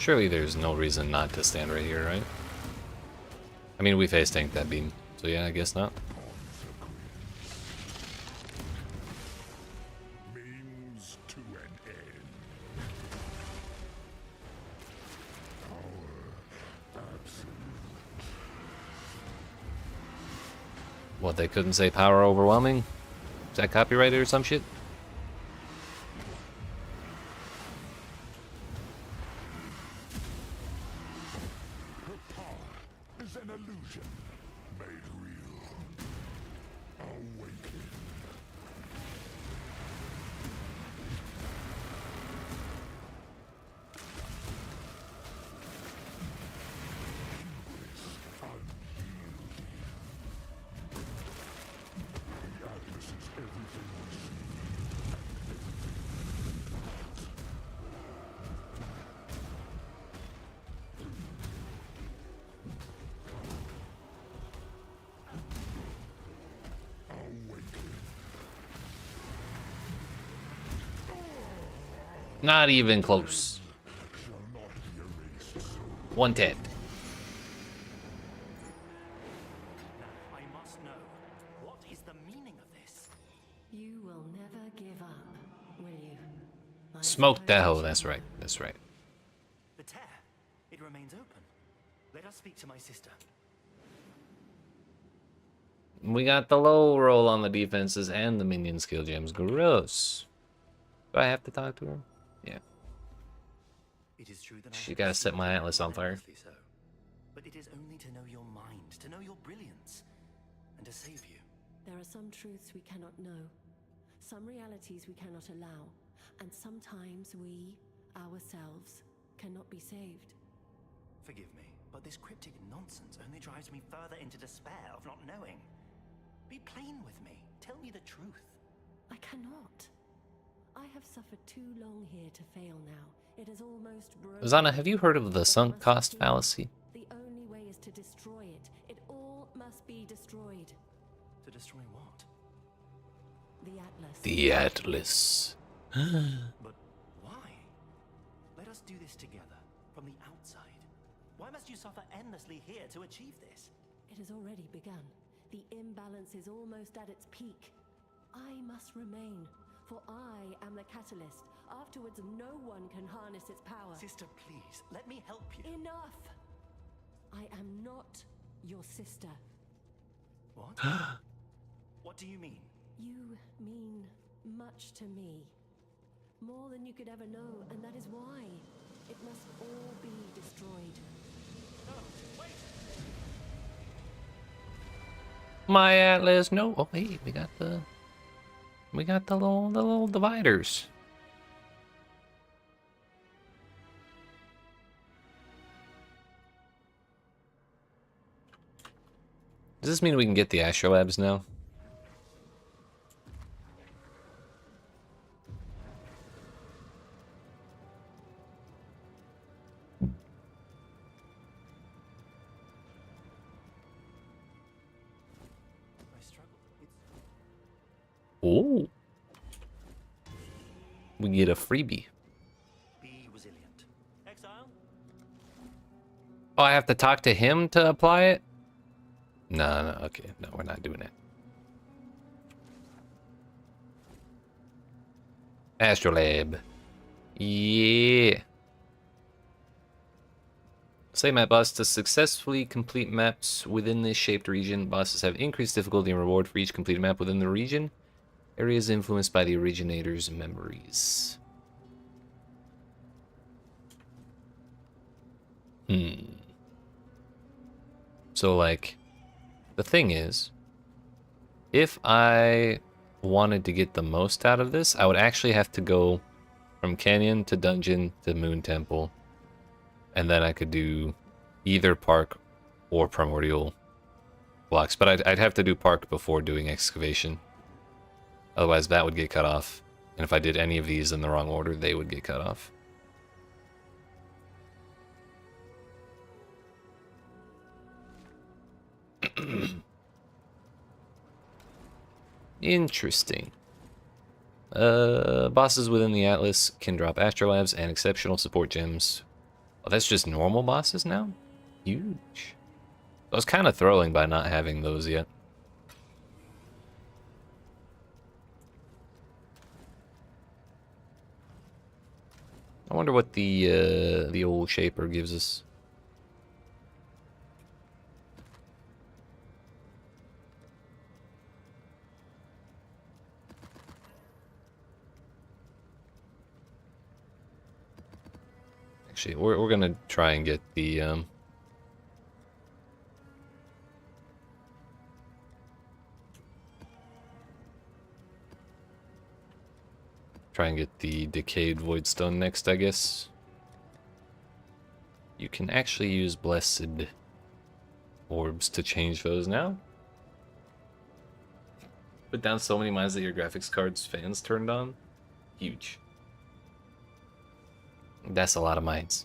Surely there's no reason not to stand right here, right? I mean, we face tanked that beam, so yeah, I guess not. Means to an end. Power absolute. What, they couldn't say power overwhelming? Is that copyrighted or some shit? Her power is an illusion made real. Awaken. The Atlas is everything we see. Not even close. Shall not be erased so 110. Now, I must know. What is the meaning of this? You will never give up, will you? I Smoke that suppose hoe, that's right, that's right. The tear. It remains open. Let us speak to my sister. We got the low roll on the defenses and the minion skill gems. Gross. Do I have to talk to her? Yeah. It is true that I She have gotta set deceived my you atlas on fire. relentlessly so. But it is only to know your mind, to know your brilliance, and to save you. There are some truths we cannot know, some realities we cannot allow, and sometimes we, ourselves, cannot be saved. Forgive me, but this cryptic nonsense only drives me further into despair of not knowing. Be plain with me. Tell me the truth. I cannot. I have suffered too long here to fail now. It has almost broken. Zana, have you heard of the But I sunk must cost succeed. fallacy? The only way is to destroy it. It all must be destroyed. To destroy what? The Atlas. The Atlas. But why? Let us do this together, from the outside. Why must you suffer endlessly here to achieve this? It has already begun. The imbalance is almost at its peak. I must remain, for I am the catalyst. Afterwards, no one can harness its power. Sister, please, let me help you. Enough! I am not your sister. What? What do you mean? You mean much to me. More than you could ever know, and that is why it must all be destroyed. My Atlas, no. Oh, hey, we got the little dividers. Does this mean we can get the astrolabs now? I struggle. It's... Oh. We get a freebie. Be resilient. Exile? Oh, I have to talk to him to apply it? No, no, okay. No, we're not doing it. Astrolab. Yeah. Say map boss to successfully complete maps within this shaped region. Bosses have increased difficulty and reward for each completed map within the region. Areas influenced by the originator's memories. So, like, the thing is, if I wanted to get the most out of this, I would actually have to go from Canyon to Dungeon to Moon Temple. And then I could do either Park or Primordial blocks. But I'd have to do Park before doing Excavation. Otherwise, that would get cut off. And if I did any of these in the wrong order, they would get cut off. Interesting. Bosses within the Atlas can drop astrolabs and exceptional support gems Oh, that's just normal bosses now? Huge. I was kind of throwing by not having those yet. I wonder what the old shaper gives us. Actually, we're gonna try and get the decayed voidstone next, I guess. You can actually use blessed orbs to change those now. Put down so many mines that your graphics card's fans turned on. Huge. That's a lot of mines.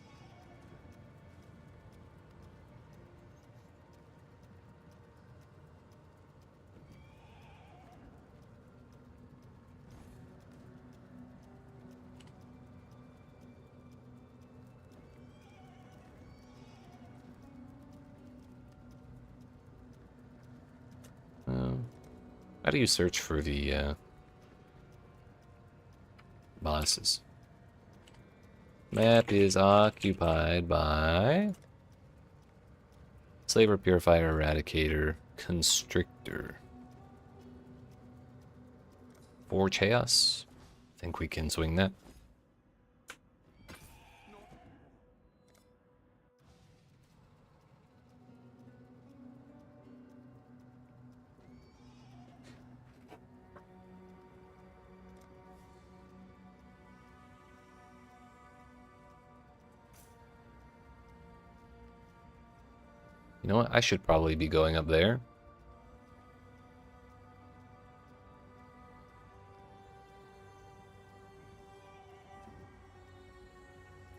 How do you search for the bosses? Map is occupied by Slaver, Purifier, Eradicator, Constrictor. For Chaos. I think we can swing that. You know what? I should probably be going up there.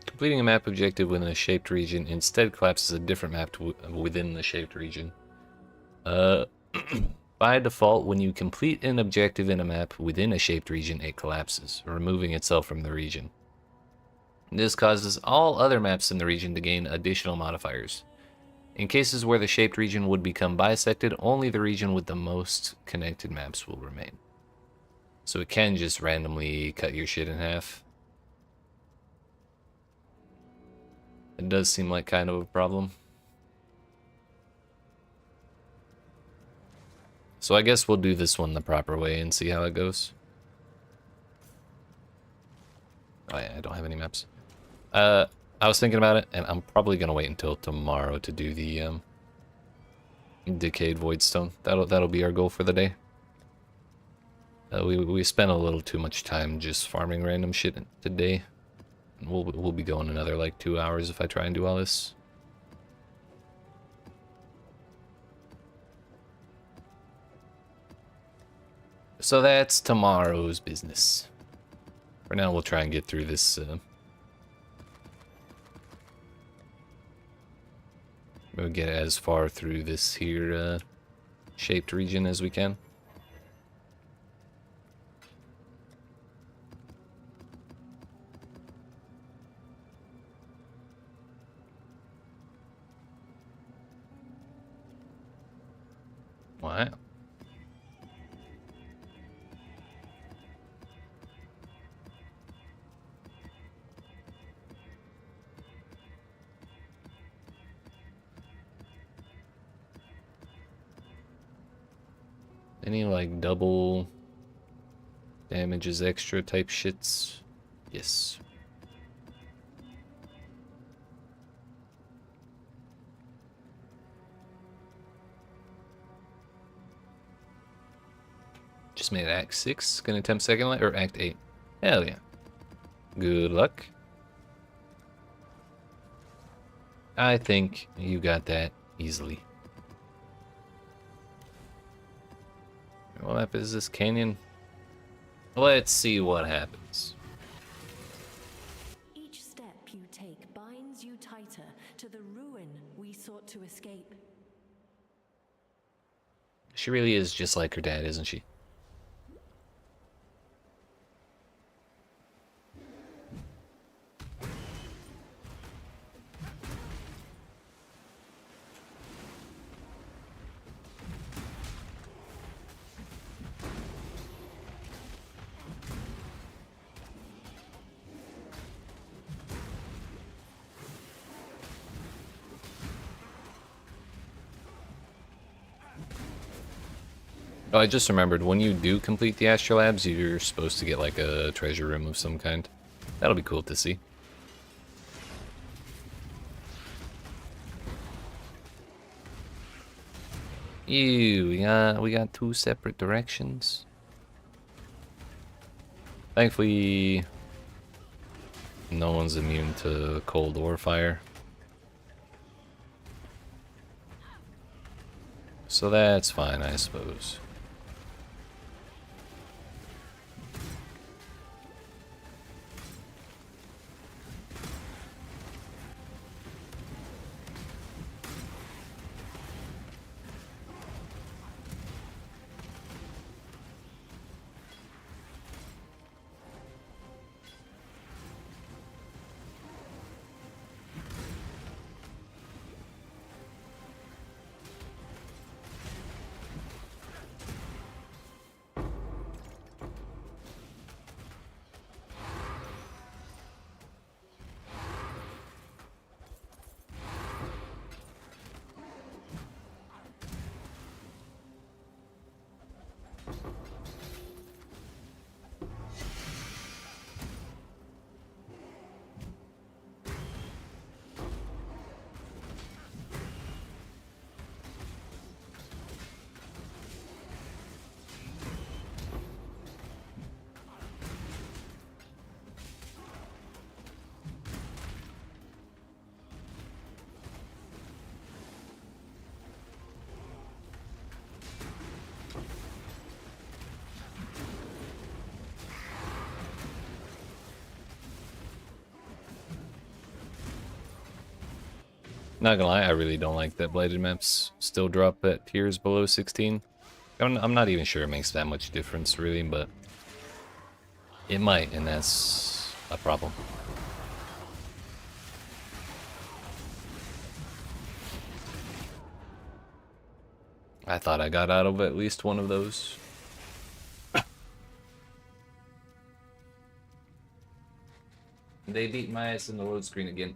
Completing a map objective within a shaped region instead collapses a different map within the shaped region. By default, when you complete an objective in a map within a shaped region, it collapses, removing itself from the region. This causes all other maps in the region to gain additional modifiers. In cases where the shaped region would become bisected, only the region with the most connected maps will remain. So it can just randomly cut your shit in half. It does seem like kind of a problem. So I guess we'll do this one the proper way and see how it goes. Oh yeah, I don't have any maps. I was thinking about it, and I'm probably gonna wait until tomorrow to do the decayed voidstone. That'll be our goal for the day. We spent a little too much time just farming random shit today. We'll be going another like 2 hours if I try and do all this. So that's tomorrow's business. For now, we'll try and get through this. We'll get as far through this here shaped region as we can. What? Any like double damages extra type shits? Yes. Just made Act 6. Gonna attempt second light or Act 8. Hell yeah. Good luck. I think you got that easily. What map is this? Canyon? Let's see what happens. Each step you take binds you tighter to the ruin we sought to escape. She really is just like her dad, isn't she? Oh, I just remembered, when you do complete the Astrolabs, you're supposed to get like a treasure room of some kind. That'll be cool to see. Ew, we got two separate directions. Thankfully, no one's immune to cold or fire. So that's fine, I suppose. Not gonna lie, I really don't like that bladed maps still drop at tiers below 16. I'm not even sure it makes that much difference really, but it might, and that's a problem. I thought I got out of at least one of those. They beat my ass in the load screen again.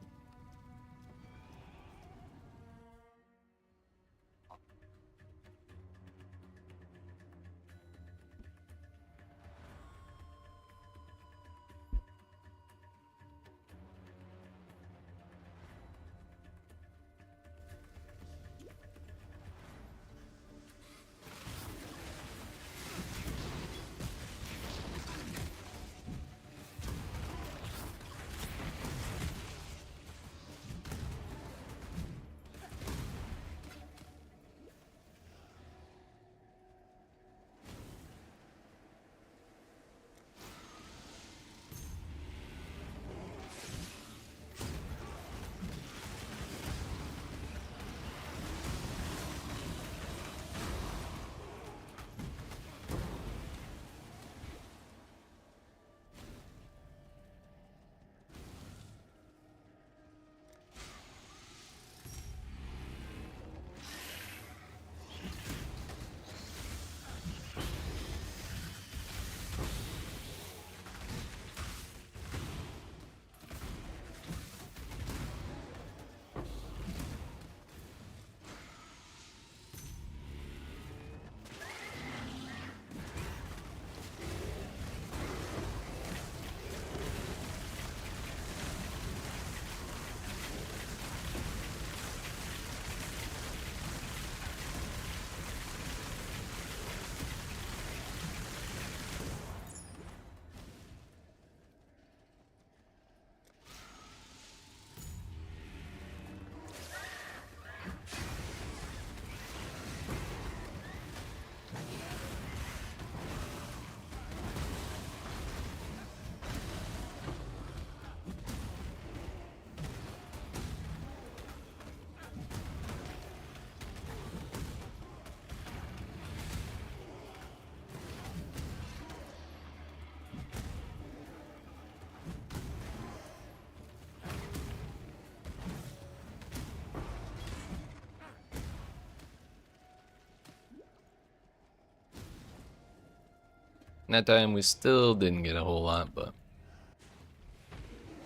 And that time we still didn't get a whole lot, but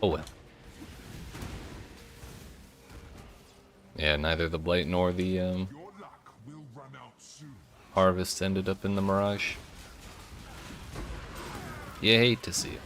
oh well. Yeah, neither the blight nor the Your luck will run out soon. harvest ended up in the Mirage. You hate to see it.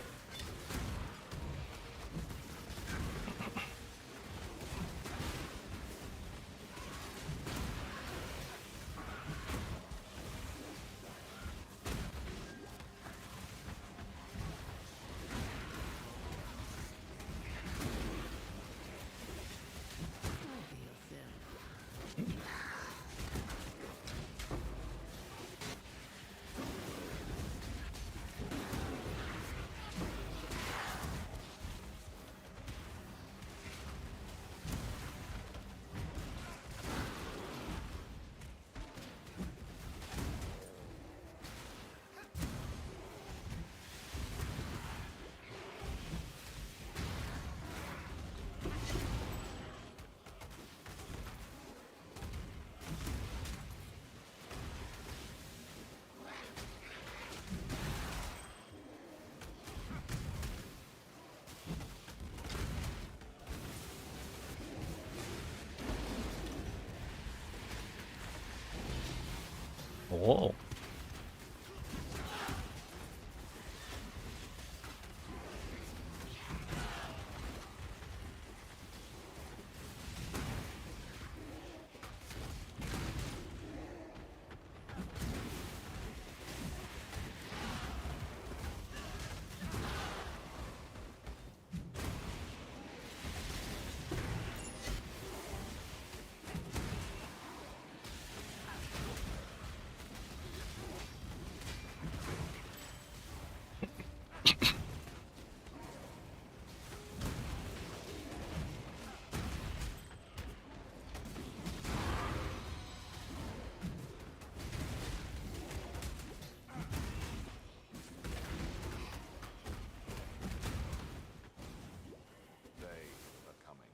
Whoa. They are coming.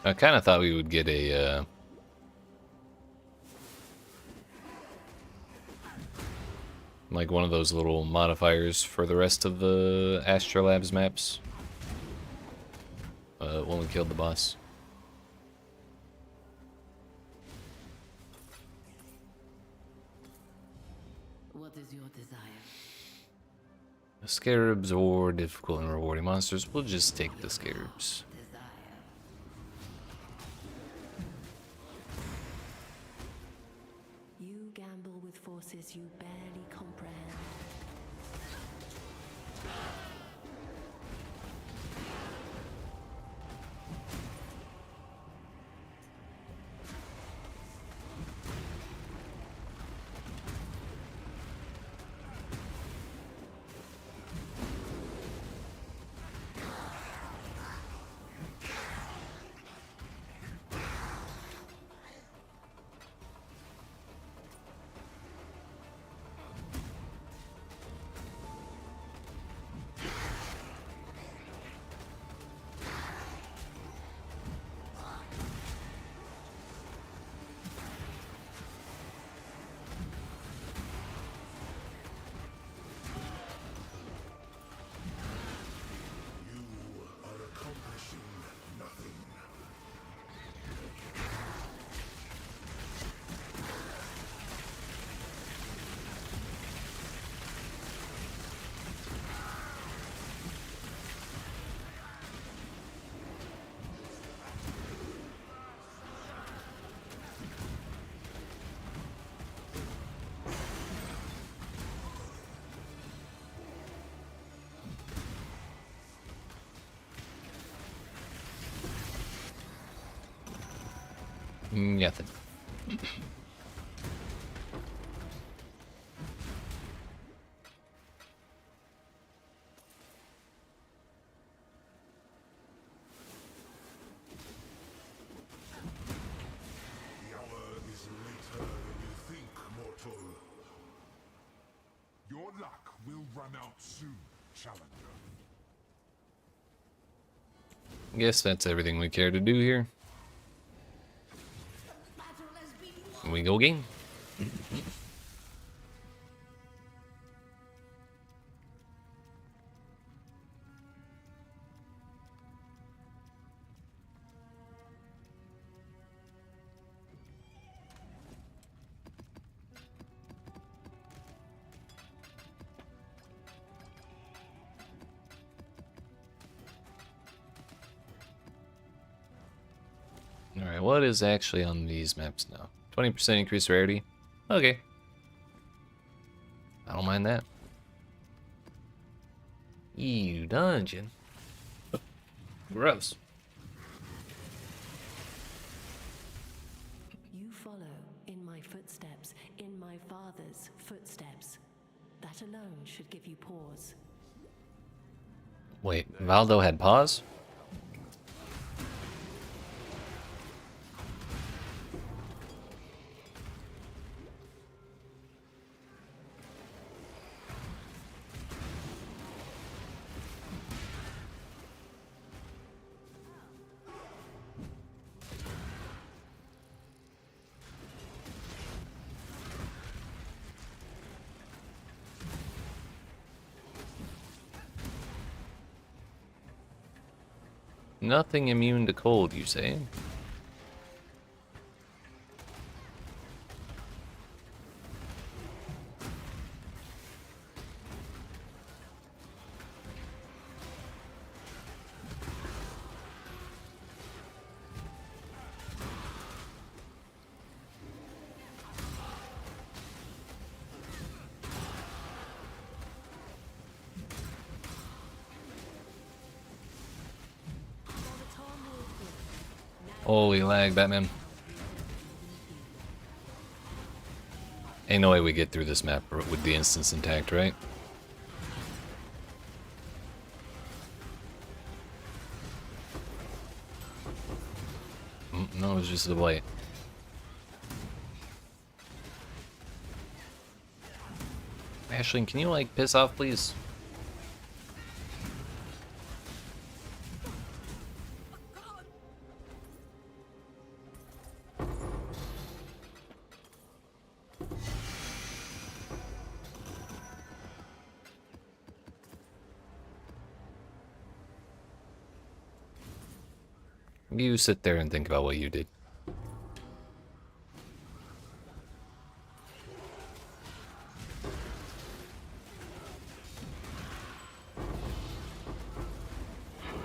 I kind of thought we would get a like one of those little modifiers for the rest of the Astrolabs maps when we killed the boss. What is your desire? Scarabs or difficult and rewarding monsters. We'll just take the scarabs. You gamble with forces you barely comprehend. Nothing. run out soon, Challenger. Guess that's everything we care to do here. We go game. Alright, what is actually on these maps now? 20% increased rarity? Okay. I don't mind that. Ew, dungeon. Gross. You follow in my footsteps, in my father's footsteps. That alone should give you pause. Wait, Valdo had pause? Nothing immune to cold, you say? Holy lag, Batman. Ain't no way we get through this map with the instance intact, right? No, it was just the blight. Ashlyn, can you, like, piss off, please? You sit there and think about what you did.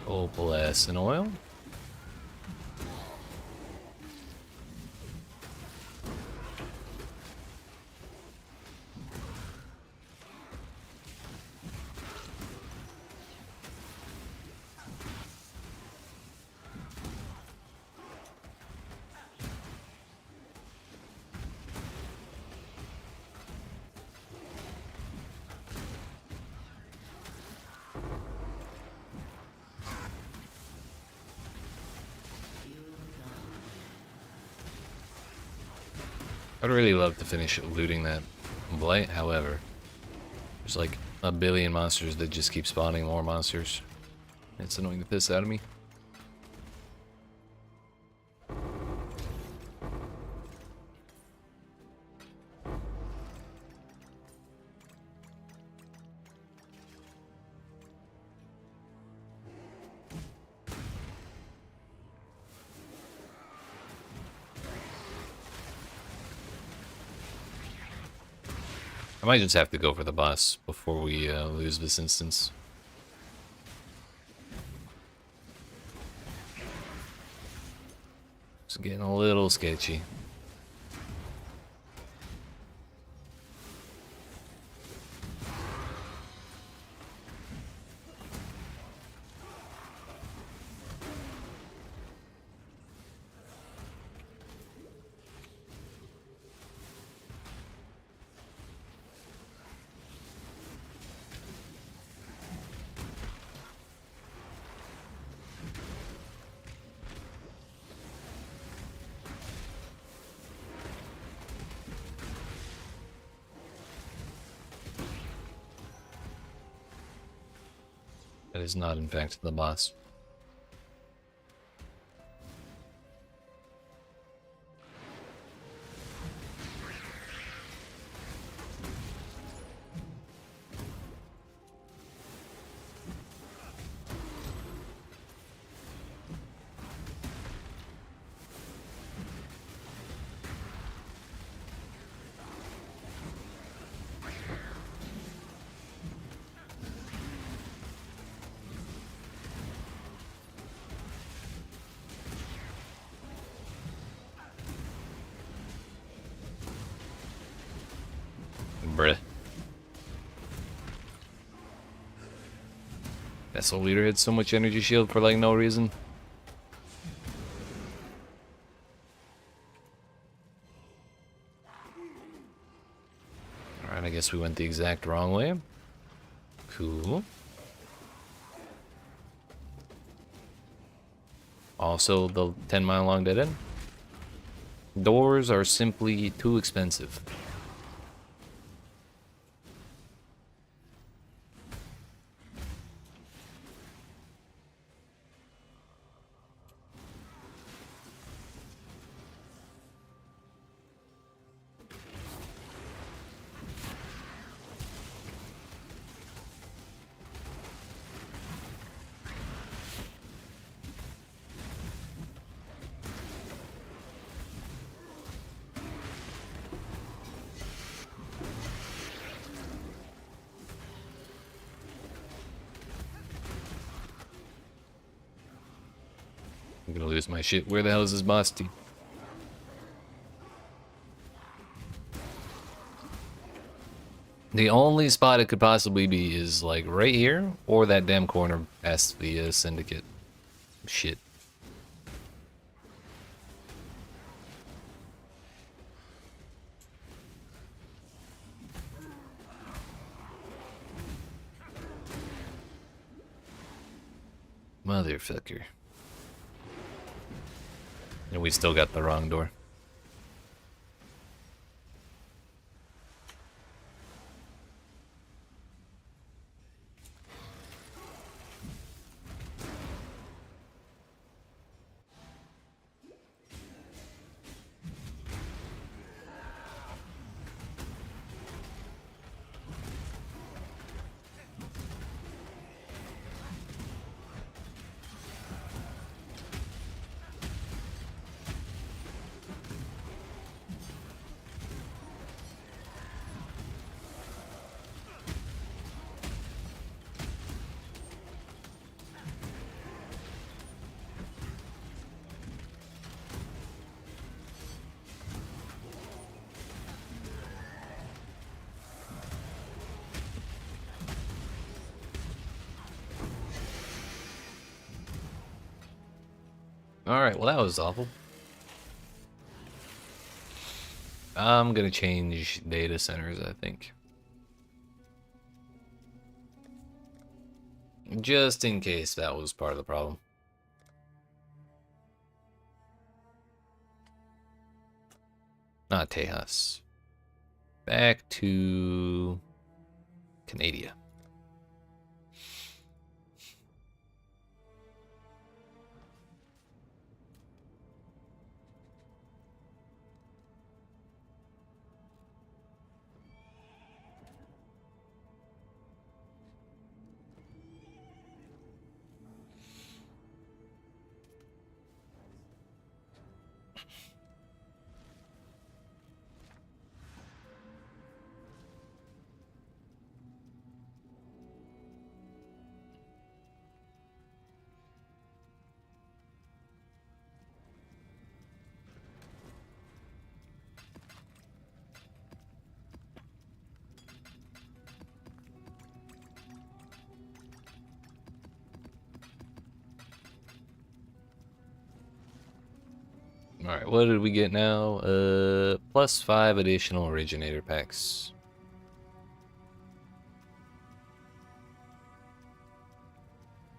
Opalescent oil. I'd really love to finish looting that blight, however, there's like a billion monsters that just keep spawning more monsters. It's annoying the piss out of me. I might just have to go for the boss before we lose this instance. It's getting a little sketchy. That is not, in fact, the boss. Bruh. Vessel leader had so much energy shield for like no reason. Alright, I guess we went the exact wrong way. Cool. Also, the 10-mile long dead end. Doors are simply too expensive. I'm gonna lose my shit. Where the hell is this boss team? The only spot it could possibly be is like right here or that damn corner past the syndicate. Shit. Motherfucker. And we still got the wrong door. Alright, well that was awful. I'm gonna change data centers, I think. Just in case that was part of the problem. Not Tejas. Back to Canada. Alright, what did we get now? Plus 5 additional originator packs.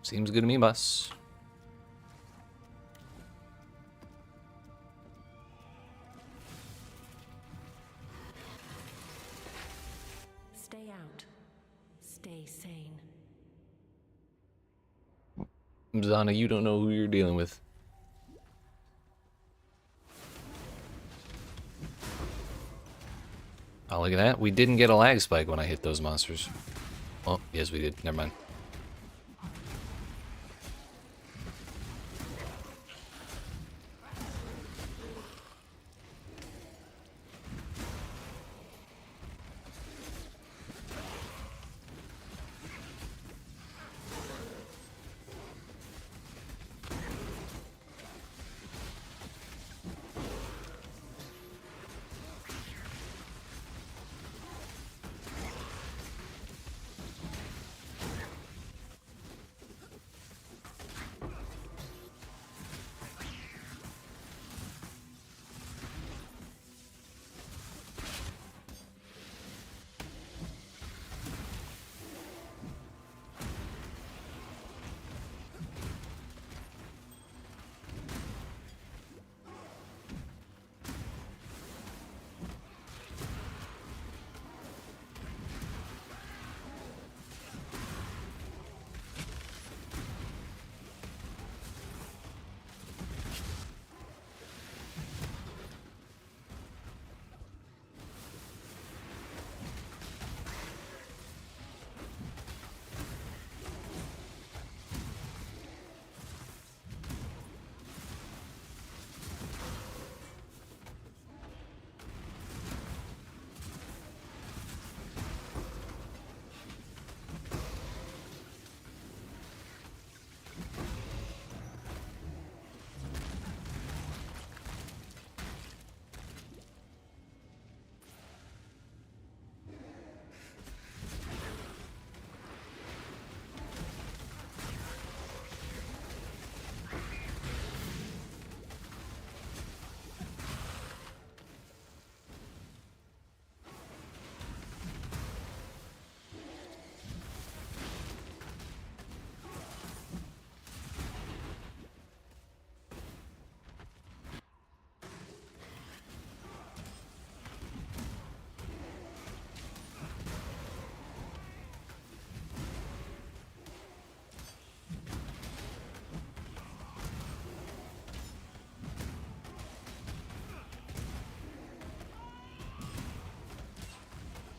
Seems good to me, boss. Stay out. Stay sane. Zana, you don't know who you're dealing with. Oh, look at that. We didn't get a lag spike when I hit those monsters. Oh, yes we did. Never mind.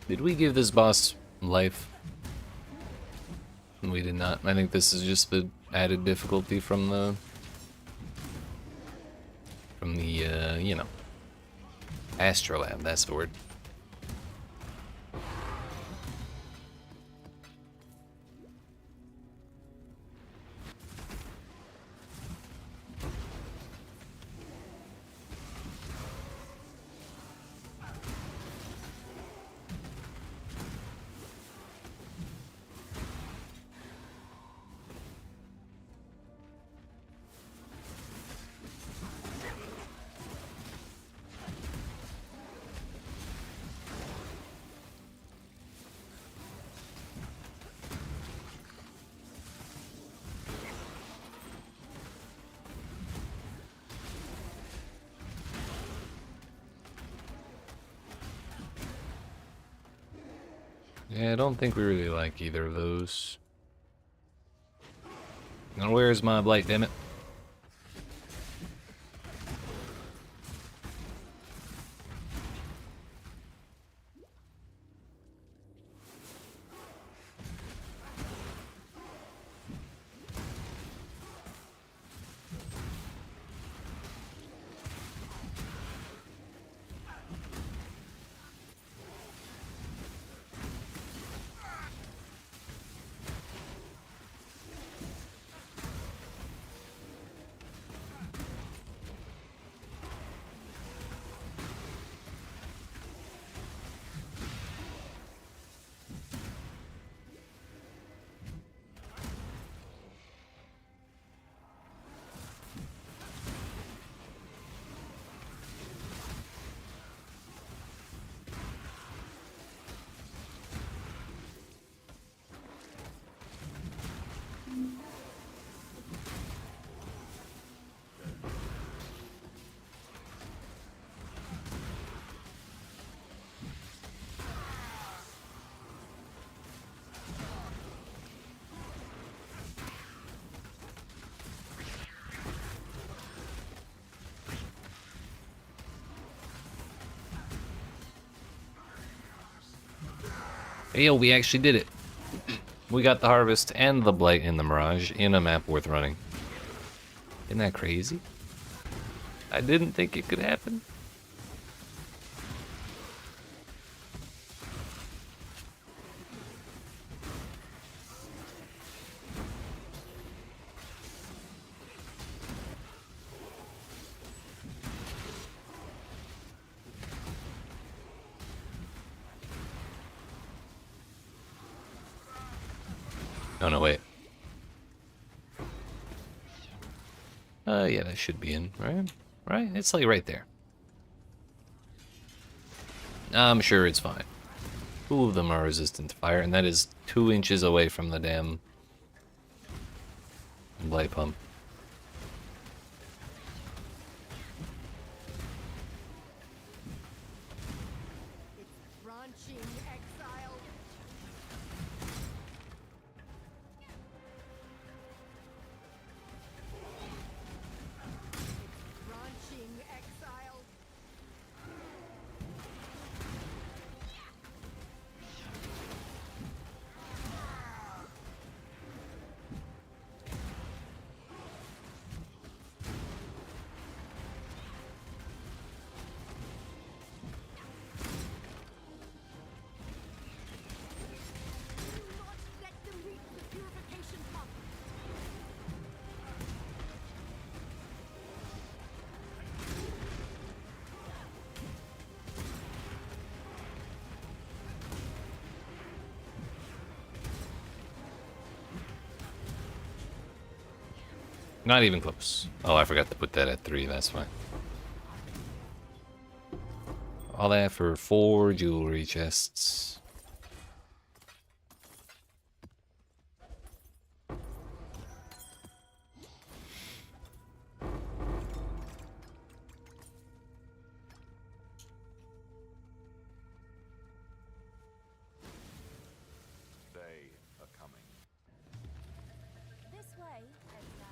Did we give this boss life? We did not. I think this is just the added difficulty from the you know, Astrolab, that's the word. Yeah, I don't think we really like either of those. Now where's my blight, damn it? Hey, yo, we actually did it. We got the Harvest and the Blight in the Mirage in a map worth running. Isn't that crazy? I didn't think it could happen. Oh, no, wait. Yeah, that should be in, right? Right? It's like right there. I'm sure it's fine. Two of them are resistant to fire, and that is 2 inches away from the damn Blight Pump. Branching exile. Branching exile. Do not let them reach the purification pump. Not even close. Oh, I forgot to put that at 3, that's fine. All that for 4 jewelry chests. They are coming. This way, Exile.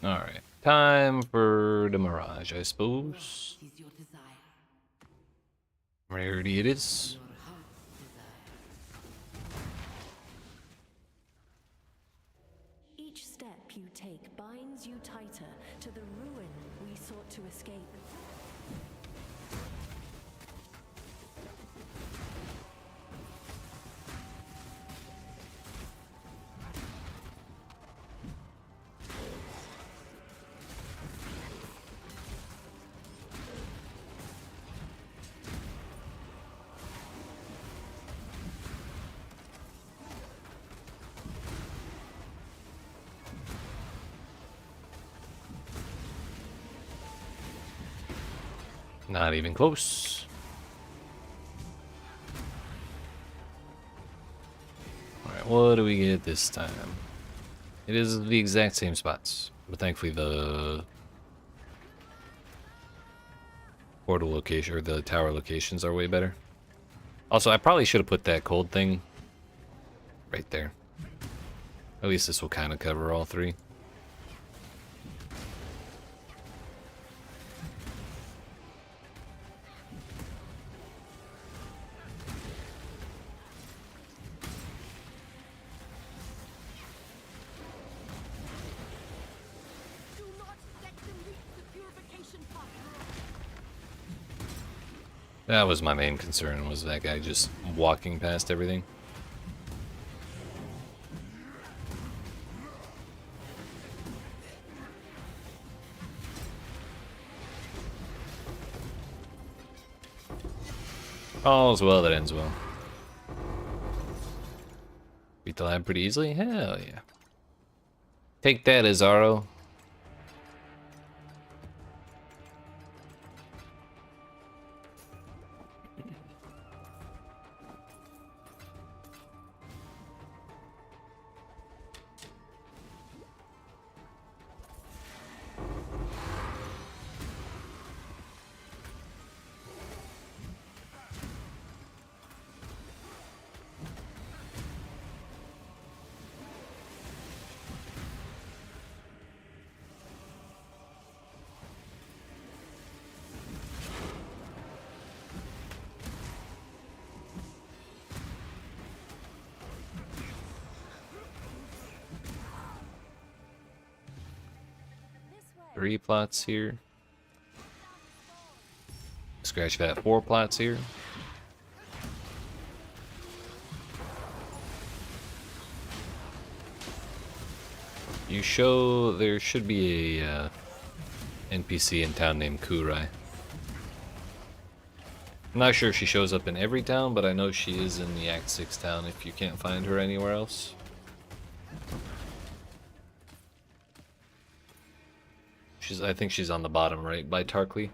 Alright. Time for the Mirage, I suppose. Is your desire. Rarity it is. Your heart's desire. Each step you take binds you tighter to the ruin we sought to escape. Not even close. Alright, what do we get this time? It is the exact same spots, but thankfully the portal location or the tower locations are way better. Also, I probably should have put that cold thing right there. At least this will kind of cover all three. Do not let them reach the purification path. That was my main concern, was that guy just walking past everything. All's well that ends well. Beat the lab pretty easily? Hell yeah. Take that, Azaro. This way. 3 plots here. Scratch that, 4 plots here. You show there should be a NPC in town named Kurai. I'm not sure if she shows up in every town, but I know she is in the Act 6 town if you can't find her anywhere else. I think she's on the bottom right by Tarkly.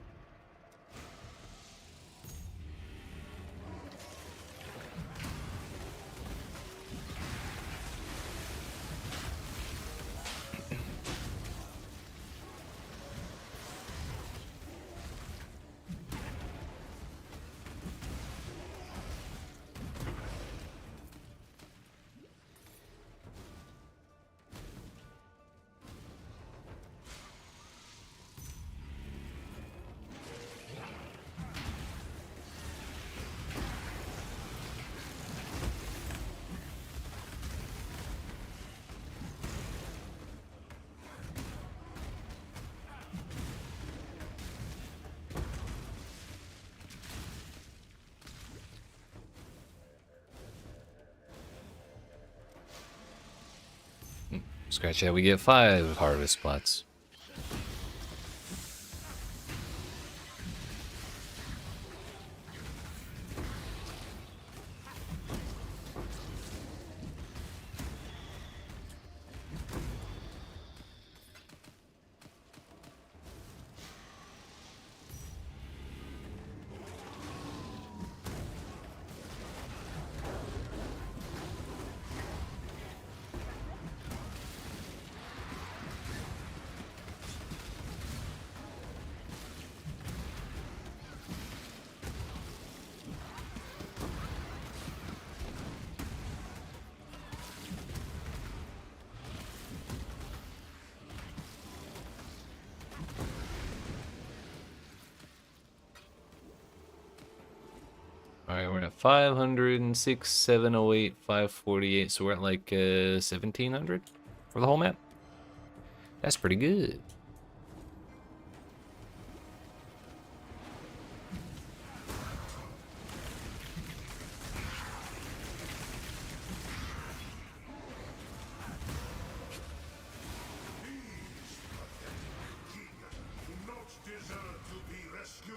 Scratch that, we get 5 harvest plots. Alright, we're at 506, 708, 548, so we're at like 1700 for the whole map. That's pretty good. Do not deserve to be rescued.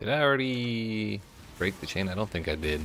Did I already break the chain? I don't think I did.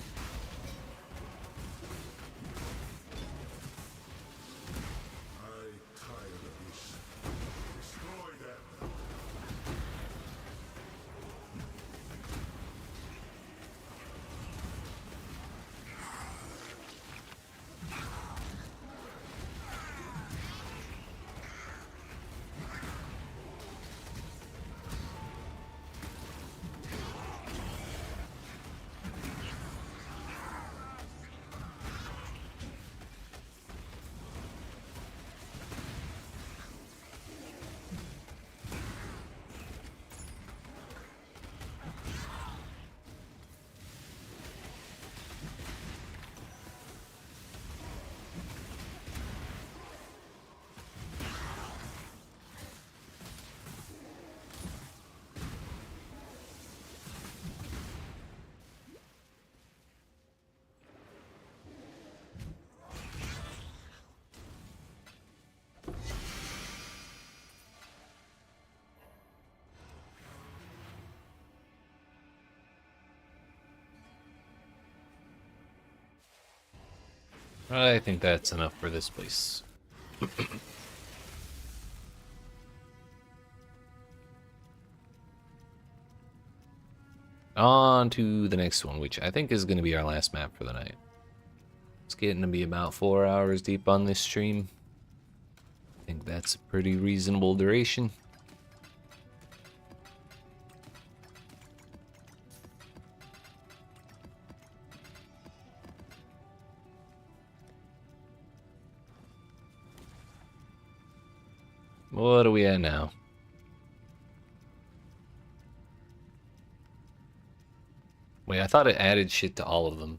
I think that's enough for this place. On to the next one, which I think is going to be our last map for the night. It's getting to be about 4 hours deep on this stream. I think that's a pretty reasonable duration. What are we at now? Wait, I thought it added shit to all of them.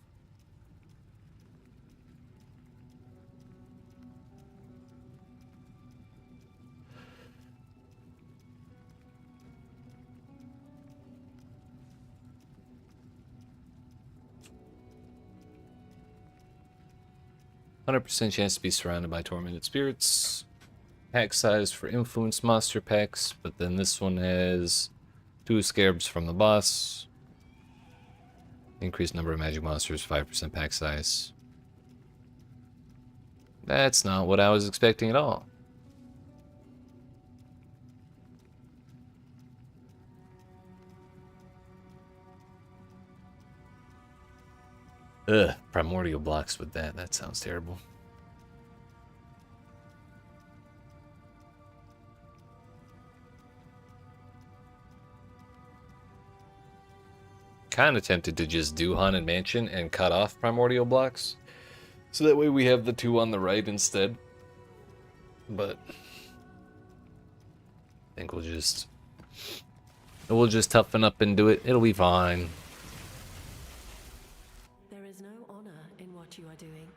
%100% chance to be surrounded by tormented spirits. Pack size for influence monster packs, but then this one has 2 scarabs from the boss. Increased number of magic monsters, 5% pack size. That's not what I was expecting at all. Ugh, primordial blocks with that. That sounds terrible. Kind of tempted to just do Haunted Mansion and cut off primordial blocks, so that way we have the 2 on the right instead. But I think we'll just toughen up and do it. It'll be fine. There is no honor in what you are doing,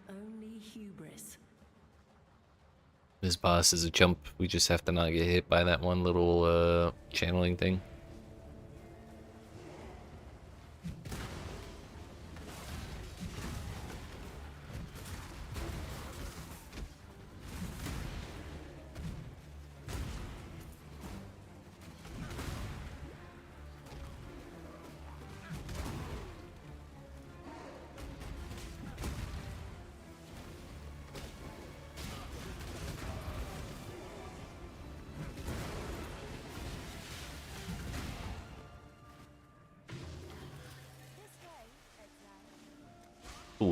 only hubris. This boss is a chump. We just have to not get hit by that one little channeling thing.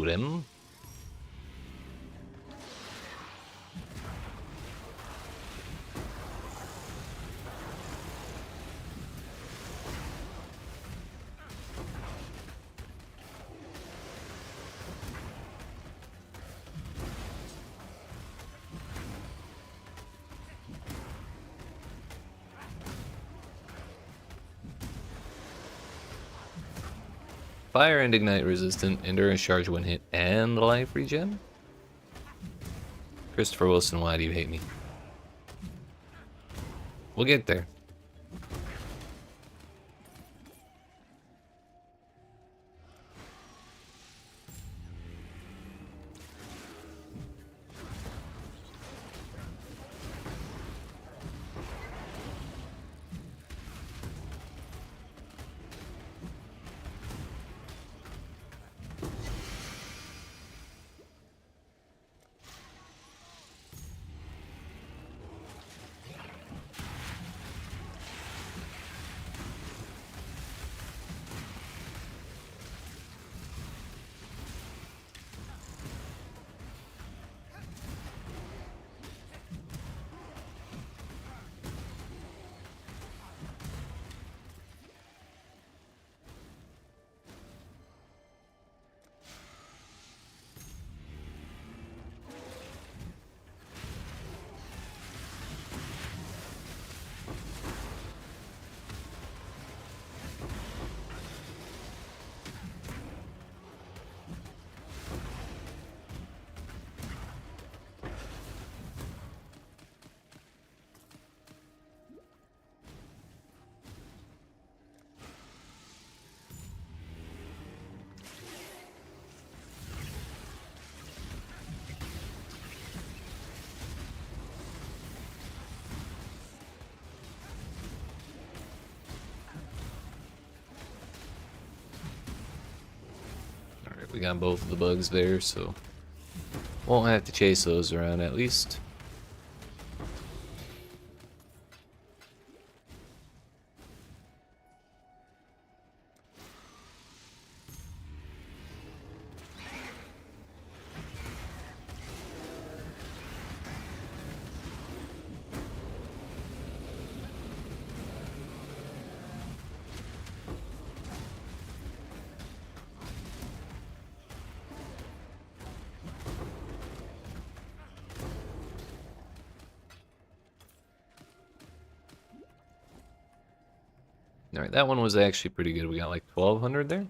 Them. Fire and ignite resistant, endurance charge when hit, and life regen? Christopher Wilson, why do you hate me? We'll get there. We got both of the bugs there, so won't have to chase those around at least. Alright, that one was actually pretty good. We got like 1200 there.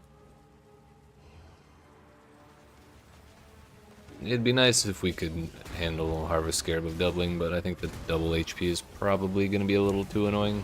It'd be nice if we could handle Harvest Scarab of doubling, but I think the double HP is probably going to be a little too annoying.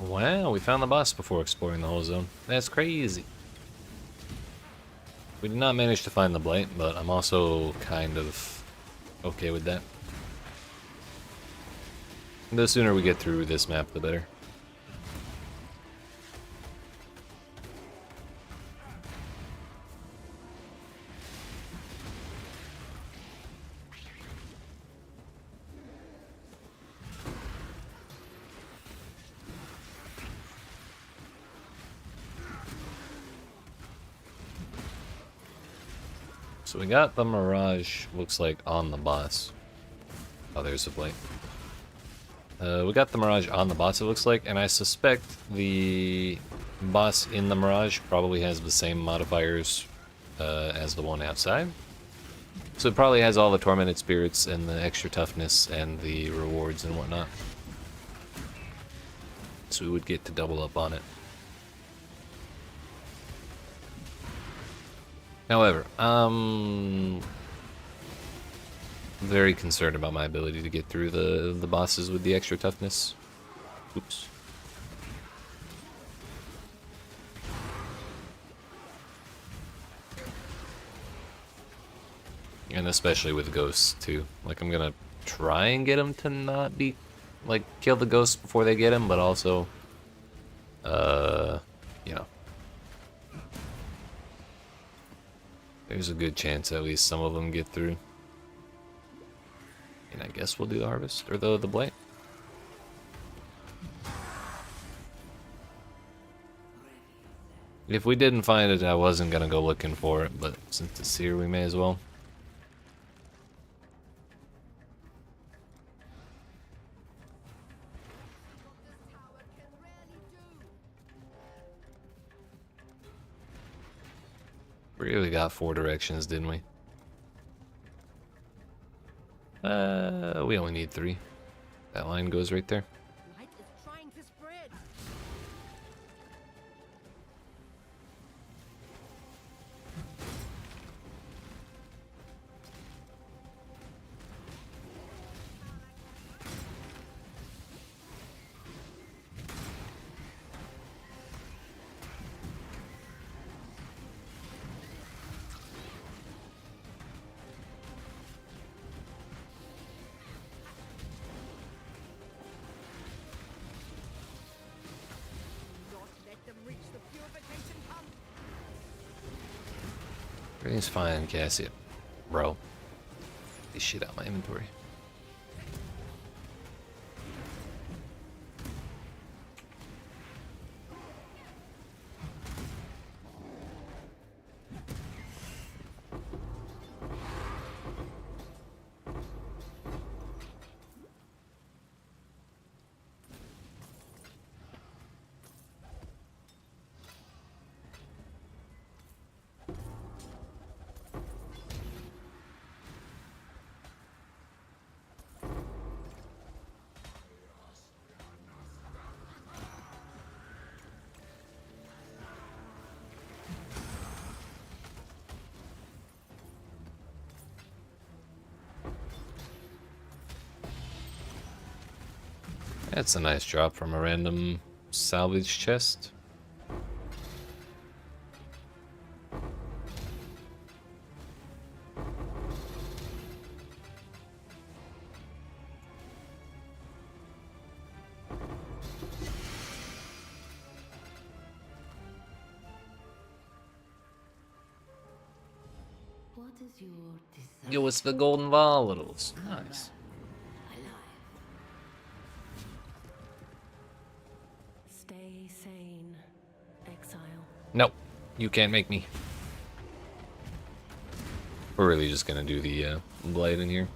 Wow, we found the boss before exploring the whole zone. That's crazy. We did not manage to find the blight, but I'm also kind of okay with that. The sooner we get through this map, the better. So we got the Mirage, looks like, on the boss. Oh, there's a blight. We got the Mirage on the boss, it looks like, and I suspect the boss in the Mirage probably has the same modifiers as the one outside. So it probably has all the Tormented Spirits and the extra toughness and the rewards and whatnot. So we would get to double up on it. However, I'm very concerned about my ability to get through the bosses with the extra toughness. Oops. And especially with ghosts too. Like, I'm gonna try and get them to not be, like, kill the ghosts before they get him, but also, you know. There's a good chance at least some of them get through. And I guess we'll do the harvest, or the blight. If we didn't find it, I wasn't gonna go looking for it, but since it's here, we may as well. We really got 4 directions, didn't we? We only need 3. That line goes right there. Light is trying to spread. Everything's fine, Cassian. Bro. Get this shit out of my inventory. That's a nice drop from a random salvage chest. What is your desire? Yo, it's the golden volatiles. Nice. Stay sane, Exile. Nope, you can't make me. We're really just gonna do the blade in here.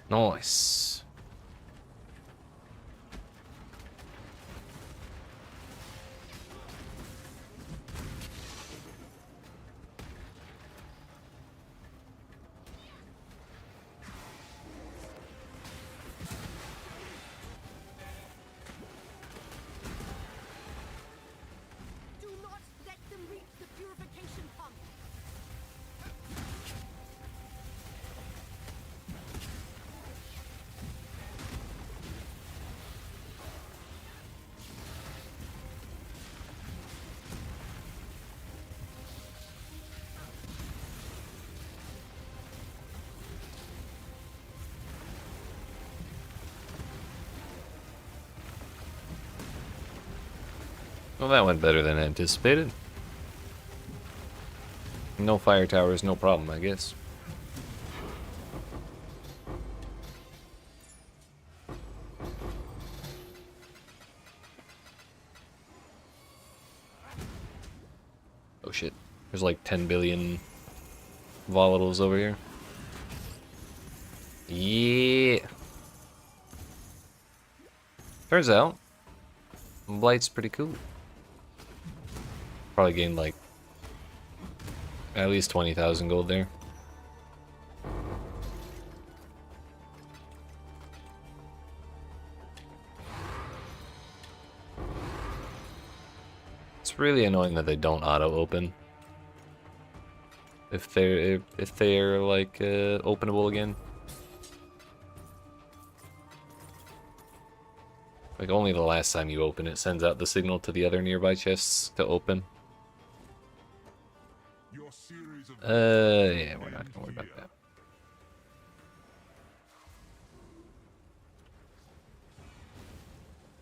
Nice. Do not let them reach the purification pump. Well, that went better than anticipated. No fire towers, no problem, I guess. Oh shit. There's like 10 billion volatiles over here. Yeah. Turns out, Blight's pretty cool. Probably gained like at least 20,000 gold there. It's really annoying that they don't auto open. If they're like openable again. Like only the last time you open it sends out the signal to the other nearby chests to open. Your series of Yeah, we're not gonna worry about that.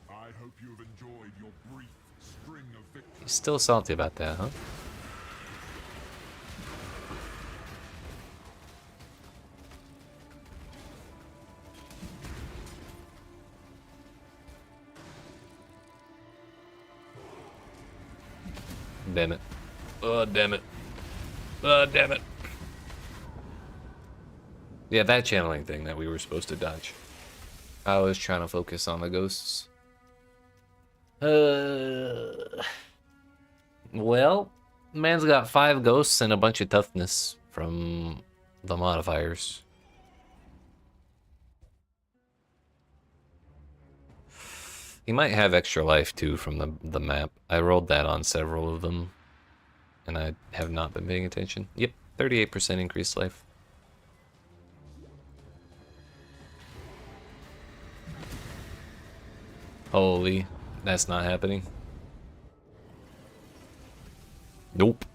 I hope you have enjoyed your brief string of victories. He's still salty about that, huh? Damn it. Oh, damn it. Oh, damn it. Yeah, that channeling thing that we were supposed to dodge. I was trying to focus on the ghosts. Well, man's got 5 ghosts and a bunch of toughness from the modifiers. He might have extra life too from the map. I rolled that on several of them, and I have not been paying attention. Yep, 38% increased life. Holy, that's not happening. Nope.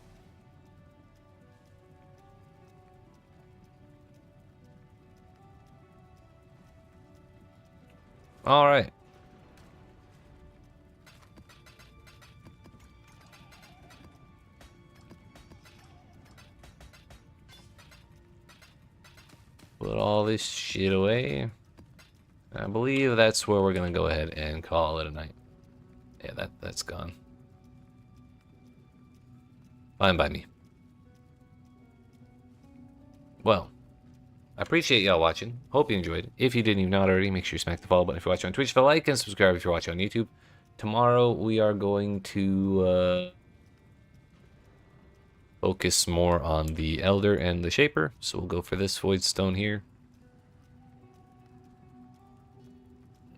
All right. Put all this shit away. I believe that's where we're gonna go ahead and call it a night. Yeah, that's gone. Fine by me. Well, I appreciate y'all watching. Hope you enjoyed. If you didn't even know it already, make sure you smack the follow button if you're watching on Twitch. If you like, and subscribe if you're watching on YouTube. Tomorrow we are going to focus more on the Elder and the Shaper. So we'll go for this Void Stone here.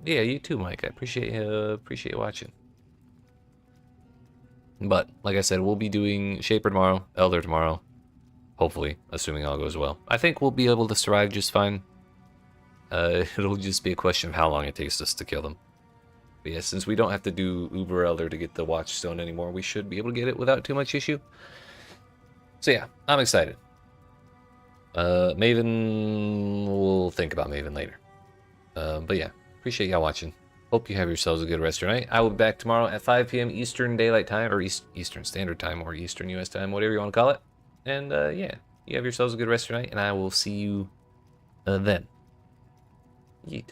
Yeah, you too, Mike. I appreciate you watching. But like I said, we'll be doing Shaper tomorrow, Elder tomorrow. Hopefully, assuming all goes well. I think we'll be able to survive just fine. It'll just be a question of how long it takes us to kill them. But yeah, since we don't have to do Uber Elder to get the Watchstone anymore, we should be able to get it without too much issue. So yeah, I'm excited. Maven, we'll think about Maven later. But yeah, appreciate y'all watching. Hope you have yourselves a good rest of your night. I will be back tomorrow at 5 p.m. Eastern Daylight Time, or Eastern Standard Time, or Eastern US Time, whatever you want to call it. And yeah, you have yourselves a good rest of your night, and I will see you then. Yeet.